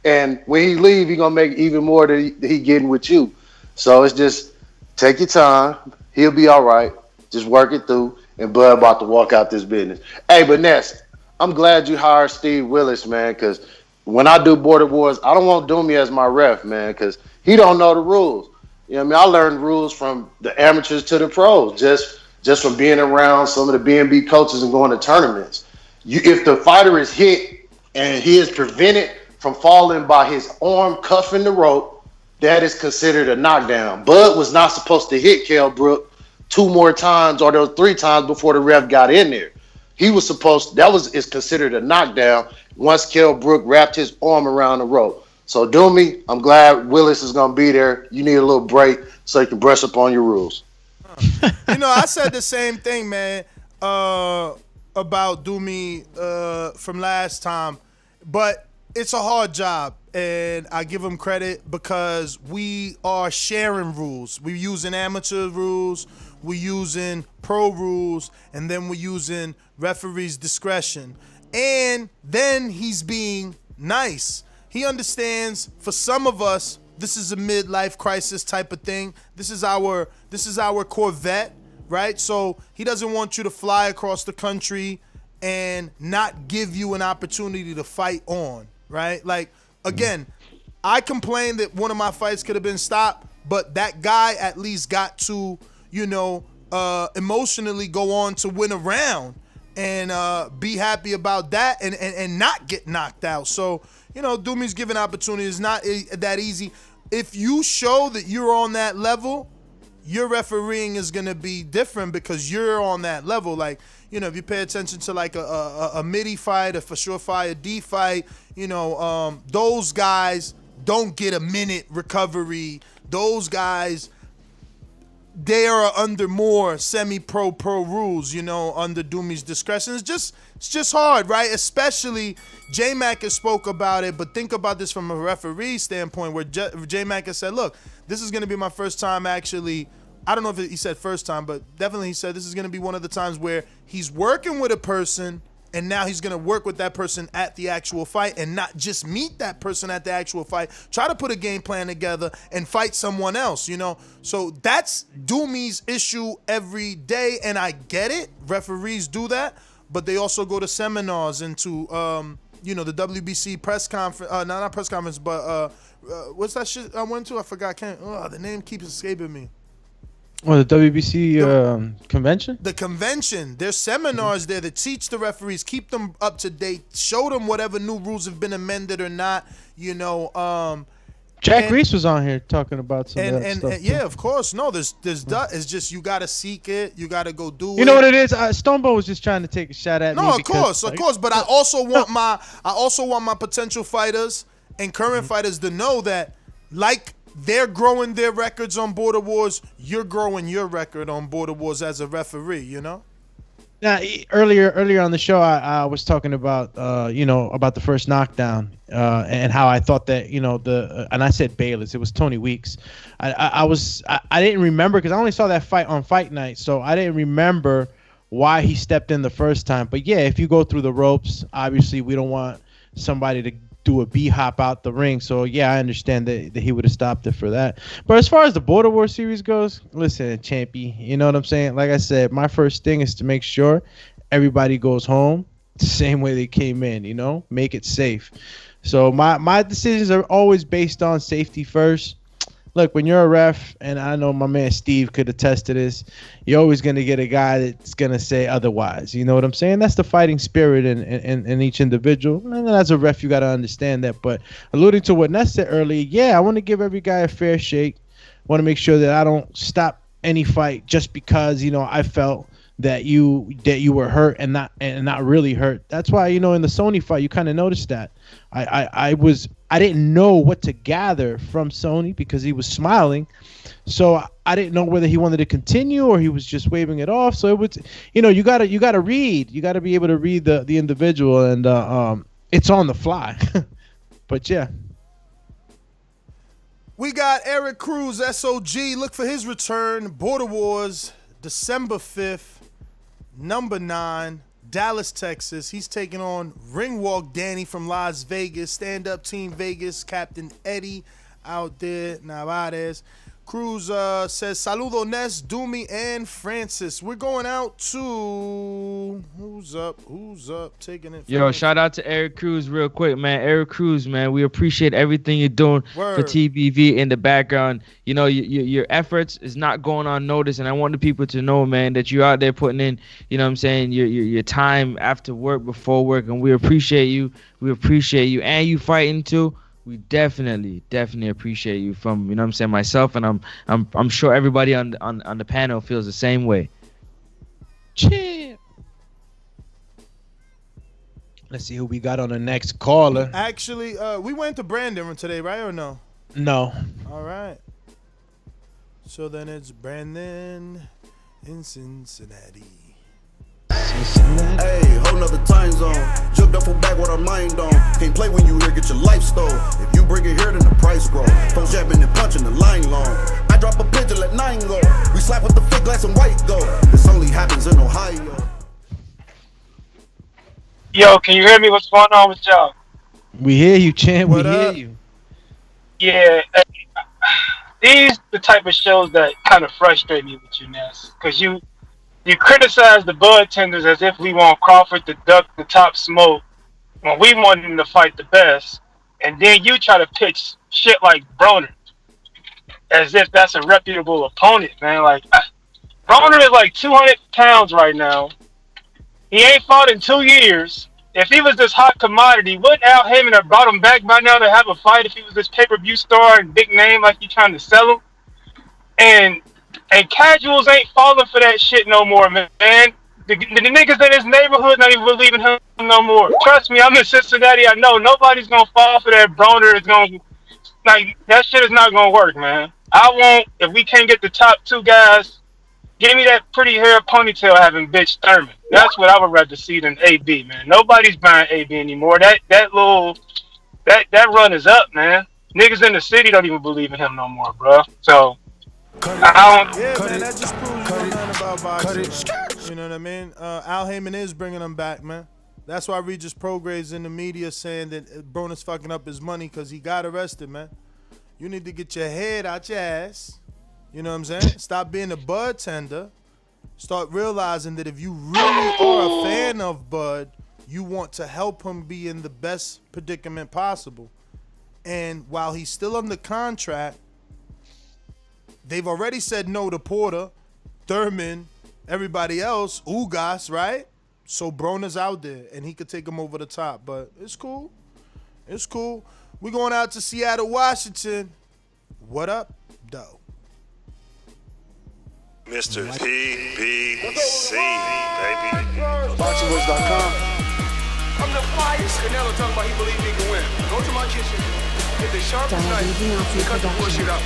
And when he leave, he gonna make even more than he getting with you. So it's just take your time. He'll be all right. Just work it through. And Bud about to walk out this business. Hey, but Ness, I'm glad you hired Steve Willis, man, because when I do Border Wars, I don't want Doomy as my ref, man, because he don't know the rules. You know what I mean? I learned rules from the amateurs to the pros, just from being around some of the B&B coaches and going to tournaments. If the fighter is hit and he is prevented from falling by his arm cuffing the rope, that is considered a knockdown. Bud was not supposed to hit Kell Brook 2 more times or 3 times before the ref got in there. He was supposed, is considered a knockdown once Kell Brook wrapped his arm around the rope. So Doomy, I'm glad Willis is gonna be there. You need a little break so you can brush up on your rules. You know, I said the same thing, man, about Doomy from last time, but it's a hard job, and I give him credit because we are sharing rules. We're using amateur rules, we're using pro rules, and then we're using referee's discretion. And then he's being nice. He understands. For some of us, this is a midlife crisis type of thing. This is our Corvette, right? So he doesn't want you to fly across the country and not give you an opportunity to fight on, right? Like, again, I complained that one of my fights could have been stopped, but that guy at least got to, emotionally go on to win a round and be happy about that and not get knocked out. So, Dumi's given opportunity is not that easy. If you show that you're on that level, your refereeing is going to be different because you're on that level. Like, if you pay attention to like a midi fight, a for sure fire D fight, those guys don't get a minute recovery. Those guys, they are under more semi-pro rules, under Dumi's discretion. It's just hard, right? Especially J-Mac has spoke about it, but think about this from a referee standpoint where J-Mac has said, look, this is going to be my first time actually. I don't know if he said first time, but definitely he said this is going to be one of the times where he's working with a person and now he's going to work with that person at the actual fight and not just meet that person at the actual fight. Try to put a game plan together and fight someone else, So that's Dumi's issue every day, and I get it. Referees do that, but they also go to seminars and to, the WBC press conference. Not press conference, but what's that shit I went to? I forgot. The name keeps escaping me. Well, the WBC convention? The convention. There's seminars there that teach the referees, keep them up to date, show them whatever new rules have been amended or not, Jack Reese was on here talking about some of that stuff. And yeah, of course. No, there's it's just you got to seek it. You got to go do it. You know what it is? Stoneball was just trying to take a shot at me. No, of course. But I also want my potential fighters and current fighters to know that, like, they're growing their records on Border Wars. You're growing your record on Border Wars as a referee, Now, earlier on the show, I was talking about, about the first knockdown and how I thought that, and I said Bayless. It was Tony Weeks. I didn't remember because I only saw that fight on Fight Night, so I didn't remember why he stepped in the first time. But yeah, if you go through the ropes, obviously we don't want somebody to do a B-hop out the ring. So, yeah, I understand that he would have stopped it for that. But as far as the Border War series goes, listen, Champy, you know what I'm saying? Like I said, my first thing is to make sure everybody goes home the same way they came in, make it safe. So my decisions are always based on safety first. Look, when you're a ref, and I know my man Steve could attest to this, you're always going to get a guy that's going to say otherwise. You know what I'm saying? That's the fighting spirit in each individual. And then as a ref, you got to understand that. But alluding to what Ness said earlier, yeah, I want to give every guy a fair shake. I want to make sure that I don't stop any fight just because, I felt that you were hurt and not really hurt. That's why, in the Sony fight, you kind of noticed that. I didn't know what to gather from Sony because he was smiling. So I didn't know whether he wanted to continue or he was just waving it off. So it was, you gotta read. You gotta be able to read the individual, and it's on the fly. But yeah. We got Eric Cruz, SOG. Look for his return. Border Wars, December 5th, number 9. Dallas, Texas. He's taking on Ringwalk Danny from Las Vegas. Stand-up Team Vegas. Captain Eddie out there. Navarez. Cruz says, Saludo Ness, Dumi, and Francis. We're going out to... Who's up? Taking it. Yo, shout out to Eric Cruz real quick, man. Eric Cruz, man, we appreciate everything you're doing for TBV in the background. Your efforts is not going unnoticed, and I want the people to know, man, that you're out there putting in, your time after work, before work, and we appreciate you. We appreciate you, and you fighting too. We definitely appreciate you from, myself, and I'm sure everybody on the panel feels the same way. Cheer. Let's see who we got on the next caller. Actually, we went to Brandon today, right, or no? No. All right. So then it's Brandon in Cincinnati. Hey, whole nother time zone. Jumped up for back with our mind on. Can't play when you here, get your life stole. If you bring it here, then the price grow. Folks jabbing and punching the line long. I drop a pigeon, let 9 go. We slap with the fake glass and white go. This only happens in Ohio. Yo, can you hear me? What's going on with y'all? We hear you, champ. What we hear up? you. Yeah, these the type of shows that kind of frustrate me with you, Ness, because you criticize the bud tenders as if we want Crawford to duck the top smoke when we want him to fight the best, and then you try to pitch shit like Broner as if that's a reputable opponent, man. Like Broner is like 200 pounds right now. He ain't fought in 2 years. If he was this hot commodity, wouldn't Al Heyman have brought him back by now to have a fight if he was this pay-per-view star and big name like you trying to sell him? And casuals ain't falling for that shit no more, man. The niggas in his neighborhood not even believing him no more. Trust me, I'm in Cincinnati. I know nobody's gonna fall for that. Broner is gonna like that shit is not gonna work, man. I won't if we can't get the top two guys. Give me that pretty hair ponytail having bitch Thurman. That's what I would rather see than AB, man. Nobody's buying AB anymore. That run is up, man. Niggas in the city don't even believe in him no more, bro. So I don't. Yeah, man, that just proves you know nothing about boxing. You know what I mean? Al Heyman is bringing him back, man. That's why Regis Prograves in the media saying that Broner's fucking up his money because he got arrested, man. You need to get your head out your ass. You know what I'm saying? Stop being a bud tender. Start realizing that if you really are a fan of Bud, you want to help him be in the best predicament possible. And while he's still under contract, they've already said no to Porter, Thurman, everybody else, Ugas, right? So Broner's out there, and he could take him over the top. But it's cool. It's cool. We're going out to Seattle, Washington. What up, though? Mr. PBC, baby. BoxingWords.com. I'm the finest. Canelo talking about he believe he can win. Go to my kitchen. Get the sharpest knife and cut the bullshit out.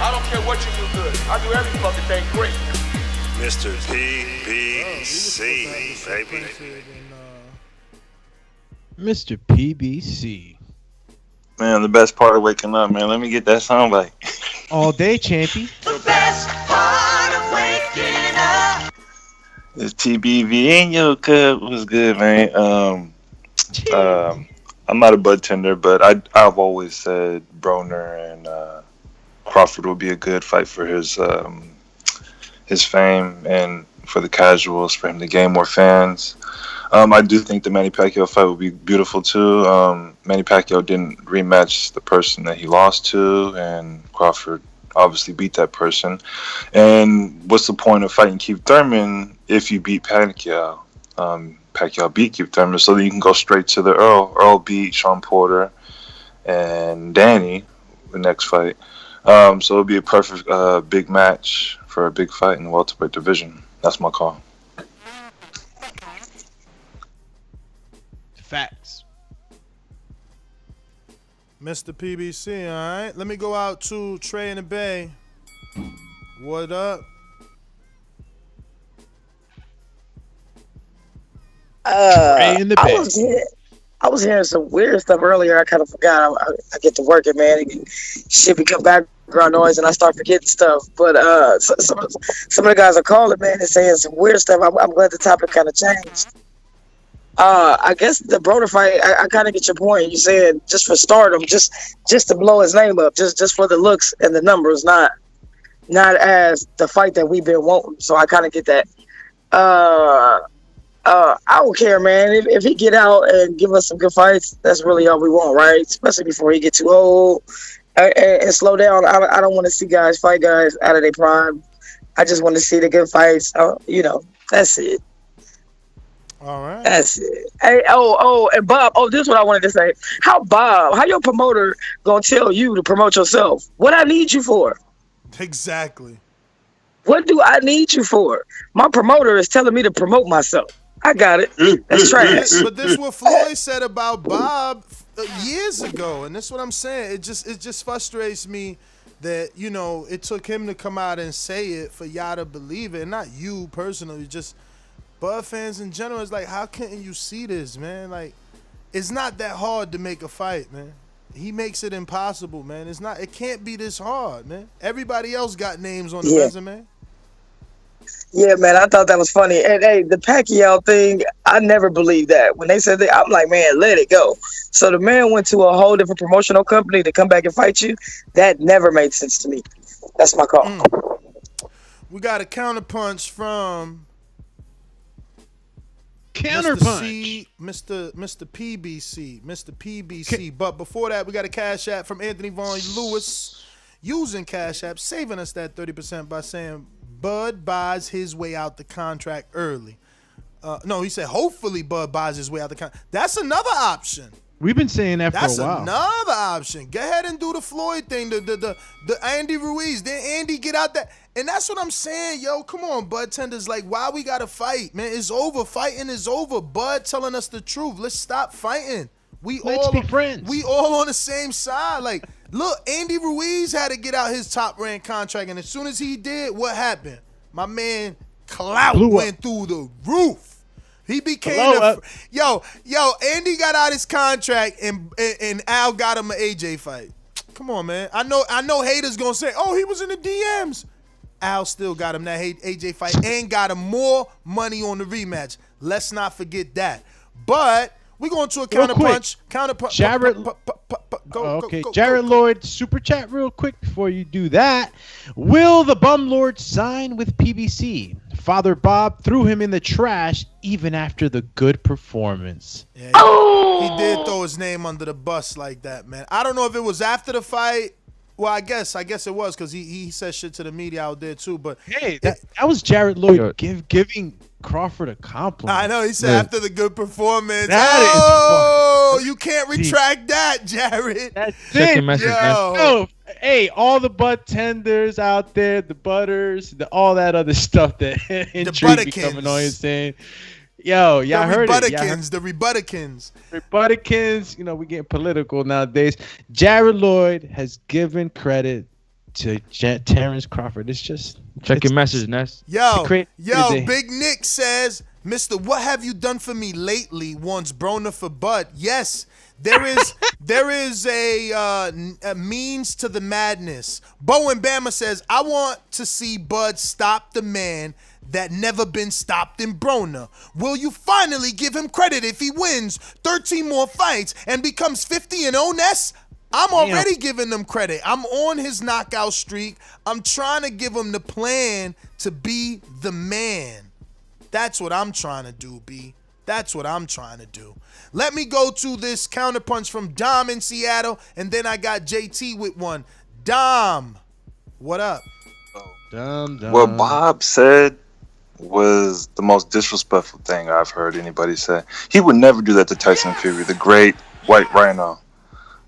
I don't care what you do good. I do every fucking thing great. Mr. PBC, baby. Mr. PBC. Man, the best part of waking up, man. Let me get that soundbite. All day, champy. The best part of waking up. This TBV in your cup was good, man. I'm not a bud tender, but I've always said Broner and Crawford would be a good fight for his fame and for the casuals, for him to gain more fans. I do think the Manny Pacquiao fight would be beautiful too. Manny Pacquiao didn't rematch the person that he lost to, and Crawford obviously beat that person. And what's the point of fighting Keith Thurman if you beat Pacquiao? Pacquiao beat Keith Thurman, so you can go straight to the Earl. Earl beat Sean Porter and Danny the next fight. So it'll be a perfect big match for a big fight in the welterweight division. That's my call. Facts. Mr. PBC, all right? Let me go out to Trey in the Bay. What up? Trey in the Bay. I was hearing some weird stuff earlier. I kind of forgot. I get to work it, man. Shit become background noise, and I start forgetting stuff. But some of the guys are calling, man, and saying some weird stuff. I'm glad the topic kind of changed. I guess the Broner fight, I kind of get your point. You said just for stardom, just to blow his name up, just for the looks and the numbers, not as the fight that we've been wanting. So I kind of get that. I don't care, man. If he get out and give us some good fights, that's really all we want, right? Especially before he get too old and slow down. I don't want to see guys fight guys out of their prime. I just want to see the good fights. That's it. All right. That's it. Hey, and Bob. This is what I wanted to say. How your promoter gonna tell you to promote yourself? What I need you for? Exactly. What do I need you for? My promoter is telling me to promote myself. I got it. That's trash. But this is what Floyd said about Bob years ago, and this is what I'm saying. It just frustrates me that it took him to come out and say it for y'all to believe it, and not you personally, just Bud fans in general. It's like, how couldn't you see this, man? Like, it's not that hard to make a fight, man. He makes it impossible, man. It can't be this hard, man. Everybody else got names on the resume. Yeah, man, I thought that was funny. And hey, the Pacquiao thing, I never believed that. When they said that, I'm like, man, let it go. So the man went to a whole different promotional company to come back and fight you. That never made sense to me. That's my call. We got a counterpunch from Counterpunch. Mr. PBC. But before that, we got a cash app from Anthony Vaughn Lewis using Cash App, saving us that 30% by saying Bud buys his way out the contract early. No, he said hopefully Bud buys his way out the contract. That's another option. We've been saying that That's for a while. another option. Go ahead and do the Floyd thing, the Andy Ruiz. Then Andy get out that. And that's what I'm saying, yo. Come on, Bud Tenders. Like, why we got to fight, man? It's over. Fighting is over. Bud telling us the truth. Let's stop fighting. Let's be friends. We all on the same side. Like, look, Andy Ruiz had to get out his top rank contract. And as soon as he did, what happened? My man Clout went through the roof. He became yo. Andy got out his contract and Al got him an AJ fight. Come on, man. I know haters gonna say, oh, he was in the DMs. Al still got him that AJ fight and got him more money on the rematch. Let's not forget that. But we going to a counterpunch. Jared. Jared Lloyd, super chat real quick before you do that. Will the Bum Lord sign with PBC? Father Bob threw him in the trash even after the good performance. Yeah, he did throw his name under the bus like that, man. I don't know if it was after the fight. Well, I guess it was because he said shit to the media out there too. But hey, that was Jared Lloyd giving Crawford a compliment. I know he said after the good performance. That you can't retract that, Jared. That's it. Yo. Hey, all the butt tenders out there, the butters, all that other stuff that intrigue be coming on and saying, yo, y'all heard it. The Rebutticans. Rebutticans, we getting political nowadays. Jared Lloyd has given credit to Terence Crawford. It's just check your message, Ness. Yo, Big Nick says, Mr. What have you done for me lately? Wants Broner for Bud. Yes, there is a means to the madness. Bowen Bama says, I want to see Bud stop the man that never been stopped in Broner. Will you finally give him credit if he wins 13 more fights and becomes 50-0, Ness? I'm already giving him credit. I'm on his knockout streak. I'm trying to give him the plan to be the man. That's what I'm trying to do, B. That's what I'm trying to do. Let me go to this counterpunch from Dom in Seattle, and then I got JT with one. Dom, what up? Dom. What Bob said was the most disrespectful thing I've heard anybody say. He would never do that to Tyson Fury, the great white rhino.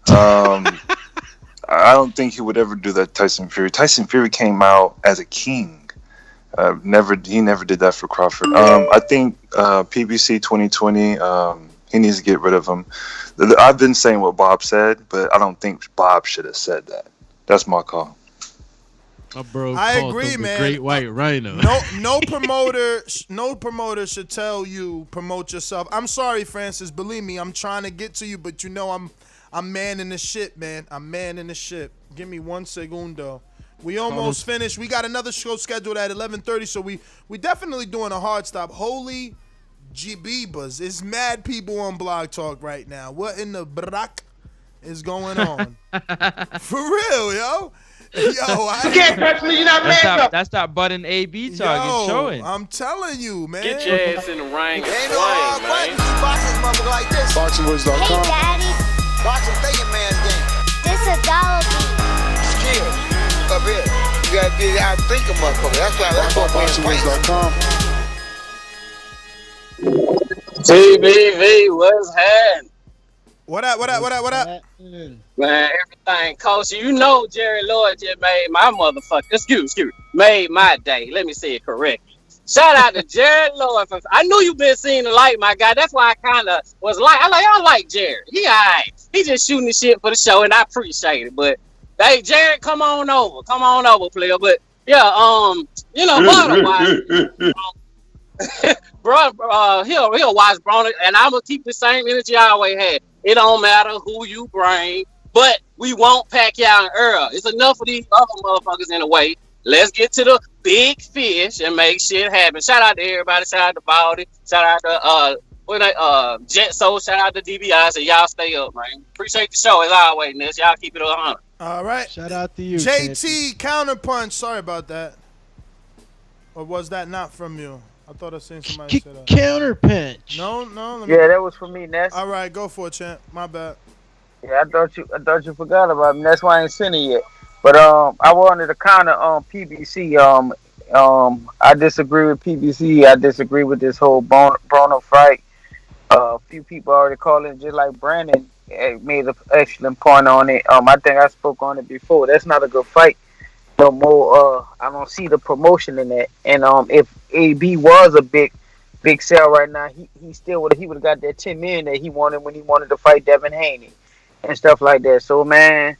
I don't think he would ever do that to Tyson Fury. Tyson Fury came out as a king. He never did that for Crawford. I think PBC 2020, he needs to get rid of him. I've been saying what Bob said, but I don't think Bob should have said that. That's my call. I agree, man. Great white rhino. No promoter should tell you promote yourself. I'm sorry, Francis. Believe me, I'm trying to get to you, but I'm manning the ship, man. I'm manning the ship. Give me 1 segundo. We almost finished. We got another show scheduled at 11:30, so we definitely doing a hard stop. Holy Jeebibas. It's mad people on Blog Talk right now. What in the brack is going on? For real, yo. You can't touch me. You're not man. That's that button AB target showing. I'm telling you, man. Get your ass in the ring. Ain't no hard buttons. Boxing motherfucker like this. BoxingWords.com. Hey, Daddy. Boxing thinking man's game. This is $1 Skill. Up here. You gotta get out and think of motherfucker. That's what BoxingWords.com. TBV, what's happening? What up? Man, everything coach. You know Jerry Lloyd just made my motherfucker. Excuse me. Made my day. Let me say it correctly. Shout out to Jerry Lloyd. I knew you been seeing the light, my guy. That's why I kind of was like, I like Jerry. He all right. He just shooting the shit for the show, and I appreciate it. But hey, Jerry, come on over, player. But yeah, bro, he'll watch Broner, and I'm gonna keep the same energy I always had. It don't matter who you bring, but we want Pacquiao and Earl. It's enough of these other motherfuckers in the way. Let's get to the big fish and make shit happen. Shout out to everybody. Shout out to Baldy. Shout out to Jet Soul. Shout out to DBI. So y'all stay up, man. Appreciate the show as always, Ness. Y'all keep it 100. All right. Shout out to you, JT counterpunch. Sorry about that. Or was that not from you? I thought I seen somebody say that. Counterpunch. No. Let Yeah, that was for me, Ness. All right, go for it, champ. My bad. Yeah, I thought you forgot about me. That's why I ain't seen it yet. But I wanted to counter on PBC. I disagree with PBC. I disagree with this whole Broner fight. A few people already calling, just like Brandon made an excellent point on it. I think I spoke on it before. That's not a good fight no more. I don't see the promotion in that. And if AB was a big sell right now, he still would have got that 10 million that he wanted when he wanted to fight Devin Haney and stuff like that. So man,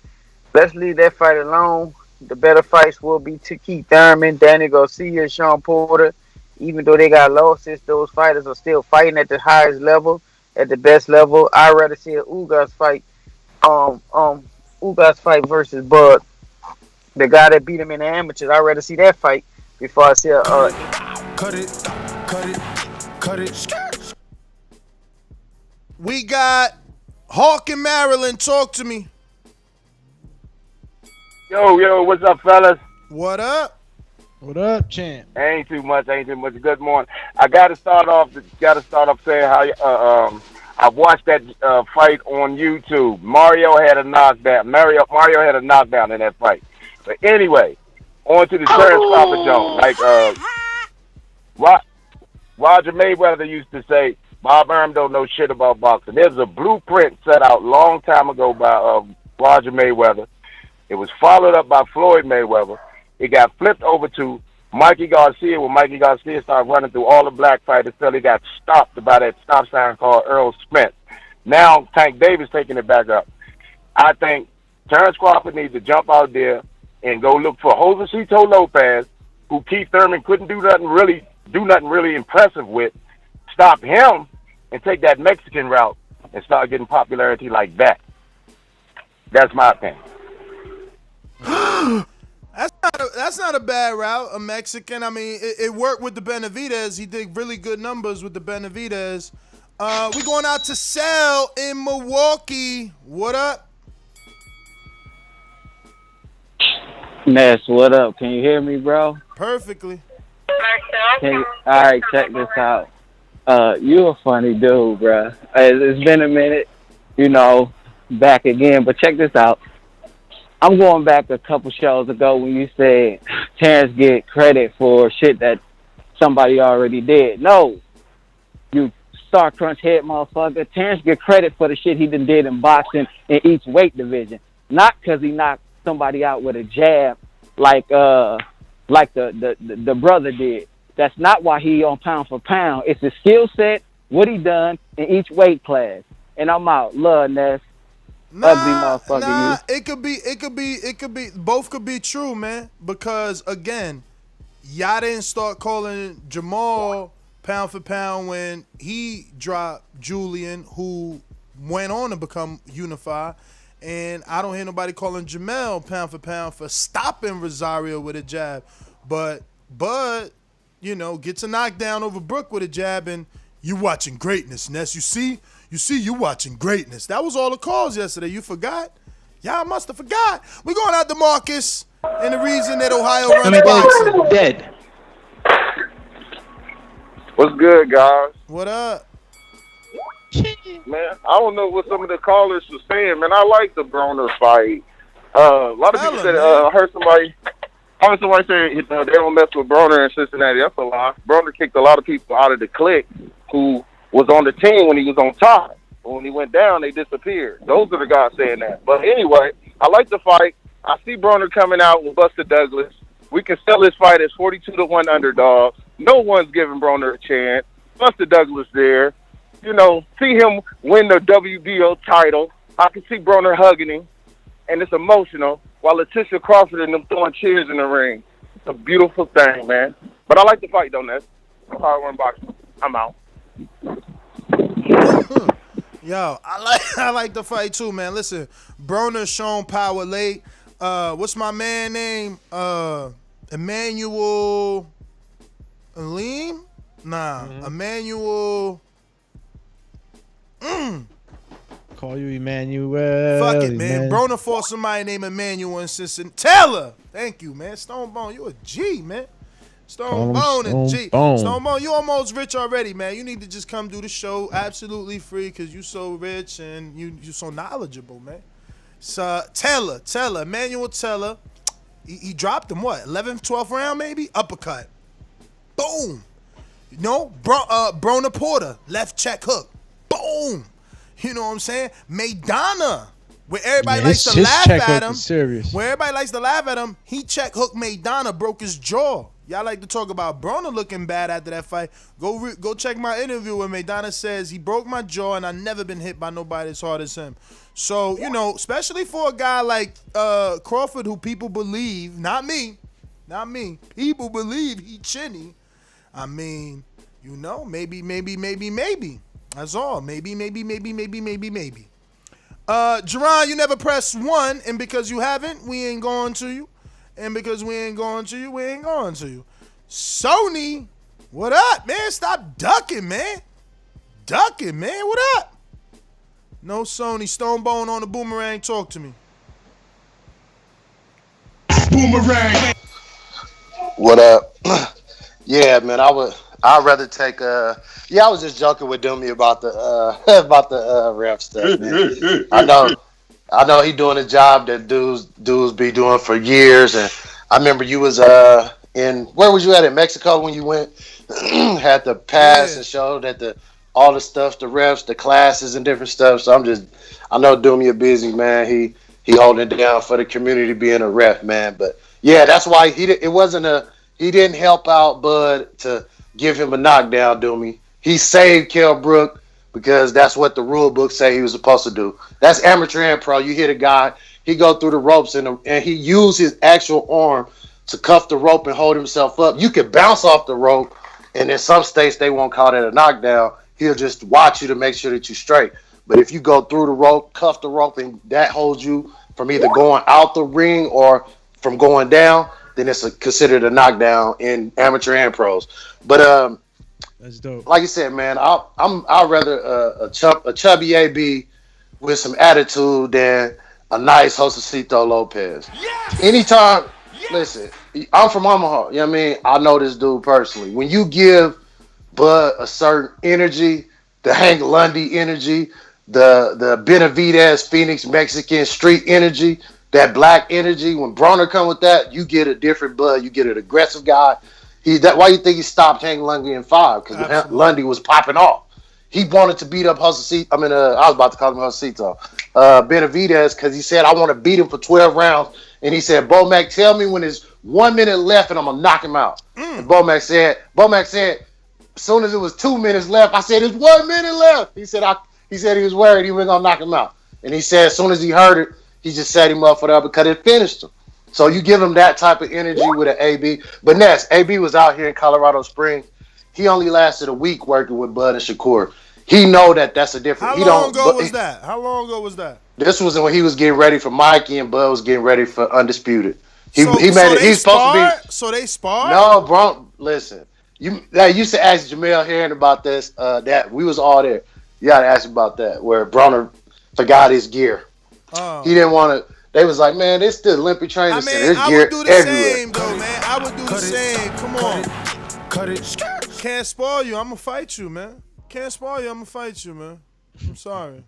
let's leave that fight alone. The better fights will be to Keith Thurman, Danny Garcia, Sean Porter. Even though they got losses, those fighters are still fighting at the highest level, at the best level. I'd rather see a Ugas fight, Ugas fight versus Bud, the guy that beat him in the amateurs. I'd rather see that fight before I see a. Cut it. We got Hawk in Maryland. Talk to me. Yo, what's up, fellas? What up? What up, champ? Ain't too much. Good morning. I gotta start off saying how I watched that fight on YouTube. Mario had a knockdown. Mario had a knockdown in that fight. But anyway, on to the Terence Crawford Jones. Like Roger Mayweather used to say, Bob Arum don't know shit about boxing. There's a blueprint set out long time ago by Roger Mayweather. It was followed up by Floyd Mayweather. It got flipped over to Mikey Garcia when Mikey Garcia started running through all the black fighters until he got stopped by that stop sign called Earl Smith. Now Tank Davis taking it back up. I think Terence Crawford needs to jump out there and go look for Josecito Lopez, who Keith Thurman couldn't do nothing really impressive with. Stop him and take that Mexican route and start getting popularity like that. That's my opinion. That's not a bad route, a Mexican. I mean, it worked with the Benavidez. He did really good numbers with the Benavidez. We going out to Sal in Milwaukee. What up? Ness, what up? Can you hear me, bro? Perfectly. All right, check this out. You a funny dude, bro. It's been a minute, back again, but check this out. I'm going back a couple shows ago when you said Terrence get credit for shit that somebody already did. No, you Star Crunch head motherfucker. Terrence get credit for the shit he done did in boxing in each weight division. Not because he knocked somebody out with a jab like the brother did. That's not why he on pound for pound. It's his skill set, what he done in each weight class. And I'm out. Love, Ness. Ugly motherfucker. It could be. Both could be true, man. Because again, y'all didn't start calling Jamal pound for pound when he dropped Julian, who went on to become Unified. And I don't hear nobody calling Jamel pound for stopping Rosario with a jab. But Bud, gets a knockdown over Brook with a jab, and you watching greatness, Ness. You see, you watching greatness. That was all the calls yesterday. You forgot? Y'all must have forgot. We're going out to Marcus, and the reason that Ohio runs boxing. Dead. What's good, guys? What up? Man, I don't know what some of the callers were saying, man. I like the Broner fight. A lot of people said, I heard somebody say they don't mess with Broner in Cincinnati. That's a lie. Broner kicked a lot of people out of the clique who was on the team when he was on top. But when he went down, they disappeared. Those are the guys saying that. But anyway, I like the fight. I see Broner coming out with Buster Douglas. We can sell this fight as 42-1 underdog. No one's giving Broner a chance. Buster Douglas there. See him win the WBO title. I can see Broner hugging him, and it's emotional, while Letitia Crawford and them throwing cheers in the ring. It's a beautiful thing, man. But I like the fight, though, Ness. That's how I run boxing. I'm out. Yo, I like the fight too, man. Listen, Broner shown power late. What's my man name? Emmanuel Aleem? Nah, Emmanuel. Call you Emmanuel. Fuck it, man. Broner fought somebody named Emmanuel in Cincinnati. Taylor. Thank you, man. Stone Bone, you a G, man. Stone Bone and G. Stone Bone, you almost rich already, man. You need to just come do the show absolutely free because you so rich and you so knowledgeable, man. So Taylor, Emmanuel Taylor. He dropped him, what, 11th, 12th round maybe? Uppercut. Boom. You know, Broner Porter, left check hook. Boom. You know what I'm saying? Maidana, where everybody likes to laugh at him. Where everybody likes to laugh at him, he check hook Maidana, broke his jaw. Y'all like to talk about Broner looking bad after that fight. Go check my interview where Maidana says he broke my jaw and I never been hit by nobody as hard as him. So, you know, especially for a guy like Crawford who people believe, not me, people believe he chinny. I mean, you know, maybe. That's all. Maybe. Jerron, you never pressed 1, and because you haven't, we ain't going to you. And because we ain't going to you, we ain't going to you. Sony, what up, man? Stop ducking, man. What up? No Sony. Stone Bone on the boomerang. Talk to me. Boomerang. What up? Yeah, man. I'd rather take I was just joking with Doomy about the ref stuff, man. I know he doing a job that dudes be doing for years, and I remember you was where was you at in Mexico when you went? Had the pass and showed that all the stuff, the refs, the classes and different stuff. So I know Doomy a busy man. He holding it down for the community being a ref, man. But yeah, that's why he didn't help out Bud to give him a knockdown, Doomy. He saved Kell Brook because that's what the rule book say he was supposed to do. That's amateur and pro. You hit a guy, he go through the ropes and he used his actual arm to cuff the rope and hold himself up. You can bounce off the rope, and in some states they won't call that a knockdown. He'll just watch you to make sure that you're straight. But if you go through the rope, cuff the rope, and that holds you from either going out the ring or from going down, then it's considered a knockdown in amateur and pros. But that's dope. Like you said, man, I'd rather a chubby AB with some attitude than a nice Josecito Lopez. Yes! Anytime, listen, I'm from Omaha. You know what I mean? I know this dude personally. When you give Bud a certain energy, the Hank Lundy energy, the Benavidez Phoenix Mexican street energy, that black energy, when Broner come with that, you get a different Bud. You get an aggressive guy. Why you think he stopped Hank Lundy in 5? Because Lundy was popping off. He wanted to beat up Josecito. I was about to call him Josecito. Benavidez, because he said, I want to beat him for 12 rounds. And he said, Bomac, tell me when there's 1 minute left and I'm going to knock him out. And Bomac said, as soon as it was 2 minutes left, I said, there's 1 minute left. He said he was worried he wasn't going to knock him out. And he said, as soon as he heard it, he just set him up for that because it finished him. So you give him that type of energy with an AB. But Ness, AB was out here in Colorado Springs. He only lasted a week working with Bud and Shakur. He know that's a different. How long ago was that? This was when he was getting ready for Mikey and Bud was getting ready for Undisputed. So they sparred? No, bro. Listen, I used to ask Jamel Herring about this. That we was all there. You got to ask him about that. Where Broner forgot his gear. He didn't want to. They was like, man, this the Olympic training center. There's gear everywhere. Same, though, man. I would do the same. Come on. Cut it. Can't spoil you. I'm going to fight you, man. Can't spoil you. I'm going to fight you, man. I'm sorry.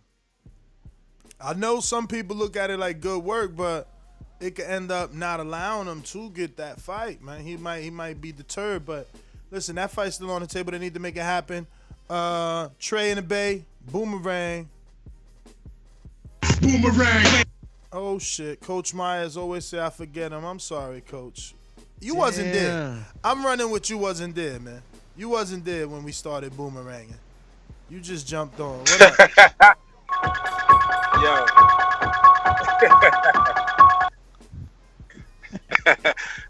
I know some people look at it like good work, but it could end up not allowing him to get that fight, man. He might be deterred, but listen, that fight's still on the table. They need to make it happen. Trey in the Bay, Boomerang. Oh, shit. Coach Myers always say I forget him. I'm sorry, Coach. You wasn't there. I'm running with you wasn't there, man. You wasn't there when we started boomeranging. You just jumped on. What up? Yo.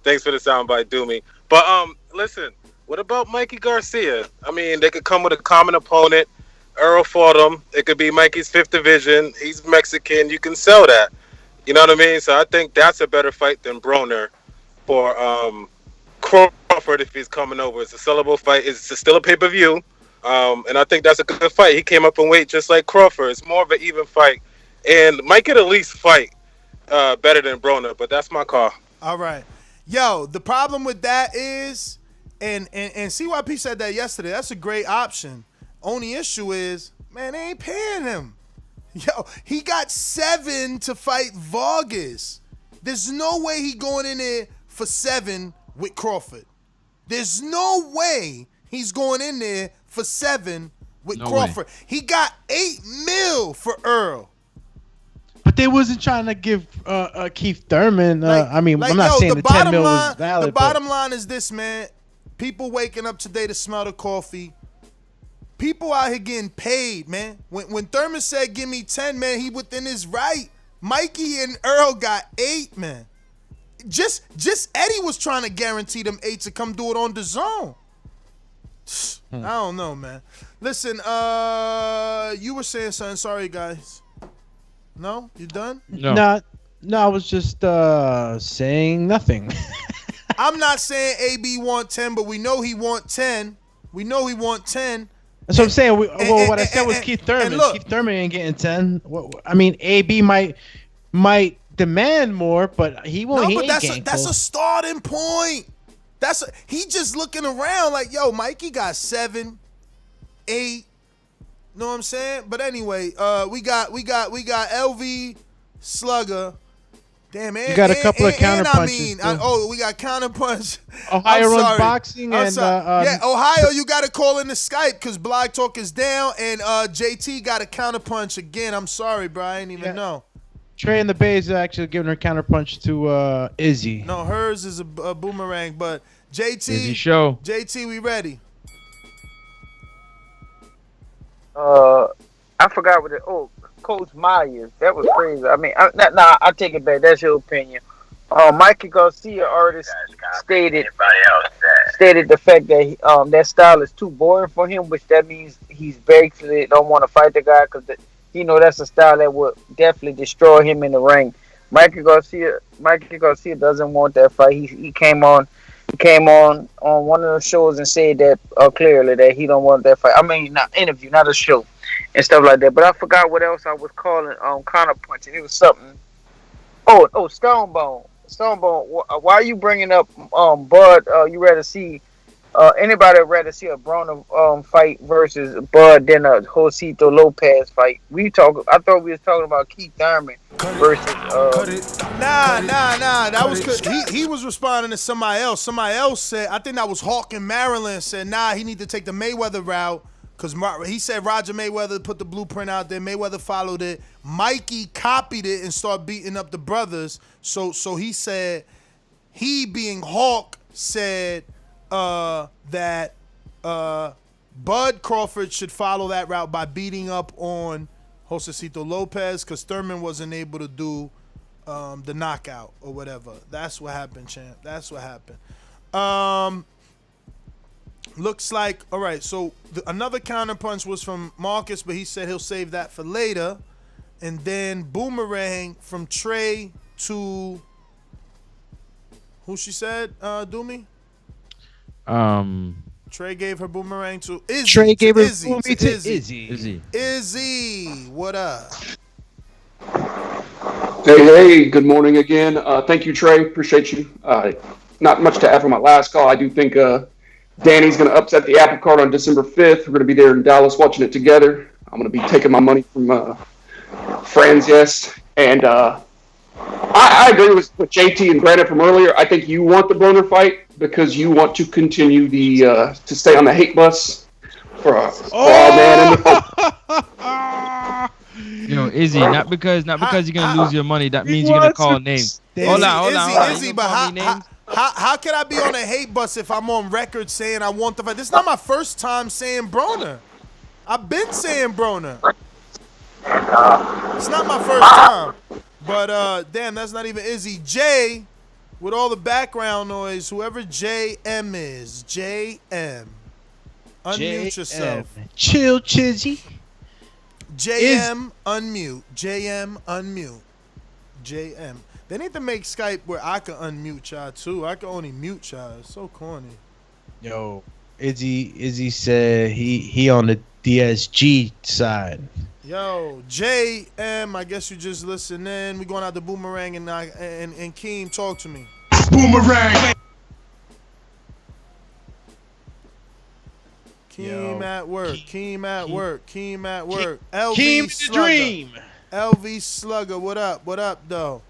Thanks for the soundbite, Doomy. But listen, what about Mikey Garcia? I mean, they could come with a common opponent. Earl fought him. It could be Mikey's 5th division. He's Mexican. You can sell that. You know what I mean? So I think that's a better fight than Broner for Crawford if he's coming over. It's a sellable fight. It's still a pay-per-view. And I think that's a good fight. He came up in weight just like Crawford. It's more of an even fight. And Mike could at least fight better than Broner, but that's my call. All right. Yo, the problem with that is, and CYP said that yesterday, that's a great option. Only issue is, man, they ain't paying him. Yo, he got 7 to fight Vargas. There's no way he going in there for 7 with Crawford. There's no way he's going in there for 7 with Crawford. Way. He got $8 million for Earl. But they wasn't trying to give Keith Thurman. I'm not saying the 10 mil was valid. The bottom line is this, man. People waking up today to smell the coffee. People out here getting paid, man. When Thurman said, give me 10, man, he within his right. Mikey and Earl got 8, man. Just Eddie was trying to guarantee them 8 to come do it on DAZN. I don't know, man. Listen, you were saying something. Sorry, guys. No? You done? No, I was just saying nothing. I'm not saying AB want 10, but we know he want 10. We know he want 10. That's what I'm saying. What I said was Keith Thurman. Look, Keith Thurman ain't getting 10. I mean, AB might demand more, but he won't. No, but that's a starting point. He just looking around like, yo, Mikey got 7, 8. Know what I'm saying? But anyway, we got LV Slugger. Damn, man. You got a couple of counterpunches. We got counterpunch. Ohio runs boxing and Ohio, you got to call in the Skype because Blog Talk is down and JT got a counterpunch again. I'm sorry, bro. I didn't even know. Trey in the Bay is actually giving her counterpunch to Izzy. No, hers is a boomerang, but JT. Izzy show. JT, we ready? I forgot what Coach Myers. That was crazy. I mean, I take it back. That's your opinion. Mikey Garcia already stated the fact that that style is too boring for him, which that means he's basically don't want to fight the guy because that's a style that would definitely destroy him in the ring. Mikey Garcia doesn't want that fight. He came on one of the shows and said that clearly that he don't want that fight. I mean, not interview, not a show and stuff like that. But I forgot what else I was calling counterpunching. It was something. Oh, Stonebone. Why are you bringing up Bud? You rather see anybody rather see a Broner fight versus Bud than a Josito Lopez fight? I thought we was talking about Keith Thurman versus. Nah. That was cause he was responding to somebody else. Somebody else said, I think that was Hawk in Maryland, said, nah, he need to take the Mayweather route. Because he said Roger Mayweather put the blueprint out there. Mayweather followed it. Mikey copied it and started beating up the brothers. So he said, he being Hawk said that Bud Crawford should follow that route by beating up on Josecito Lopez because Thurman wasn't able to do the knockout or whatever. That's what happened, champ. That's what happened. Looks like, all right, so another counterpunch was from Marcus, but he said he'll save that for later. And then boomerang from Trey to, who she said, Doomy? Trey gave her boomerang to Izzy. Trey gave her Izzy, to Izzy. Izzy, what up? Hey, good morning again. Thank you, Trey. Appreciate you. Not much to add from my last call. I do think Danny's going to upset the apple cart on December 5th. We're going to be there in Dallas watching it together. I'm going to be taking my money from friends, yes. And I agree with JT and Brandon from earlier. I think you want the Broner fight because you want to continue to stay on the hate bus for all man in the Izzy, not because you're gonna lose your money. That means you're gonna call names. Hold on. Izzy, but how can I be on a hate bus if I'm on record saying I want the fight? This is not my first time saying Broner. I've been saying Broner. It's not my first time. But damn, that's not even Izzy. Jay, with all the background noise, whoever JM is, JM. Unmute yourself. Chill, Chizzy. JM, unmute. JM, unmute. JM. They need to make Skype where I can unmute y'all too. I can only mute y'all. It's so corny. Yo, Izzy said he on the DSG side. Yo, JM, I guess you just listen in. We going out to Boomerang and Keem, talk to me. Boomerang. Keem at work. Keem at work. Keem at work. LV Keem the Slugger. dream. LV Slugger, what up? What up, though?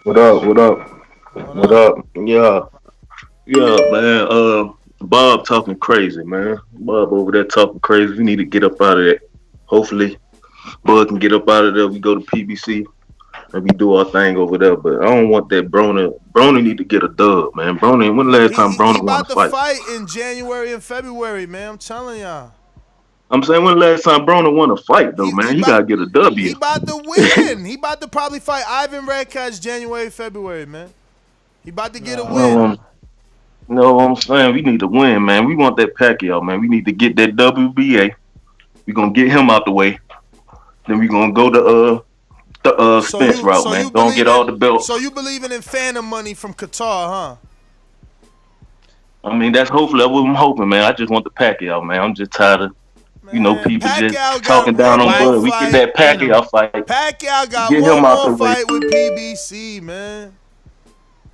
What up? What up? What up? Yeah, man. Bob talking crazy, man. Bob over there talking crazy. We need to get up out of that. Hopefully, Bud can get up out of there. We go to PBC and we do our thing over there. But I don't want that Broner. Broner need to get a dub, man. Broner. When the last time Broner won a fight? He about to fight in January and February, man. I'm telling y'all. I'm saying when the last time Broner won a fight, though, man. He gotta get a W. He about to win. He about to probably fight Ivan Redcatch January, February, man. He about to get a win. No, I'm saying we need to win, man. We want that Pacquiao, man. We need to get that WBA. We're gonna get him out the way. Then we're gonna go to the Spence route, man. Don't get all the belts. So you believing in phantom money from Qatar, huh? I mean, that's what I'm hoping, man. I just want the Pacquiao, man. I'm just tired of, people just talking down on Bud. We get that Pacquiao fight. Pacquiao got get one him out more the way. fight with PBC, man.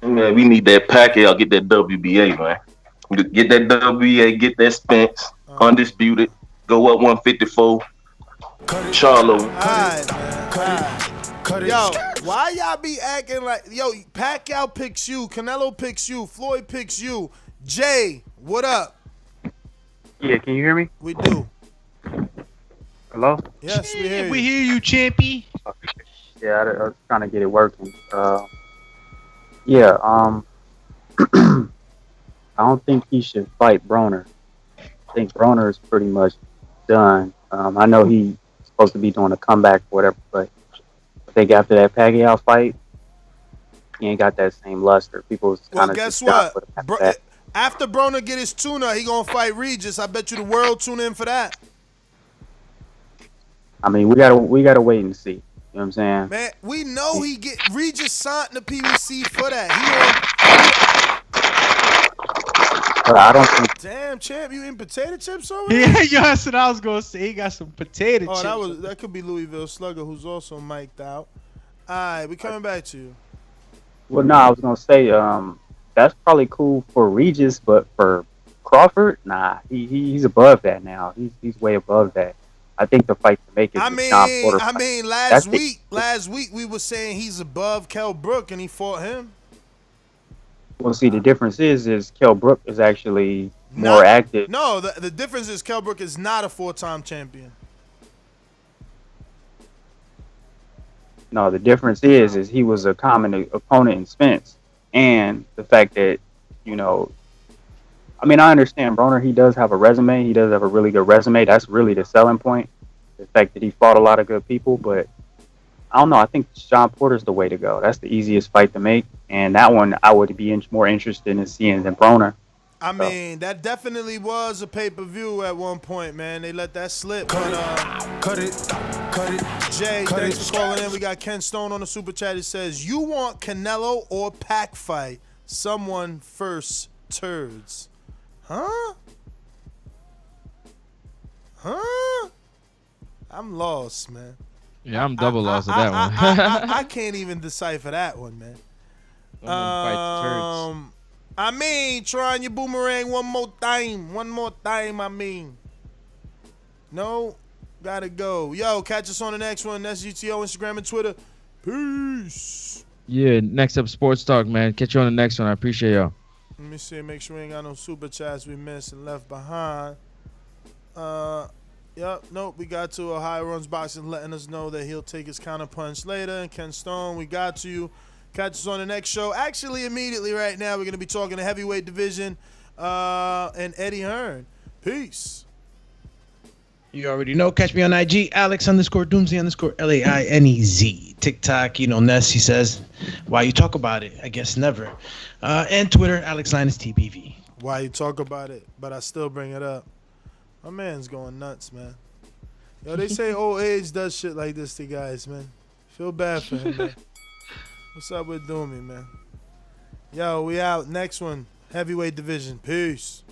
Man, we need that Pacquiao. Get that WBA, man. Get that WBA. Get that Spence. Undisputed. Go up 154. Charlo. Yo, why y'all be acting like Pacquiao picks you, Canelo picks you, Floyd picks you. Jay, what up? Yeah, can you hear me? We do. Hello? Yes, we hear you. We hear you, Champy. Yeah, I was trying to get it working. I don't think he should fight Broner. I think Broner is pretty much done. I know he's supposed to be doing a comeback or whatever, but I think after that Pacquiao fight, he ain't got that same luster. People kind of guess what? After Broner get his tuna, he gonna fight Regis. I bet you the world tune in for that. I mean, we gotta wait and see. You know what I'm saying? Man, we know he get Regis signed the PBC for that. I don't think. Damn, champ, you eating potato chips over there? Yeah, yo, that's what I was gonna say. He got some potato chips. That could be Louisville Slugger, who's also mic'd out. All right, we coming back to you. Well, no, I was gonna say that's probably cool for Regis, but for Crawford, nah, he's above that now. He's way above that. I think the fight to make is John Porter. I mean, last week we were saying he's above Kell Brook, and he fought him. Well, see, the difference is Kell Brook is actually more active. No, the difference is Kell Brook is not a 4-time champion. No, the difference is he was a common opponent in Spence, and the fact that, I mean, I understand Broner, he does have a resume. He does have a really good resume. That's really the selling point, the fact that he fought a lot of good people. But I don't know. I think John Porter's the way to go. That's the easiest fight to make, and that one I would be more interested in seeing than Broner. I mean, that definitely was a pay-per-view at one point, man. They let that slip. But, cut it. Jay, thanks for calling in. We got Ken Stone on the super chat. It says, you want Canelo or Pac fight? Someone first turds. Huh? I'm lost, man. Yeah, I'm double lost at that one. I can't even decipher that one, man. I mean, trying your boomerang one more time, I mean. No, gotta go. Yo, catch us on the next one. That's UTO, Instagram, and Twitter. Peace. Yeah, next up, Sports Talk, man. Catch you on the next one. I appreciate y'all. Let me see, make sure we ain't got no super chats we missed and left behind. Nope, we got to Ohio Runs Boxing letting us know that he'll take his counter punch later. And Ken Stone, we got to you. Catch us on the next show. Actually, immediately right now, we're going to be talking the heavyweight division and Eddie Hearn. Peace. You already know. Catch me on IG, Alex_Doomsday_LAINEZ. TikTok, Ness, he says, why you talk about it? I guess never. And Twitter, AlexLinusTBV. Why you talk about it, but I still bring it up. My man's going nuts, man. Yo, they say old age does shit like this to guys, man. Feel bad for him, man. What's up with Doomy, man? Yo, we out. Next one, heavyweight division. Peace.